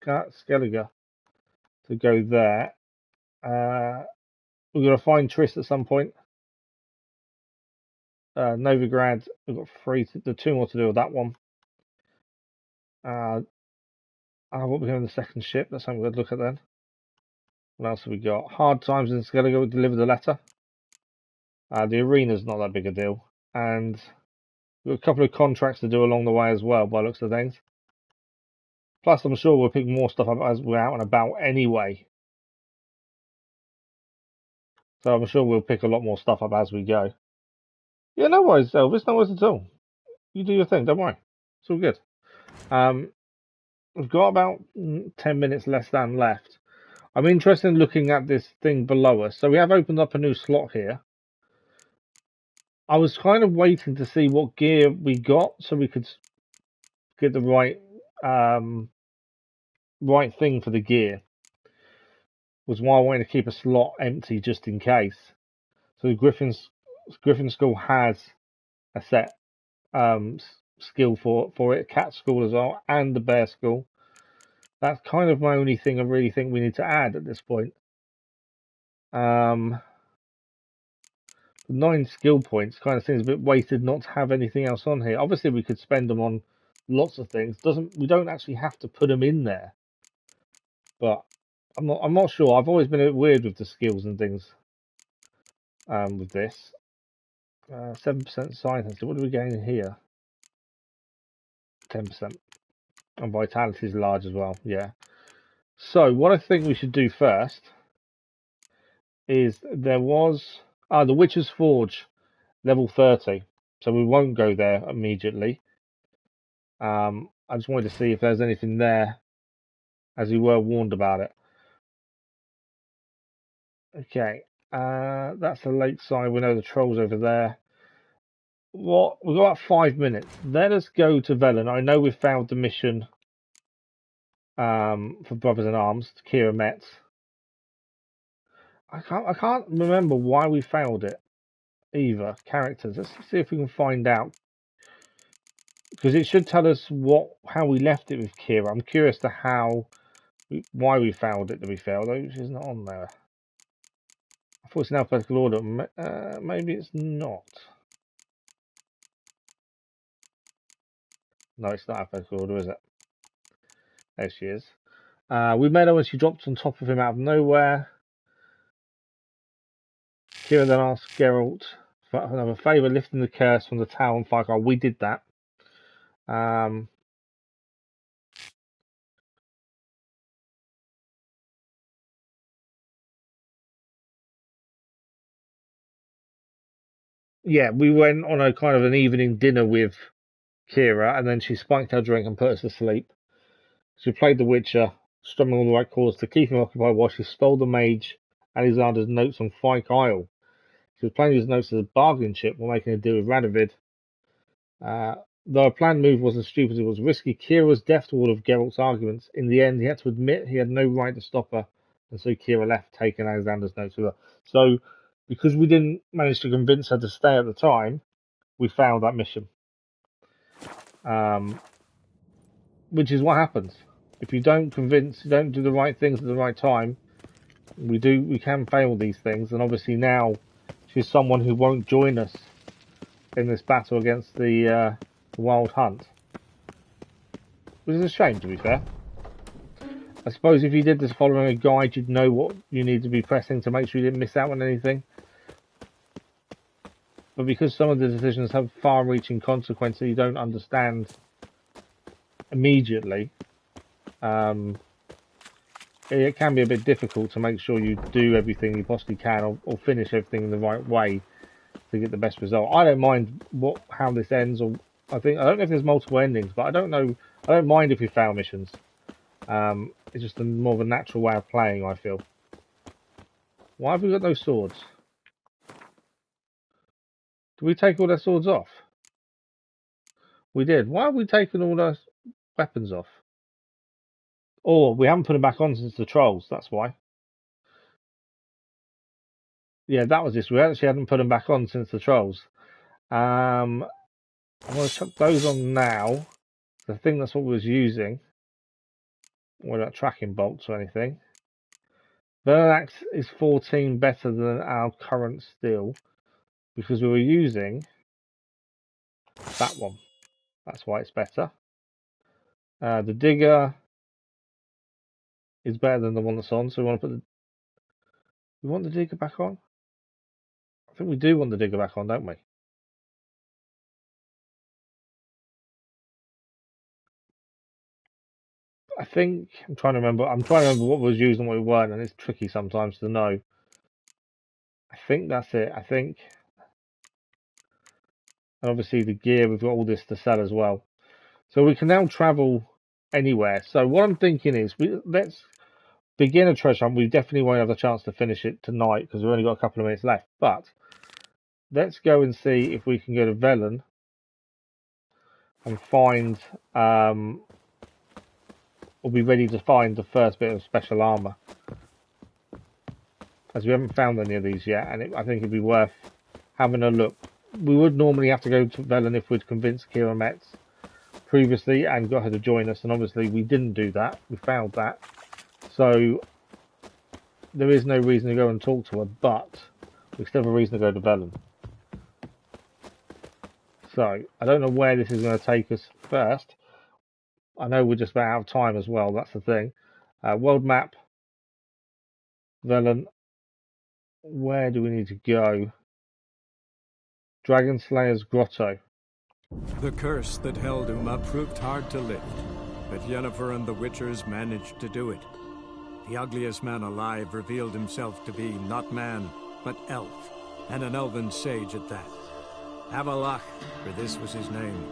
Skellige to go there. We're going to find Triss at some point. Novigrad, we've got 2 more to do with that one. What we're doing the second ship, that's something we're going to look at then. What else have we got? Hard times in Skellige, we deliver the letter. The arena's not that big a deal. And we've got a couple of contracts to do along the way as well, by looks of things. Plus, I'm sure we'll pick more stuff up as we're out and about anyway. So I'm sure we'll pick a lot more stuff up as we go. Yeah, no worries, Elvis. No worries at all. You do your thing. Don't worry. It's all good. We've got about 10 minutes less than left. I'm interested in looking at this thing below us. So we have opened up a new slot here. I was kind of waiting to see what gear we got so we could get the right right thing for the gear. Was why I wanted to keep a slot empty just in case. So the Griffin School has a set skill for it, Cat School as well, and the Bear School. That's kind of my only thing I really think we need to add at this point. 9 skill points kind of seems a bit wasted not to have anything else on here. Obviously, we could spend them on lots of things. We don't actually have to put them in there. But I'm not sure. I've always been a bit weird with the skills and things. With this, 7% science. What do we gain here? 10%. And vitality is large as well. Yeah. So what I think we should do first is there was the Witcher's Forge, level 30. So we won't go there immediately. I just wanted to see if there's anything there, as we were warned about it. Okay, that's the lakeside. We know the troll's over there. What? We've got about 5 minutes. Let us go to Velen. I know we've found the mission for Brothers in Arms, Kira Metz. I can't remember why we failed it either. Characters. Let's see if we can find out, because it should tell us how we left it with Kira. I'm curious to why we failed it. To be fair, although she's not on there. I thought it's in alphabetical order. Maybe it's not. No, it's not alphabetical order, is it? There she is. We met her when she dropped on top of him out of nowhere. Kira then asked Geralt for another favour, lifting the curse from the tower on fire. We did that. Yeah, we went on a kind of an evening dinner with Kira, and then she spiked her drink and put us to sleep. She played the Witcher, strumming all the right chords to keep him occupied while she stole the mage Alexander's notes on Fyke Isle. She was playing his notes as a bargaining chip while making a deal with Radovid. Though a planned move wasn't stupid, it was risky. Kira was deaf to all of Geralt's arguments. In the end, he had to admit he had no right to stop her, and so Kira left, taking Alexander's notes with her. So, because we didn't manage to convince her to stay at the time, we failed that mission. Which is what happens. If you don't convince, you don't do the right things at the right time, we can fail these things. And obviously now, she's someone who won't join us in this battle against the Wild Hunt. Which is a shame, to be fair. I suppose if you did this following a guide, you'd know what you need to be pressing to make sure you didn't miss out on anything. But because some of the decisions have far-reaching consequences you don't understand immediately, it can be a bit difficult to make sure you do everything you possibly can, or finish everything in the right way to get the best result. I don't mind how this ends, or I don't know if there's multiple endings, but I don't mind if we fail missions. It's just more of a natural way of playing, I feel. Why have we got those swords? Did we take all their swords off? We did. Why have we taken all those weapons off? Oh, we haven't put them back on since the trolls, that's why. Yeah, that was this. We actually hadn't put them back on since the trolls. I'm going to chuck those on now. I think that's what we was using. We're not tracking bolts or anything. Verlax is 14 better than our current steel, because we were using that one. That's why it's better. The digger is better than the one that's on, so we want the digger back on? I think we do want the digger back on, don't we? I think I'm trying to remember what was used and what we weren't, and it's tricky sometimes to know. I think that's it. And obviously the gear, we've got all this to sell as well. So we can now travel anywhere. So what I'm thinking is, let's begin a treasure hunt. We definitely won't have the chance to finish it tonight because we've only got a couple of minutes left. But let's go and see if we can go to Velen and find all we'll be ready to find the first bit of special armour. As we haven't found any of these yet, and I think it'd be worth having a look. We would normally have to go to Velen if we'd convinced Kira Metz previously and got her to join us, and obviously we didn't do that. We failed that. So there is no reason to go and talk to her, but we still have a reason to go to Velen. So I don't know where this is going to take us first. I know we're just about out of time as well, that's the thing. World map, Velen. Where do we need to go? Dragon Slayer's Grotto. The curse that held Uma proved hard to lift, but Yennifer and the Witchers managed to do it. The ugliest man alive revealed himself to be not man, but elf, and an elven sage at that. Avalach, for this was his name,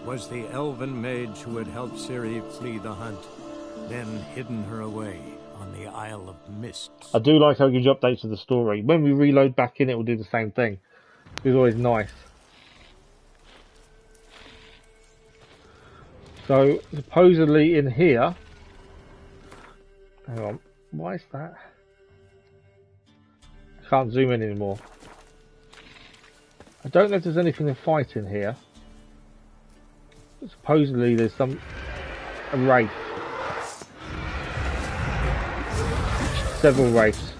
was the elven mage who had helped Ciri flee the hunt, then hidden her away on the Isle of Mists. I do like how it gives you updates to the story. When we reload back in, it will do the same thing. It's always nice. So, supposedly in here... Hang on, why is that? I can't zoom in anymore. I don't know if there's anything to fight in here. But supposedly there's a wraith. Several wraiths.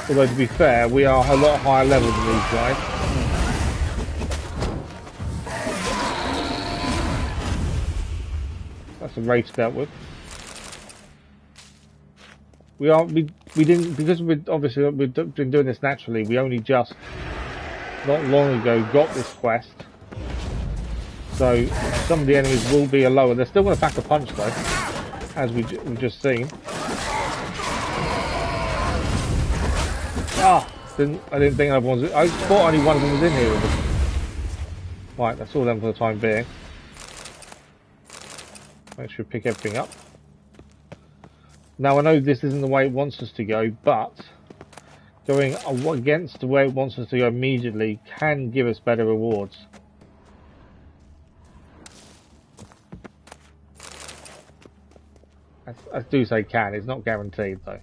Although to be fair, we are a lot higher level than these guys. That's a wraith dealt with. We didn't, because we've been doing this naturally, we only just not long ago got this quest. So some of the enemies will be a lower. They're still going to pack a punch though, as we've just seen. I didn't think everyone was. I thought only one of them was in here with us. Right, that's all them for the time being. Make sure we pick everything up. Now I know this isn't the way it wants us to go, but going against the way it wants us to go immediately can give us better rewards. I do say can, it's not guaranteed though.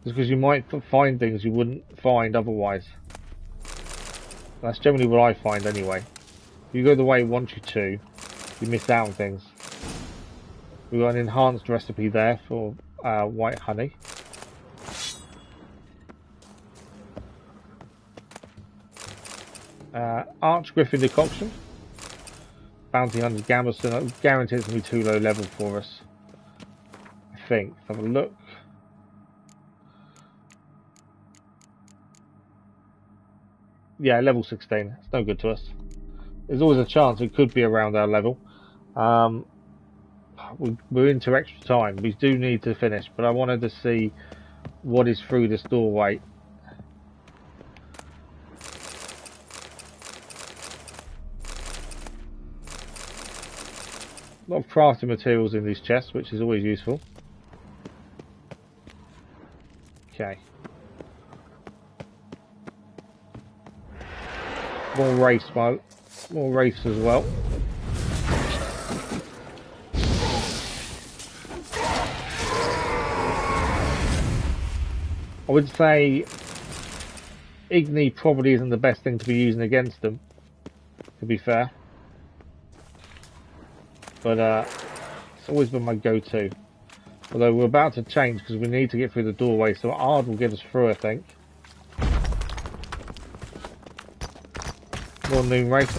Just because you might find things you wouldn't find otherwise. That's generally what I find anyway. If you go the way it wants you to, you miss out on things. We've got an enhanced recipe there for white honey. Archgriffin decoction. Bounty Hunter Gamberson. Guaranteed it's going to be too low level for us. I think. Let's have a look. Yeah, level 16. It's no good to us. There's always a chance it could be around our level. We're into extra time. We do need to finish, but I wanted to see what is through this doorway. A lot of crafting materials in these chests, which is always useful. Okay. More wraiths as well. I would say Igni probably isn't the best thing to be using against them, to be fair. But it's always been my go-to. Although we're about to change because we need to get through the doorway, so Ard will get us through, I think. More noon wraiths.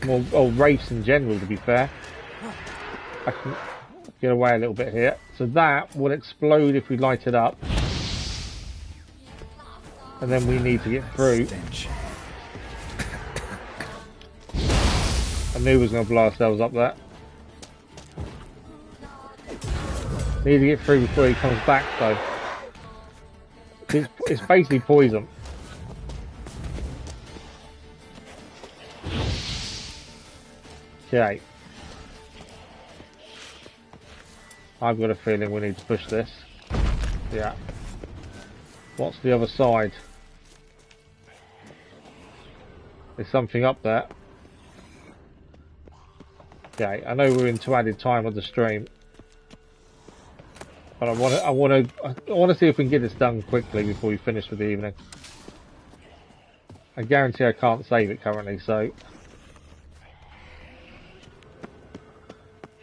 More wraiths in general, to be fair. I can get away a little bit here. So that will explode if we light it up. And then we need to get through. I knew we was going to blow ourselves up there. Need to get through before he comes back though. It's basically poison. Okay. I've got a feeling we need to push this. Yeah. What's the other side? There's something up there. Okay, I know we're into added time on the stream, but I want to see if we can get this done quickly before we finish for the evening. I guarantee I can't save it currently, so.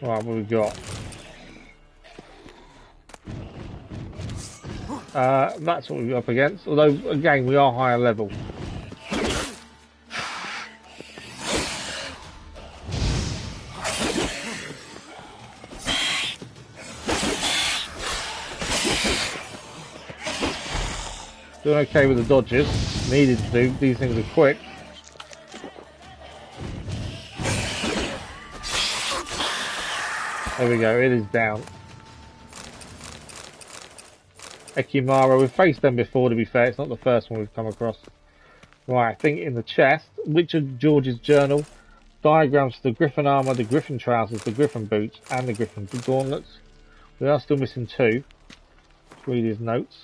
Right, what have we got? That's what we're up against. Although, again, we are higher level. Doing okay with the dodges. Needed to do. These things are quick. There we go. It is down. Ekimara. We've faced them before, to be fair. It's not the first one we've come across. Right, I think in the chest, Richard George's journal, diagrams for the Griffin armor, the Griffin trousers, the Griffin boots, and the Griffin gauntlets. We are still missing 2. Let's read his notes.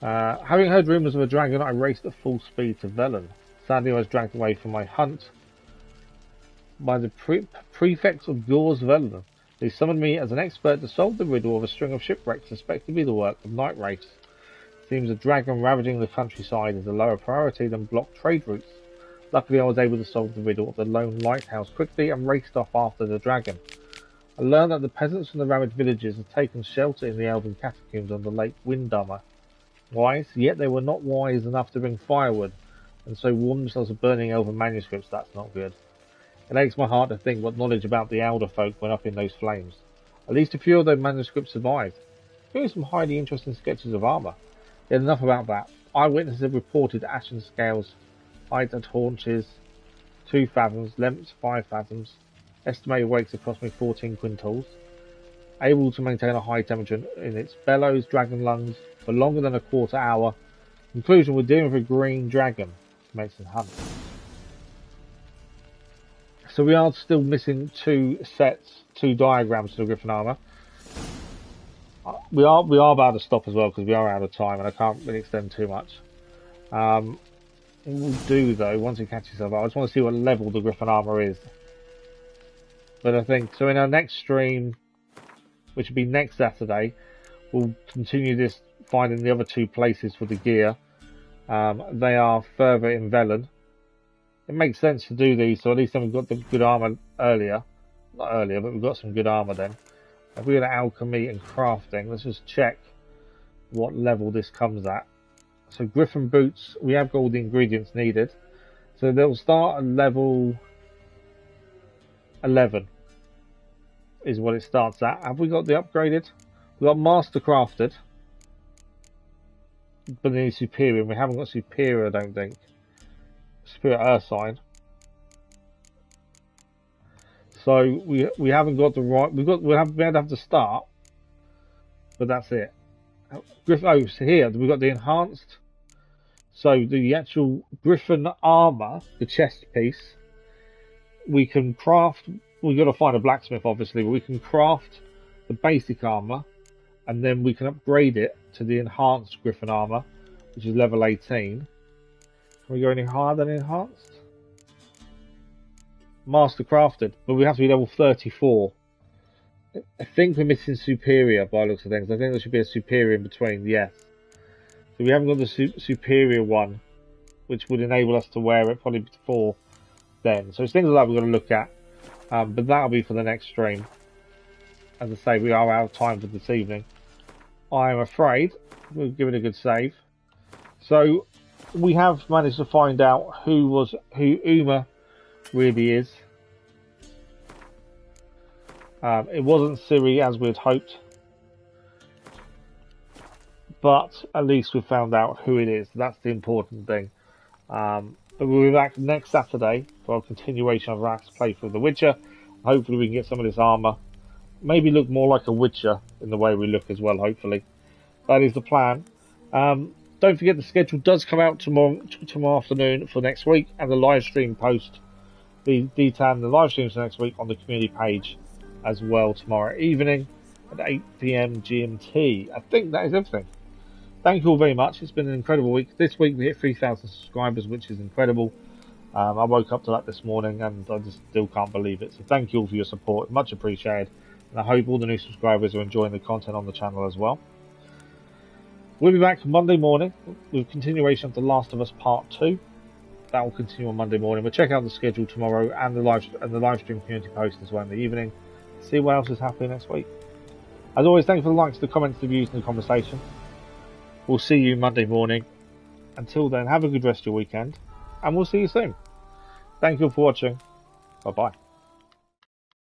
Having heard rumours of a dragon, I raced at full speed to Velen. Sadly, I was dragged away from my hunt by the prefects of Gors Velen. They summoned me as an expert to solve the riddle of a string of shipwrecks suspected to be the work of night wraiths. Seems a dragon ravaging the countryside is a lower priority than blocked trade routes. Luckily, I was able to solve the riddle of the lone lighthouse quickly and raced off after the dragon. I learned that the peasants from the ravaged villages had taken shelter in the elven catacombs on the Lake Windummer. Wise, yet they were not wise enough to bring firewood, and so warned themselves of burning elven manuscripts. That's not good. It aches my heart to think what knowledge about the elder folk went up in those flames. At least a few of those manuscripts survived, including some highly interesting sketches of armour. Yet enough about that. Eyewitnesses have reported ashen scales, height at haunches 2 fathoms, lengths 5 fathoms, estimated weights approximately 14 quintals, able to maintain a high temperature in its bellows, dragon lungs, for longer than a quarter hour. Conclusion, we're dealing with a green dragon. Commencing hunt. So we are still missing 2 diagrams to the Griffin armor. We are about to stop as well because we are out of time and I can't really extend too much. We'll do though, once we catch yourself up, I just want to see what level the Griffin armor is. But I think, so in our next stream, which will be next Saturday, we'll continue this, finding the other 2 places for the gear. They are further in Velen. It makes sense to do these, so at least then we've got the good armor earlier. Not earlier, but we've got some good armor then. If we go to alchemy and crafting, let's just check what level this comes at. So Griffin boots, we have got all the ingredients needed. So they'll start at level 11 is what it starts at. Have we got the upgraded? We've got master crafted, but then superior. We haven't got superior, I don't think. Superior earth sign. So we haven't got the right. We have to start, but that's it. Oh, so here we've got the enhanced. So the actual Griffin armor, the chest piece, we can craft. We've got to find a blacksmith, obviously, but we can craft the basic armor, and then we can upgrade it to the enhanced Griffin armor, which is level 18. Can we go any higher than enhanced? Master crafted, but we have to be level 34. I think we're missing superior by the looks of things. I think there should be a superior in between, yes. So we haven't got the superior one, which would enable us to wear it probably before then. So it's things like that we've got to look at. But that'll be for the next stream. As I say, we are out of time for this evening. I'm afraid we'll give it a good save. So we have managed to find out who Uma really is. It wasn't Ciri as we'd hoped, but at least we found out who it is. That's the important thing. But we'll be back next Saturday for a continuation of our playthrough of The Witcher. Hopefully we can get some of this armour. Maybe look more like a Witcher in the way we look as well, hopefully. That is the plan. Don't forget the schedule does come out tomorrow afternoon for next week, and the live stream post, the detailing the live streams for next week on the community page as well tomorrow evening at 8 PM GMT. I think that is everything. Thank you all very much. It's been an incredible week. This week we hit 3,000 subscribers, which is incredible. I woke up to that this morning and I just still can't believe it. So thank you all for your support, much appreciated. And I hope all the new subscribers are enjoying the content on the channel as well. We'll be back Monday morning with continuation of The Last of Us Part 2. That will continue on Monday morning. We'll check out the schedule tomorrow and the live stream community post as well in the evening. See what else is happening next week. As always, thank you for the likes, the comments, the views, and the conversation. We'll see you Monday morning. Until then, have a good rest of your weekend, and we'll see you soon. Thank you all for watching. Bye bye.